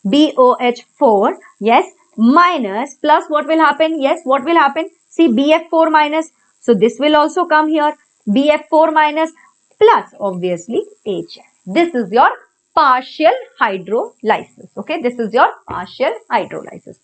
BOH4. Yes. Minus plus what will happen? Yes. What will happen? See BF4 minus. So this will also come here. BF4 minus plus obviously HF. This is your partial hydrolysis. Okay. This is your partial hydrolysis.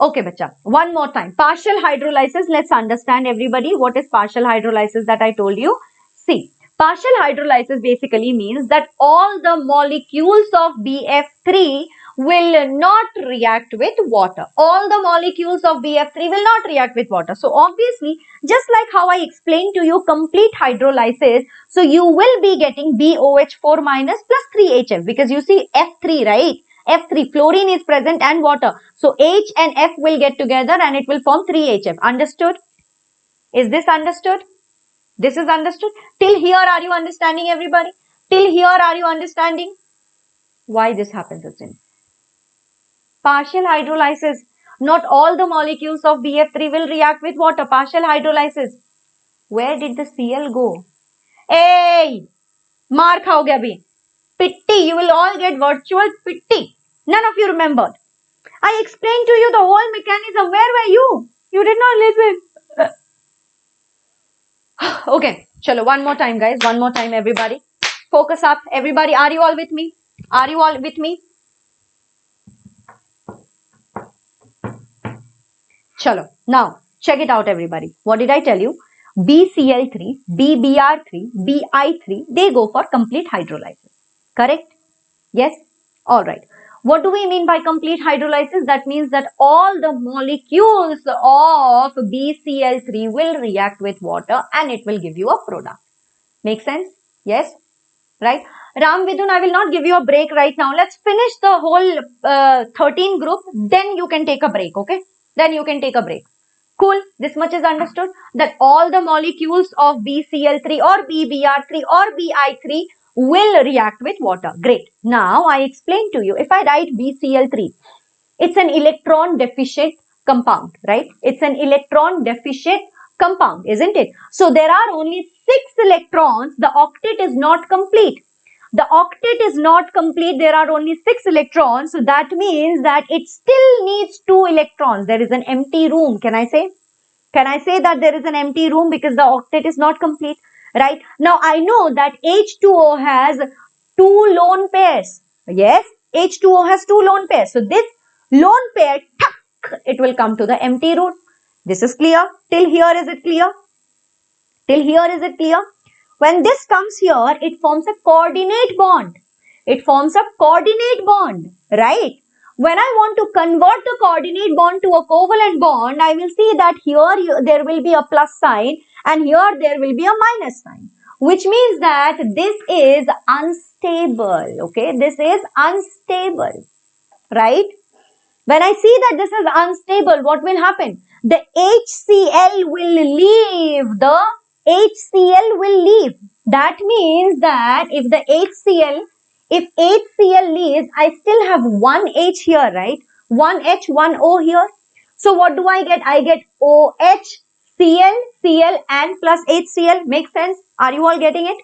Okay, bacha. One more time. Partial hydrolysis. Let's understand everybody what is partial hydrolysis that I told you. See, partial hydrolysis basically means that all the molecules of BF3 will not react with water. All the molecules of BF3 will not react with water. So obviously, just like how I explained to you complete hydrolysis, so you will be getting BOH4 minus plus 3HF because you see F3, right? F3, fluorine is present and water. So H and F will get together and it will form 3HF. Understood? Is this understood? This is understood? Till here, are you understanding, everybody? Till here, are you understanding why this happens? Partial hydrolysis. Not all the molecules of BF3 will react with water. Partial hydrolysis. Where did the Cl go? Hey! Mark खाओगे अभी. Pitti. You will all get virtual pitti. None of you remembered. I explained to you the whole mechanism. Where were you? You did not listen. Okay. Chalo, one more time, guys. One more time, everybody. Focus up. Everybody, are you all with me? Are you all with me? Chalo. Now, check it out, everybody. What did I tell you? BCl3, BBr3, Bi3, they go for complete hydrolysis. Correct? Yes? Alright. What do we mean by complete hydrolysis? That means that all the molecules of BCl3 will react with water and it will give you a product. Make sense? Yes? Right? Ram Vidun, I will not give you a break right now. Let's finish the whole 13 group. Then you can take a break. Okay? Then you can take a break. Cool. This much is understood that all the molecules of BCl3 or BBr3 or Bi3 will react with water. Great. Now I explain to you. If I write BCl3, it's an electron deficient compound, right? It's an electron deficient compound, isn't it? So there are only 6 electrons. The octet is not complete. The octet is not complete. There are only 6 electrons. So that means that it still needs 2 electrons. There is an empty room. Can I say? Can I say that there is an empty room because the octet is not complete? Right? Now I know that H2O has 2 lone pairs. Yes, H2O has 2 lone pairs. So this lone pair, it will come to the empty room. This is clear. Till here, is it clear? Till here, is it clear? When this comes here, it forms a coordinate bond. It forms a coordinate bond, right? When I want to convert the coordinate bond to a covalent bond, I will see that here there will be a plus sign and here there will be a minus sign, which means that this is unstable, okay? This is unstable, right? When I see that this is unstable, what will happen? The HCl will leave. The HCl will leave. That means that if HCl leaves, I still have one H here, right? One H, one O here. So what do I get? I get OH, Cl, Cl and plus HCl. Makes sense? Are you all getting it?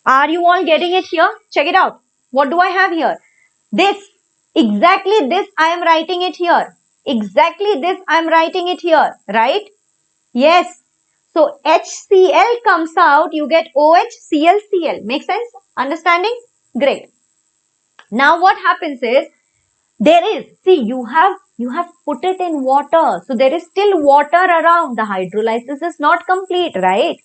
Are you all getting it here? Check it out. What do I have here? This. Exactly this I am writing it here. Exactly this I am writing it here. Right? Yes. So HCl comes out. You get OH, Cl, Cl. Make sense? Understanding? Great. Now what happens is, there is, see, you have put it in water. So there is still water around. The hydrolysis is not complete, right?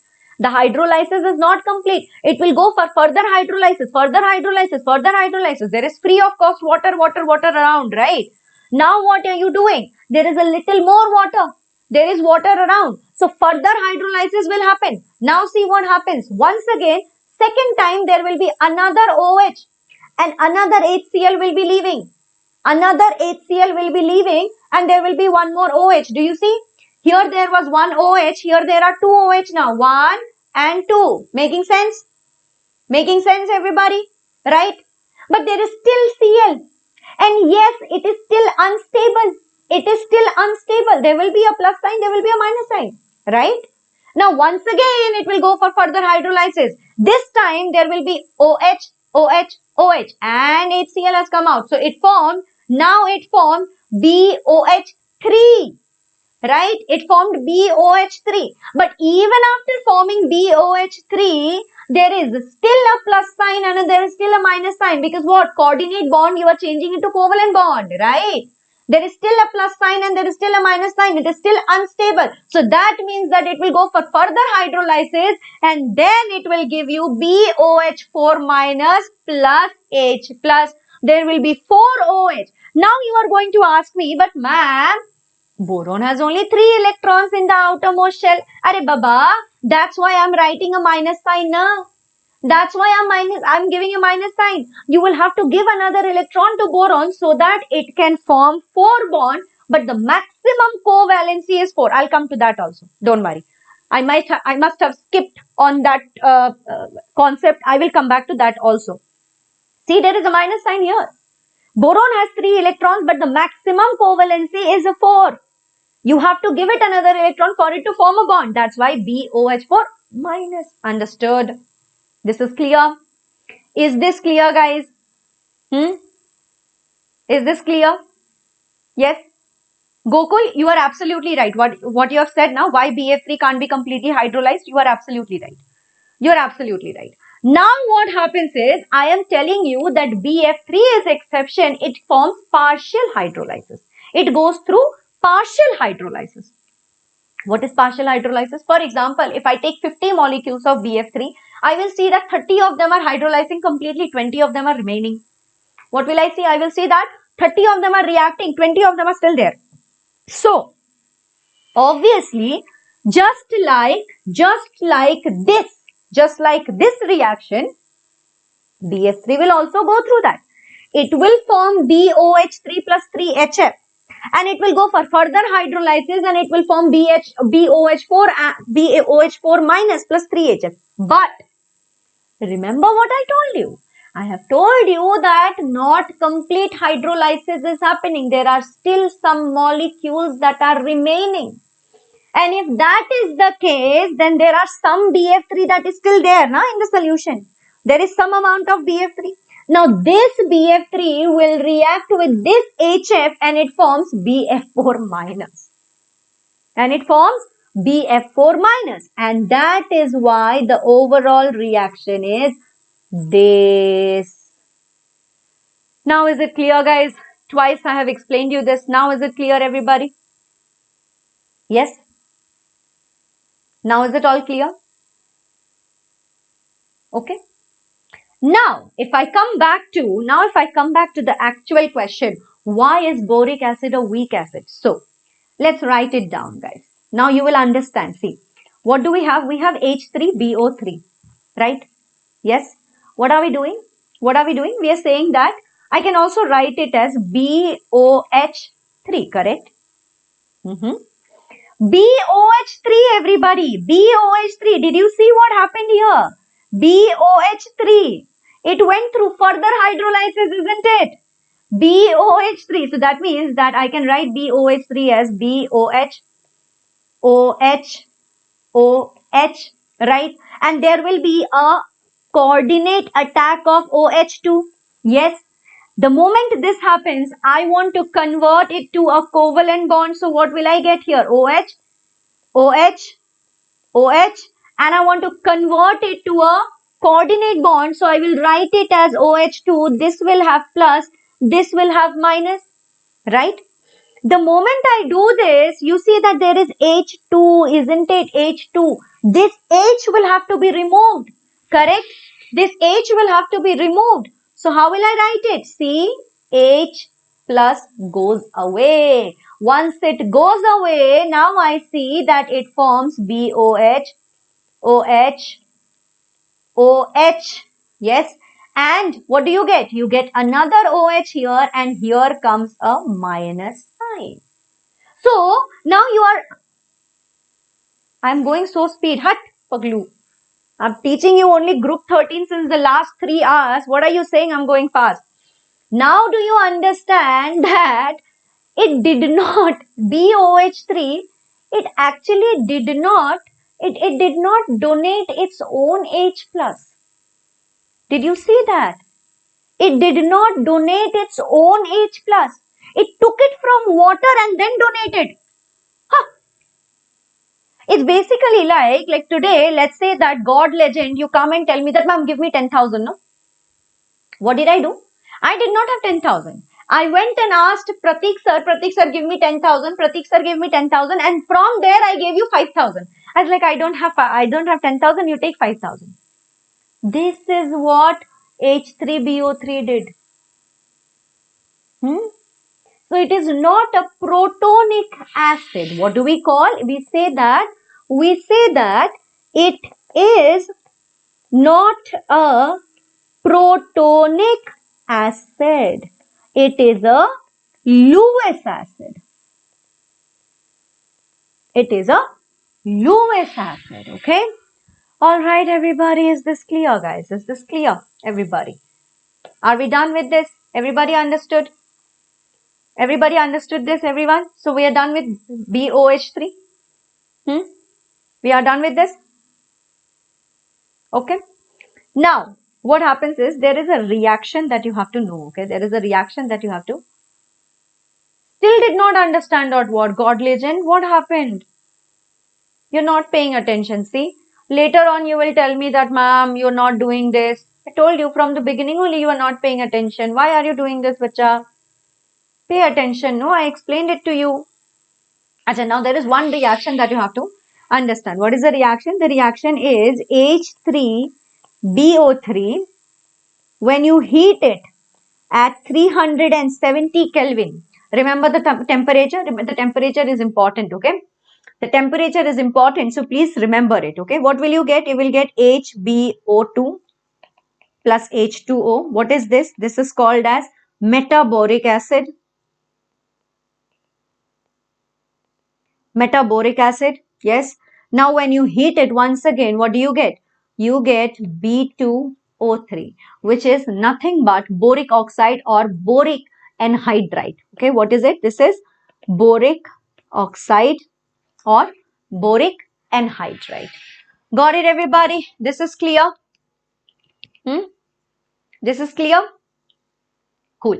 The hydrolysis is not complete. It will go for further hydrolysis, further hydrolysis, further hydrolysis. There is free of cost water around, right? Now what are you doing? There is a little more water. There is water around. So further hydrolysis will happen. Now see what happens. Once again, second time there will be another OH and another HCl will be leaving. Another HCl will be leaving and there will be one more OH. Do you see? Here there was one OH. Here there are 2 OH now. 1 and 2. Making sense? Making sense, everybody? right? But there is still Cl. And yes, it is still unstable. It is still unstable. There will be a plus sign, there will be a minus sign, right? Now, once again, it will go for further hydrolysis. This time, there will be OH, OH, OH, and HCl has come out. So, now it formed BOH3, right? It formed BOH3. But even after forming BOH3, there is still a plus sign and there is still a minus sign, because what? Coordinate bond, you are changing it to covalent bond, right? There is still a plus sign and there is still a minus sign. It is still unstable. So that means that it will go for further hydrolysis and then it will give you BOH4 minus plus H plus. There will be 4 OH. Now you are going to ask me, but ma'am, boron has only 3 electrons in the outermost shell. Arey baba, that's why I'm writing a minus sign now. That's why I'm giving a minus sign. You will have to give another electron to boron so that it can form 4 bonds, but the maximum covalency is 4. I'll come to that also. Don't worry. I must have skipped on that concept. I will come back to that also. See, there is a minus sign here. Boron has 3 electrons, but the maximum covalency is 4. You have to give it another electron for it to form a bond. That's why BOH4 minus. Understood? This is clear. Is this clear, guys? Is this clear? Yes? Gokul, you are absolutely right. What you have said now, why BF3 can't be completely hydrolyzed, you are absolutely right. You are absolutely right. Now what happens is, I am telling you that BF3 is exception. It forms partial hydrolysis. It goes through partial hydrolysis. What is partial hydrolysis? For example, if I take 50 molecules of BF3, I will see that 30 of them are hydrolyzing completely, 20 of them are remaining. What will I see? I will see that 30 of them are reacting, 20 of them are still there. So, obviously, just like this reaction, BF3 will also go through that. It will form BOH3 plus 3HF. And it will go for further hydrolysis and it will form BOH4 minus plus 3HF. But remember what I told you. I have told you that not complete hydrolysis is happening. There are still some molecules that are remaining. And if that is the case, then there are some BF3 that is still there in the solution. There is some amount of BF3. Now, this BF3 will react with this HF and it forms BF4 minus. And it forms BF4 minus. And that is why the overall reaction is this. Now, is it clear, guys? Twice I have explained you this. Now, is it clear, everybody? Yes? Now, is it all clear? Okay. Now, if I come back to the actual question, why is boric acid a weak acid? So, let's write it down, guys. Now you will understand. See, what do we have? We have H3BO3, right? Yes. What are we doing? We are saying that I can also write it as BOH3, correct? BOH3, everybody. BOH3. Did you see what happened here? BOH3. It went through further hydrolysis, isn't it? BOH3. So that means that I can write BOH3 as BOH, OH, OH, right? And there will be a coordinate attack of OH2. Yes. The moment this happens, I want to convert it to a covalent bond. So what will I get here? OH, OH, OH, and I want to convert it to a coordinate bond. So I will write it as OH2. This will have plus, this will have minus, right? The moment I do this, you see that there is H2, isn't it? H2. This H will have to be removed, correct? This H will have to be removed. So how will I write it? See, H plus goes away. Once it goes away, now I see that it forms BOH, OH, OH. Yes. And what do you get? You get another OH here and here comes a minus sign. So now you are, I'm going so speed. Hut, Paglu. I'm teaching you only group 13 since the last 3 hours. What are you saying? I'm going fast. Now do you understand that it did not, BOH3, it actually did not, it did not donate its own H plus. Did you see that? It did not donate its own H plus. It took it from water and then donated. Huh. It's basically like today, let's say that God legend, you come and tell me that, ma'am, give me 10,000, no? What did I do? I did not have 10,000. I went and asked Pratik sir, give me 10,000. Pratik sir gave me 10,000, and from there I gave you 5,000. I was like, I don't have 10,000. You take 5,000. This is what H3BO3 did. So it is not a protonic acid. What do we call? We say that it is not a protonic acid. It is a Lewis acid. It is a Lewis acid. Okay. All right, everybody. Is this clear, guys? Is this clear, everybody? Are we done with this? Everybody understood? Everybody understood this, everyone? So we are done with BOH3. We are done with this. Okay. Now, what happens is there is a reaction that you have to know. Okay. There is a reaction that you have to. Still did not understand what? God legend. What happened? You're not paying attention. See, later on you will tell me that, ma'am, you're not doing this. I told you from the beginning only you are not paying attention. Why are you doing this, bacha? Pay attention. No, I explained it to you. Achha, now there is one reaction that you have to understand. What is the reaction? The reaction is H3BO3. When you heat it at 370 Kelvin, remember the temperature? The temperature is important, okay? The temperature is important, so please remember it, okay? What will you get? You will get HbO2 plus H2O. What is this? This is called as metaboric acid. Metaboric acid, yes. Now when you heat it once again, what do you get? You get B2O3, which is nothing but boric oxide or boric anhydride. Okay, what is it? This is boric oxide or boric anhydride. Got it, everybody? This is clear? This is clear? Cool.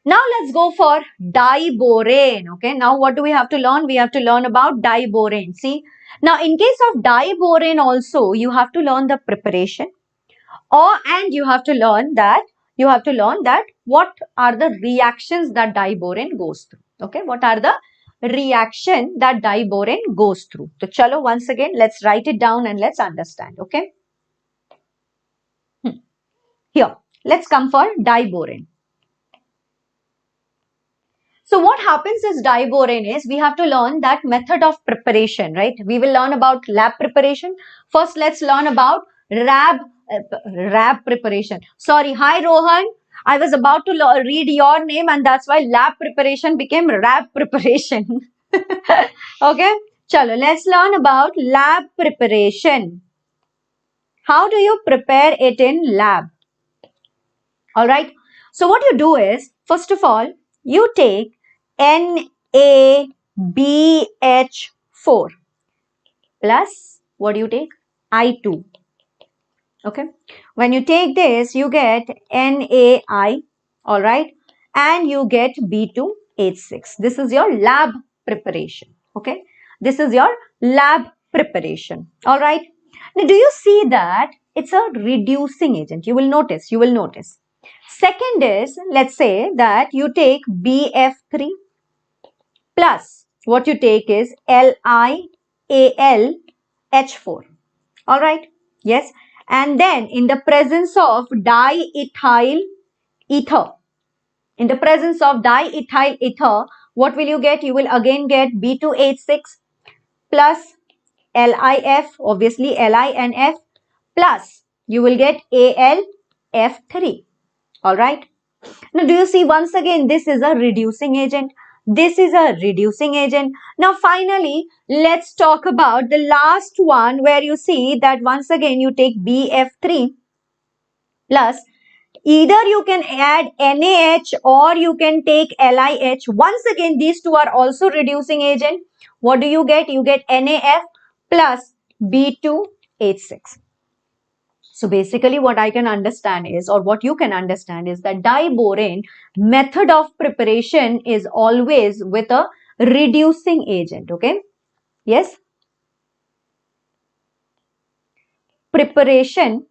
Now let's go for diborane. Okay, now what do we have to learn? We have to learn about diborane. See, now in case of diborane also, you have to learn the preparation, and you have to learn that what are the reactions that diborane goes through. Okay, what are the reaction that diborane goes through? So chalo, once again, let's write it down and let's understand. Okay, here, let's come for diborane. So what happens is diborane is we have to learn that method of preparation, right? We will learn about lab preparation. First, let's learn about lab preparation. Sorry, hi Rohan. I was about to read your name and that's why lab preparation became lab preparation. Okay, chalo, let's learn about lab preparation. How do you prepare it in lab? All right. So what you do is, first of all, you take NaBH4 plus, what do you take? I2. Okay. When you take this, you get NaI, all right, and you get B2H6. This is your lab preparation. Okay. This is your lab preparation. All right. Now, do you see that it's a reducing agent? You will notice. Second is, let's say that you take BF3 plus what you take is LiAlH4. All right. Yes. And then in the presence of diethyl ether, what will you get? You will again get B2H6 plus LiF, obviously Li and F, plus you will get AlF3. All right. Now, do you see once again, this is a reducing agent. This is a reducing agent. Now finally, let's talk about the last one, where you see that once again you take BF3 plus, either you can add NaH or you can take LiH. Once again, these two are also reducing agent. What do you get? You get NaF plus B2H6. So basically what I can understand is, or what you can understand is, that diborane method of preparation is always with a reducing agent. Okay. Yes. Preparation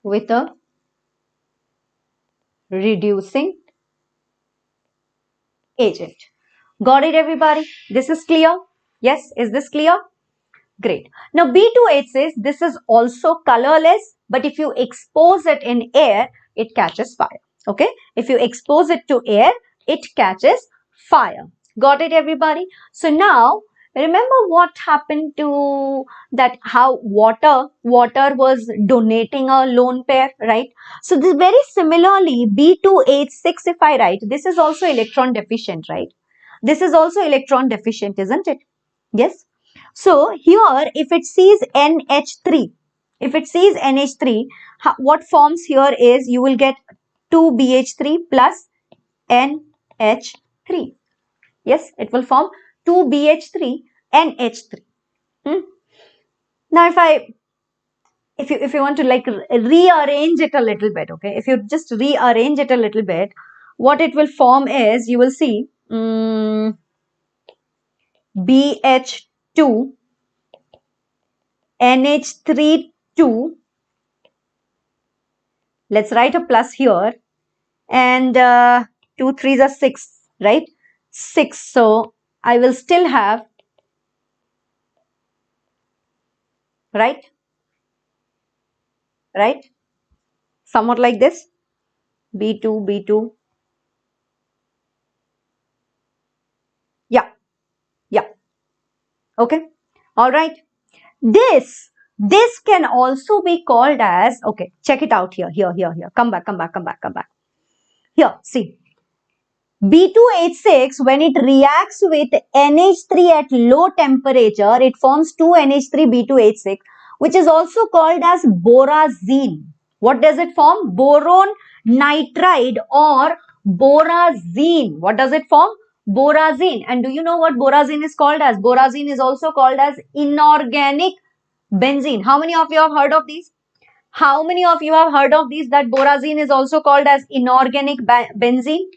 with a reducing agent. Got it, everybody? This is clear? Yes. Is this clear? Great. Now B2H6, this is also colorless, but if you expose it in air, it catches fire. Okay. If you expose it to air, it catches fire. Got it, everybody? So now remember what happened to that, how water was donating a lone pair, right? So this very similarly, B2H6, if I write, this is also electron deficient, right? This is also electron deficient, isn't it? Yes. So here, if it sees NH3, what forms here is, you will get 2BH3 plus NH3. Yes, it will form 2BH3 NH3. Now, if you want to like rearrange it a little bit, okay, if you just rearrange it a little bit, what it will form is, you will see BH2 NH3 2. Let's write a plus here, and 2 3s are 6, right? 6. So I will still have, right, somewhat like this, B2. Yeah. Okay. All right. This can also be called as, okay, check it out here. Come back. Here, see. B2H6, when it reacts with NH3 at low temperature, it forms 2NH3B2H6, which is also called as Borazine. What does it form? Boron nitride or Borazine. What does it form? Borazine. And do you know what Borazine is called as? Borazine is also called as inorganic benzene. How many of you have heard of these? How many of you have heard of these, that Borazine is also called as inorganic benzene?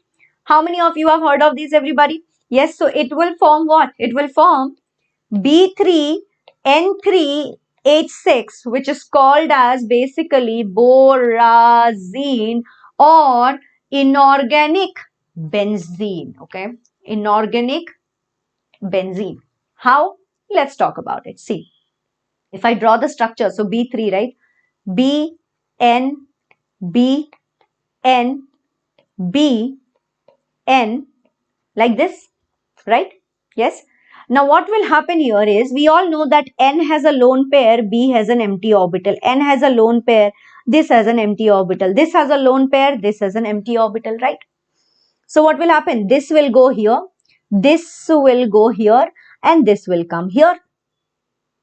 How many of you have heard of these, everybody? Yes, so it will form what? It will form B3N3H6, which is called as basically Borazine or inorganic benzene. Okay, inorganic benzene. How? Let's talk about it. See, if I draw the structure, so B3, right? B, N, B, N, B, N, like this, right? Yes. Now what will happen here is, we all know that N has a lone pair, B has an empty orbital. N has a lone pair, this has an empty orbital. This has a lone pair, this has an empty orbital, right? So what will happen? This will go here, this will go here, and this will come here.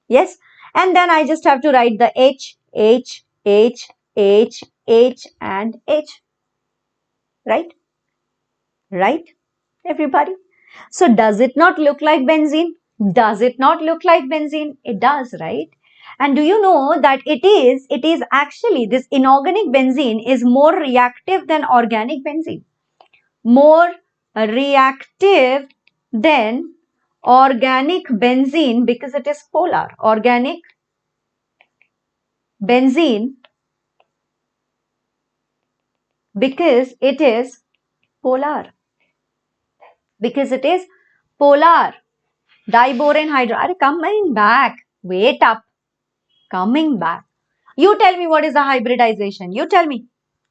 Yes. And then I just have to write the H, H, H, H, H, and H. Right? Right, everybody? So does it not look like benzene? Does it not look like benzene? It does, right? And do you know that it is actually, this inorganic benzene is more reactive than organic benzene. More reactive than organic benzene because it is polar. Organic benzene because it is polar. Because it is polar. Diborane hydro. Are coming back. Wait up. Coming back. You tell me what is the hybridization. You tell me.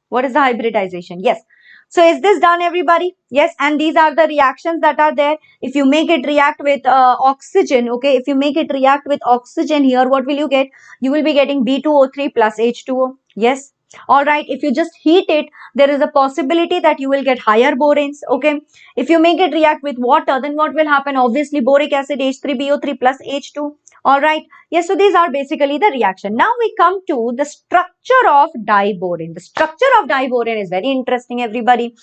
What is the hybridization? Yes. So is this done, everybody? Yes. And these are the reactions that are there. If you make it react with oxygen, okay. If you make it react with oxygen here, what will you get? You will be getting B2O3 plus H2O. Yes. All right, if you just heat it, there is a possibility that you will get higher boranes. Okay, if you make it react with water, then what will happen? Obviously, boric acid H3BO3 plus H2. All right, yes, so these are basically the reaction. Now we come to the structure of diborane. The structure of diborane is very interesting, everybody,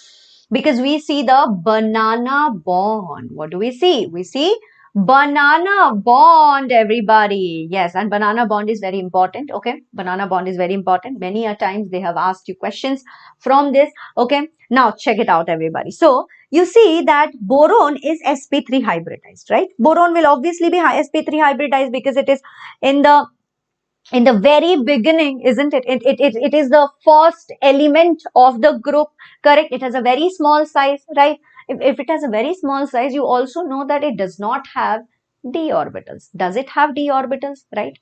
because we see the banana bond. What do we see? We see banana bond, everybody. Yes, and banana bond is very important. Okay, banana bond is very important. Many a times they have asked you questions from this. Okay, now check it out, everybody. So you see that boron is sp3 hybridized, right? Boron will obviously be sp3 hybridized because it is in the very beginning, isn't it? It is the first element of the group, correct? It has a very small size, right? If it has a very small size, you also know that it does not have d orbitals. Does it have d orbitals, right?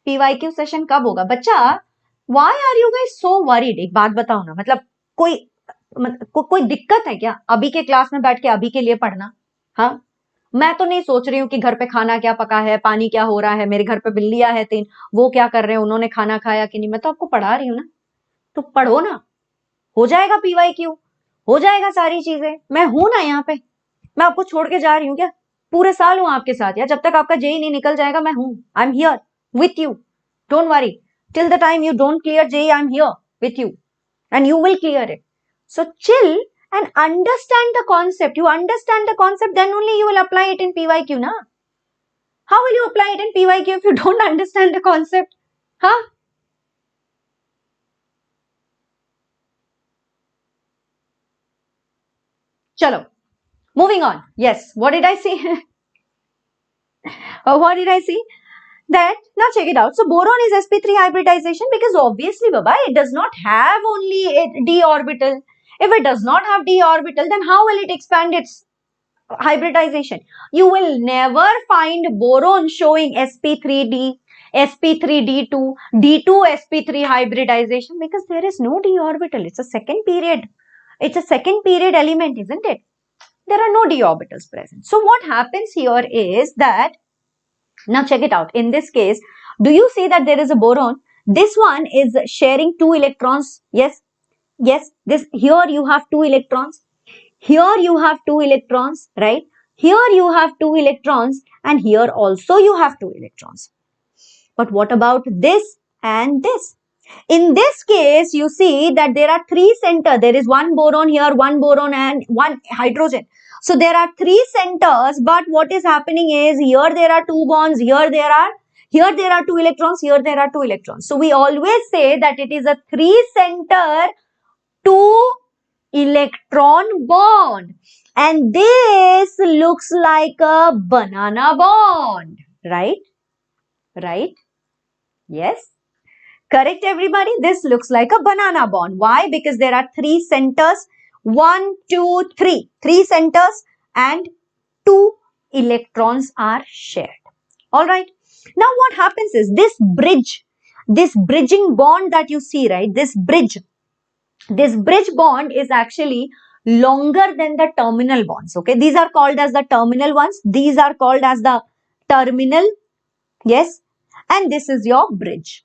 PYQ session कब होगा बच्चा? Why are you guys so worried? एक बात बताओ ना, मतलब कोई दिक्कत है क्या अभी के क्लास में बैठ के अभी के लिए पढ़ना? हाँ, मैं तो नहीं सोच रही हूँ कि घर पे खाना क्या पका है, पानी क्या हो रहा है, मेरे घर पे बिल्लियां है 3, वो क्या कर रहे हैं, उन्होंने खाना खाया कि नहीं. मैं तो आपको पढ़ा रही हूँ ना, तो पढ़ो ना, हो जाएगा PYQ, हो जाएगा सारी चीजें. मैं हूं ना यहाँ पे, मैं आपको छोड़ के जा रही हूँ क्या? पूरे साल हूँ आपके साथ यार, जब तक आपका जेई नहीं निकल जाएगा मैं हूँ. I am here with you, don't worry. Till the time you don't clear JEE, I am here with you and you will clear it. So chill and understand the concept. You understand the concept, then only you will apply it in PYQ, na? How will you apply it in PYQ if you don't understand the concept? Huh? Chalo. Moving on. Yes. What did I see? What did I see? That, now check it out. So boron is sp3 hybridization because obviously, Baba, it does not have only a d orbital. If it does not have d orbital, then how will it expand its hybridization? You will never find boron showing sp3d, sp3d2, d2 sp3 hybridization because there is no d orbital. It's a second period. It's a second period element, isn't it? There are no d orbitals present. So what happens here is that, now check it out. In this case, do you see that there is a boron? This one is sharing 2 electrons. Yes, yes. This here you have 2 electrons. Here you have 2 electrons, right? Here you have 2 electrons and here also you have 2 electrons. But what about this and this? In this case, you see that there are 3 centers. There is 1 boron here, 1 boron and 1 hydrogen. So there are 3 centers, but what is happening is here there are 2 bonds, here there are 2 electrons, here there are 2 electrons. So we always say that it is a 3 center 2 electron bond, and this looks like a banana bond, right? Right? Yes, correct, everybody. This looks like a banana bond. Why? Because there are 3 centers, 1 2 3 centers and 2 electrons are shared. All right, now what happens is this bridging bond that you see, right? This bridge bond is actually longer than the terminal bonds. Okay, these are called as the terminal ones. These are called as the terminal. Yes, and this is your bridge.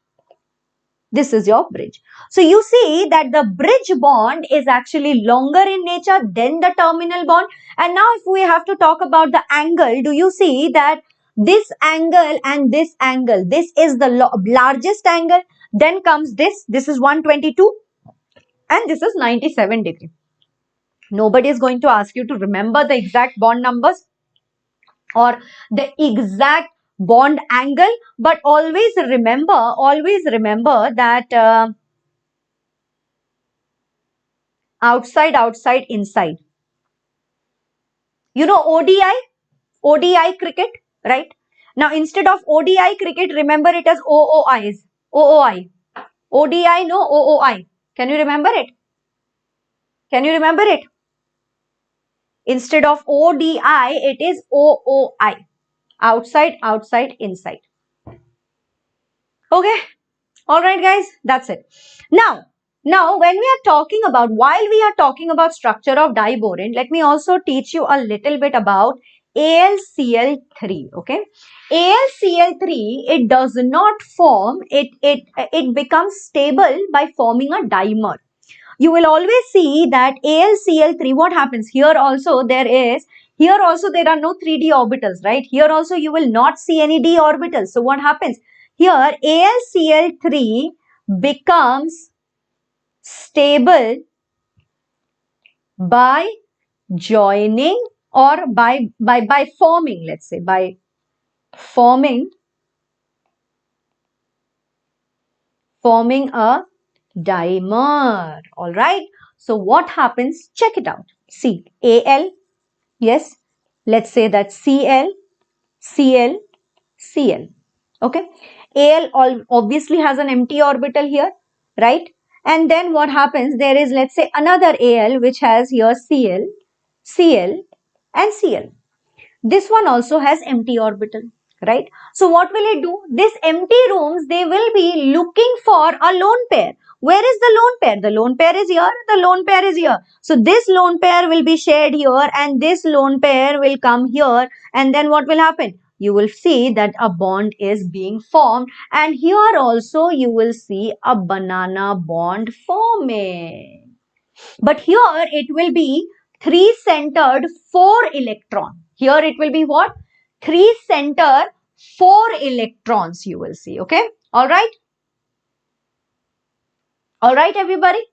This is your bridge. So you see that the bridge bond is actually longer in nature than the terminal bond. And now if we have to talk about the angle, do you see that this angle and this angle, this is the largest angle. Then comes this is 122 and this is 97 degree. Nobody is going to ask you to remember the exact bond numbers or the exact bond angle, but always remember that outside, inside. You know ODI cricket, right? Now instead of ODI cricket, remember it as OOIs. OOI. ODI, no, OOI. Can you remember it? Can you remember it? Instead of ODI, it is OOI. Outside, inside. Okay. Alright guys, that's it. Now when we are talking about, while we are talking about structure of diborane, let me also teach you a little bit about AlCl3. Okay, AlCl3, it does not form, it becomes stable by forming a dimer. You will always see that AlCl3, what happens here also, there are no 3d orbitals, right? Here also you will not see any d orbitals. So what happens here? AlCl3 becomes stable by joining, or by forming, let's say by forming a dimer. All right, so what happens? Check it out. See, Al, yes, let's say that Cl, Cl, Cl. Okay, Al obviously has an empty orbital here, right? And then what happens? There is, let's say, another Al which has here Cl, Cl, and Cl. This one also has empty orbital, right? So what will it do? This empty rooms, they will be looking for a lone pair. Where is the lone pair? The lone pair is here, the lone pair is here. So this lone pair will be shared here, and this lone pair will come here, and then what will happen? You will see that a bond is being formed, and here also you will see a banana bond forming. But here it will be 3-centered 4-electron. Here it will be what? 3-center 4 electrons, you will see. Okay. All right. All right, everybody.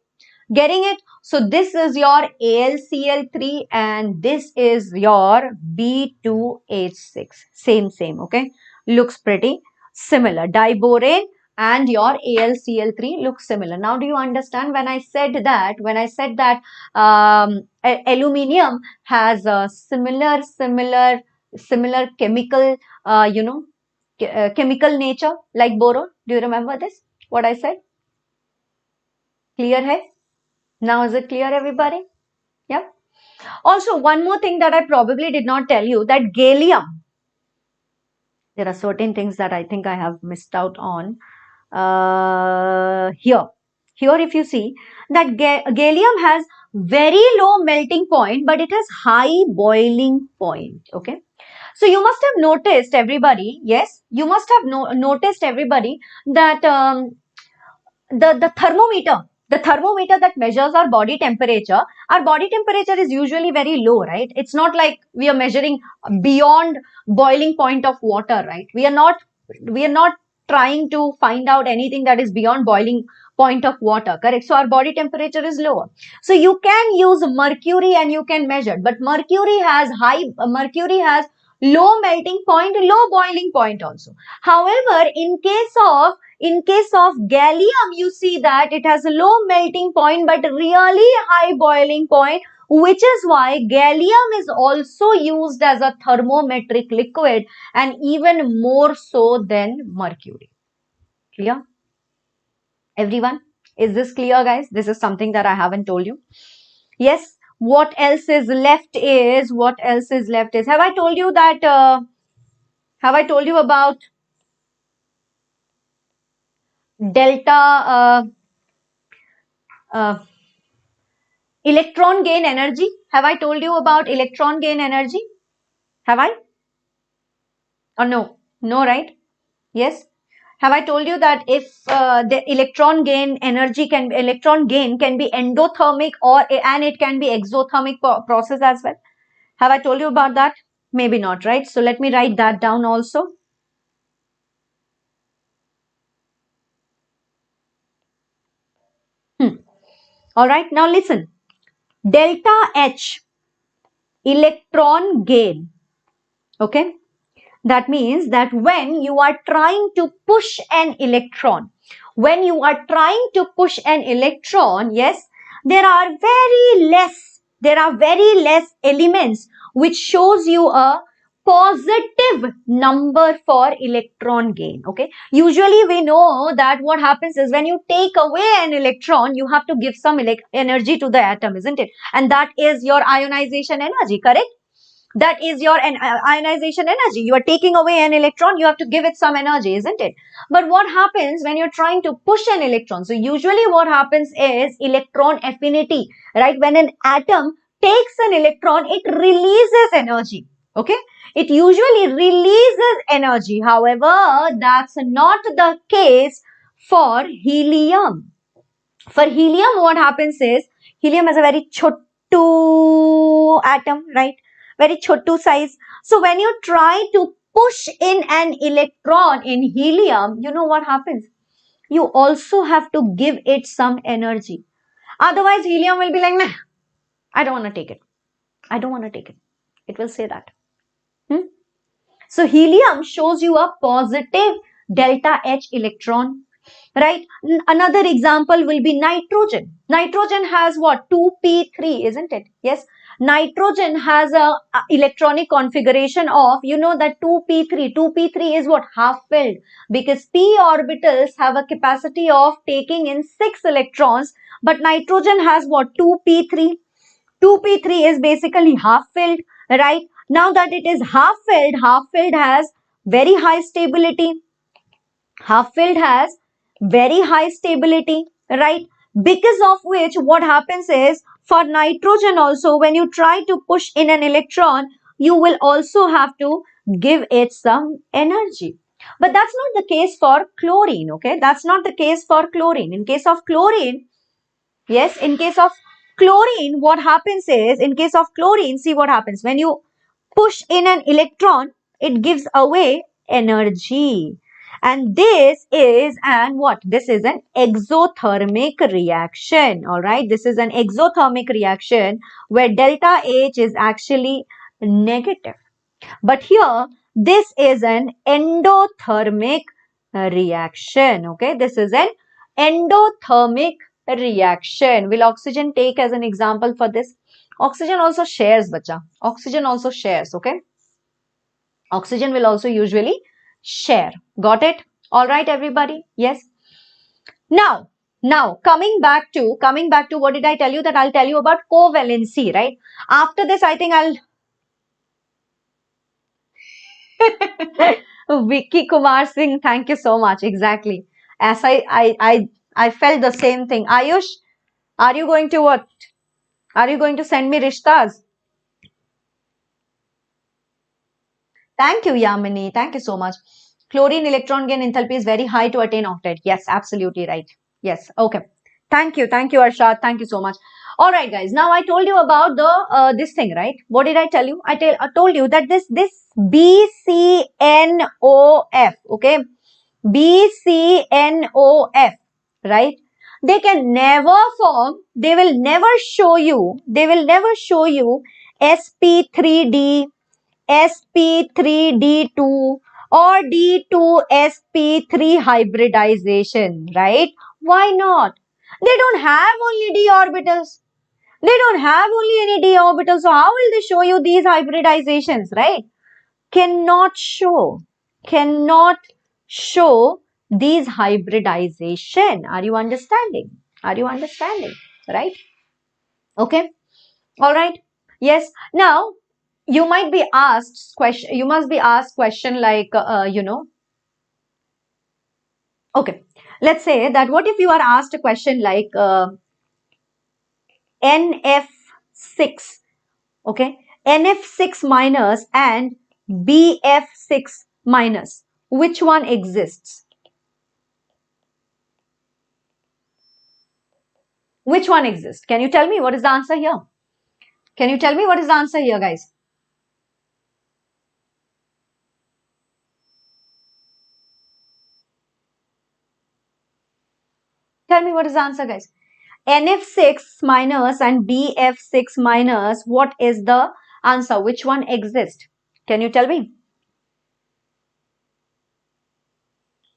Getting it? So this is your AlCl3 and this is your B2H6. Same. Okay. Looks pretty similar. Diborane and your AlCl3 looks similar. Now, do you understand when I said that? Aluminium has a similar chemical, chemical nature like boron. Do you remember this? What I said? Clear hai? Now is it clear, everybody? Yeah. Also, one more thing that I probably did not tell you, that gallium. There are certain things that I think I have missed out on. Here, if you see that gallium has very low melting point, but it has high boiling point. Okay. So you must have noticed, everybody. Yes, you must have noticed, everybody, that the thermometer that measures our body temperature is usually very low, right? It's not like we are measuring beyond boiling point of water, right? We are not trying to find out anything that is beyond boiling point of water, correct? So our body temperature is lower. So you can use mercury and you can measure, but mercury has low melting point, low boiling point also. However, in case of gallium, you see that it has a low melting point but really high boiling point, which is why gallium is also used as a thermometric liquid and even more so than mercury. Clear? Everyone? Is this clear, guys? This is something that I haven't told you. Yes. What else is left is, have I told you that, have I told you about delta electron gain energy? Have I told you about electron gain energy? Have I? Or no? No, right? Yes. Have I told you that if the electron gain can be endothermic and it can be exothermic process as well? Have I told you about that? Maybe not, right? So let me write that down also. All right. Now listen. Delta H, electron gain. Okay. That means that when you are trying to push an electron, yes, there are very less elements which shows you a positive number for electron gain. Okay. Usually we know that what happens is when you take away an electron, you have to give some energy to the atom, isn't it? And that is your ionization energy, correct? That is your ionization energy. You are taking away an electron, you have to give it some energy, isn't it? But what happens when you're trying to push an electron? So usually what happens is electron affinity, right? When an atom takes an electron, it releases energy. Okay, it usually releases energy. However, that's not the case for helium. For helium, what happens is, helium has a very chotu atom, right? Very chotu size. So when you try to push in an electron in helium, you know what happens? You also have to give it some energy. Otherwise, helium will be like, nah, I don't want to take it. I don't want to take it. It will say that. Hmm? So helium shows you a positive delta H electron, right? Another example will be nitrogen. Nitrogen has what? 2p3, isn't it? Yes. Nitrogen has a electronic configuration of, you know, that 2p3. 2p3 is what? Half filled, because p orbitals have a capacity of taking in 6 electrons, but nitrogen has what? 2p3. 2p3 is basically half filled, right? Now that it is half filled has very high stability. Half filled has very high stability, right? Because of which what happens is, for nitrogen also, when you try to push in an electron, you will also have to give it some energy. But that's not the case for chlorine, okay? That's not the case for chlorine. In case of chlorine, yes, in case of chlorine, what happens is, in case of chlorine, see what happens. When you push in an electron, it gives away energy. And this is an what? This is an exothermic reaction. All right. This is an exothermic reaction where delta H is actually negative. But here, this is an endothermic reaction. Okay. This is an endothermic reaction. Will oxygen take as an example for this? Oxygen also shares, bacha. Oxygen also shares, okay? Oxygen will also usually share. Got it? All right, everybody? Yes. Now, coming back to what did I tell you? That I'll tell you about covalency, right? After this, I think I'll Vicky Kumar Singh, thank you so much. Exactly. As I felt the same thing. Ayush, are you going to what? Are you going to send me rishtas? Thank you, Yamini. Thank you so much. Chlorine electron gain enthalpy is very high to attain octet. Yes, absolutely right. Yes. Okay. Thank you. Thank you, Arshad. Thank you so much. All right, guys. Now I told you about the this thing, right? What did I tell you? I told you that this BCNOF, okay, BCNOF, right? They can never form. They will never show you. They will never show you sp3d, sp3d2 or d2sp3 hybridization, right? Why not? They don't have only d orbitals. They don't have only any d orbitals. So how will they show you these hybridizations, right? Cannot show. Cannot show these hybridization. Are you understanding? Are you understanding? Right? Okay. All right. Yes. Now, you might be asked question. You must be asked question like, okay. Let's say that what if you are asked a question like NF6, okay? NF6 minus and BF6 minus. Which one exists? Which one exists? Can you tell me what is the answer here? Can you tell me what is the answer here, guys? Tell me what is the answer, guys. NF6 minus and BF6 minus, what is the answer? Which one exists? Can you tell me?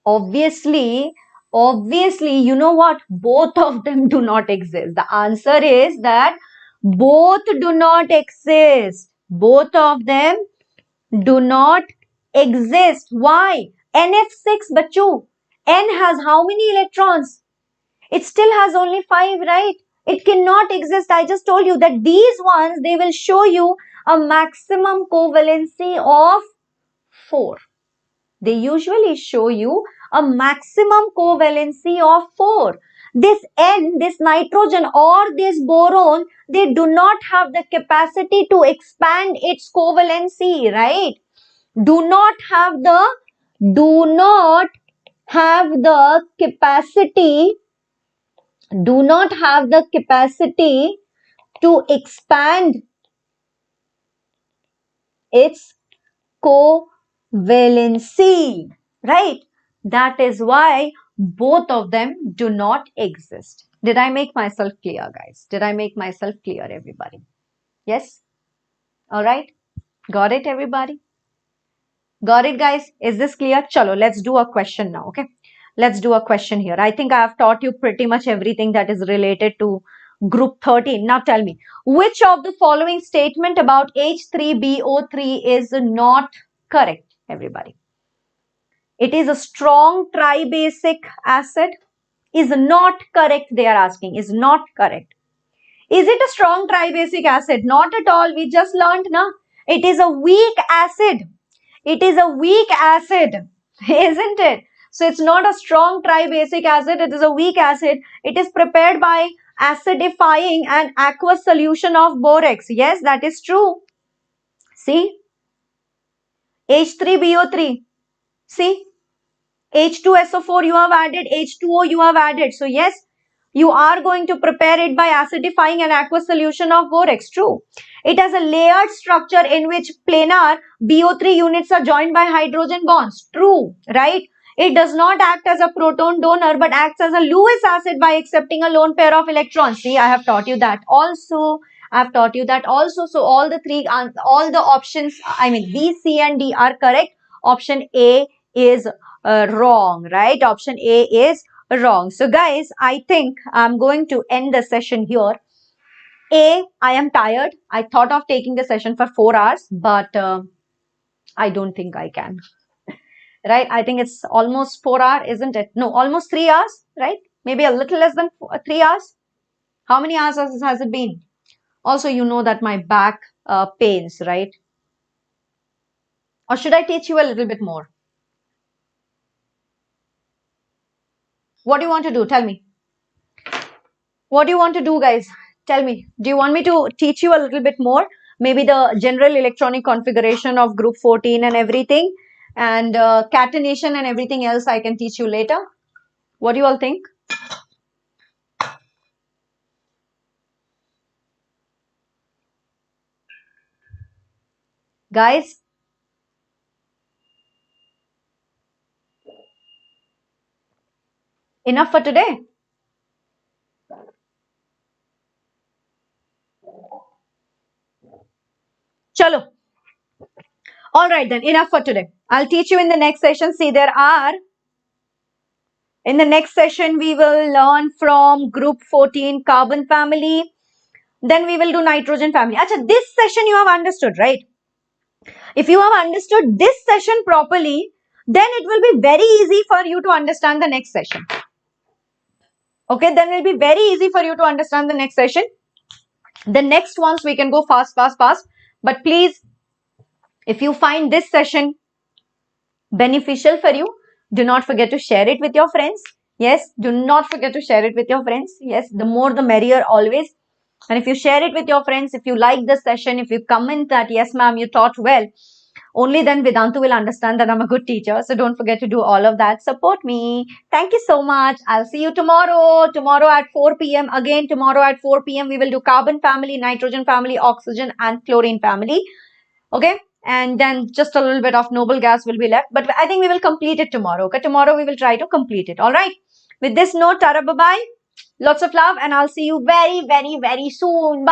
Obviously, you know what? Both of them do not exist. The answer is that both do not exist. Both of them do not exist. Why? NF6, bachu. N has how many electrons? It still has only 5, right? It cannot exist. I just told you that these ones, they will show you a maximum covalency of 4. They usually show you a maximum covalency of 4. This N, this nitrogen or this boron, they do not have the capacity to expand its covalency, right? Do not have the capacity, to expand its covalency, right? That is why both of them do not exist. Did I make myself clear, guys? Did I make myself clear, everybody? Yes? All right. Got it, everybody? Got it, guys? Is this clear? Chalo, let's do a question now, okay? Let's do a question here. I think I have taught you pretty much everything that is related to group 13. Now tell me, which of the following statement about H3BO3 is not correct, everybody? It is a strong tribasic acid. Is not correct, they are asking. Is not correct. Is it a strong tribasic acid? Not at all. We just learned, na? It is a weak acid. It is a weak acid, isn't it? So it's not a strong tribasic acid. It is a weak acid. It is prepared by acidifying an aqueous solution of borax. Yes, that is true. See, H3BO3. See, H2SO4 you have added, H2O you have added. So yes, you are going to prepare it by acidifying an aqueous solution of borax. True. It has a layered structure in which planar BO3 units are joined by hydrogen bonds. True, right? It does not act as a proton donor but acts as a Lewis acid by accepting a lone pair of electrons. See, I have taught you that also. So all the options, I mean B, C and D are correct. Option A is wrong, right? Option A is wrong. So guys, I think I'm going to end the session here. I am tired. I thought of taking the session for 4 hours, but I don't think I can. Right? I think it's almost 4 hours, isn't it? No, almost 3 hours, right? Maybe a little less than 3 hours. How many hours has it been? Also, you know that my back pains, right? Or should I teach you a little bit more? What do you want to do? Tell me. What do you want to do, guys? Tell me. Do you want me to teach you a little bit more? Maybe the general electronic configuration of group 14 and everything, and catenation and everything else I can teach you later. What do you all think? Guys? Enough for today? Chalo. All right then, enough for today. I'll teach you in the next session. See, in the next session, we will learn from group 14 carbon family. Then we will do nitrogen family. Achha, this session you have understood, right? If you have understood this session properly, then it will be very easy for you to understand the next session. Okay, then it will be very easy for you to understand the next session. The next ones we can go fast. But please, if you find this session beneficial for you, do not forget to share it with your friends. Yes, do not forget to share it with your friends. Yes, the more the merrier always. And if you share it with your friends, if you like the session, if you comment that, yes ma'am, you taught well, only then Vedantu will understand that I'm a good teacher. So don't forget to do all of that. Support me. Thank you so much. I'll see you tomorrow. Tomorrow at 4 p.m. Again, tomorrow at 4 p.m. we will do carbon family, nitrogen family, oxygen and chlorine family. Okay. And then just a little bit of noble gas will be left. But I think we will complete it tomorrow. Okay. Tomorrow we will try to complete it. All right. With this note, tara bye-bye. Lots of love and I'll see you very, very, very soon. Bye.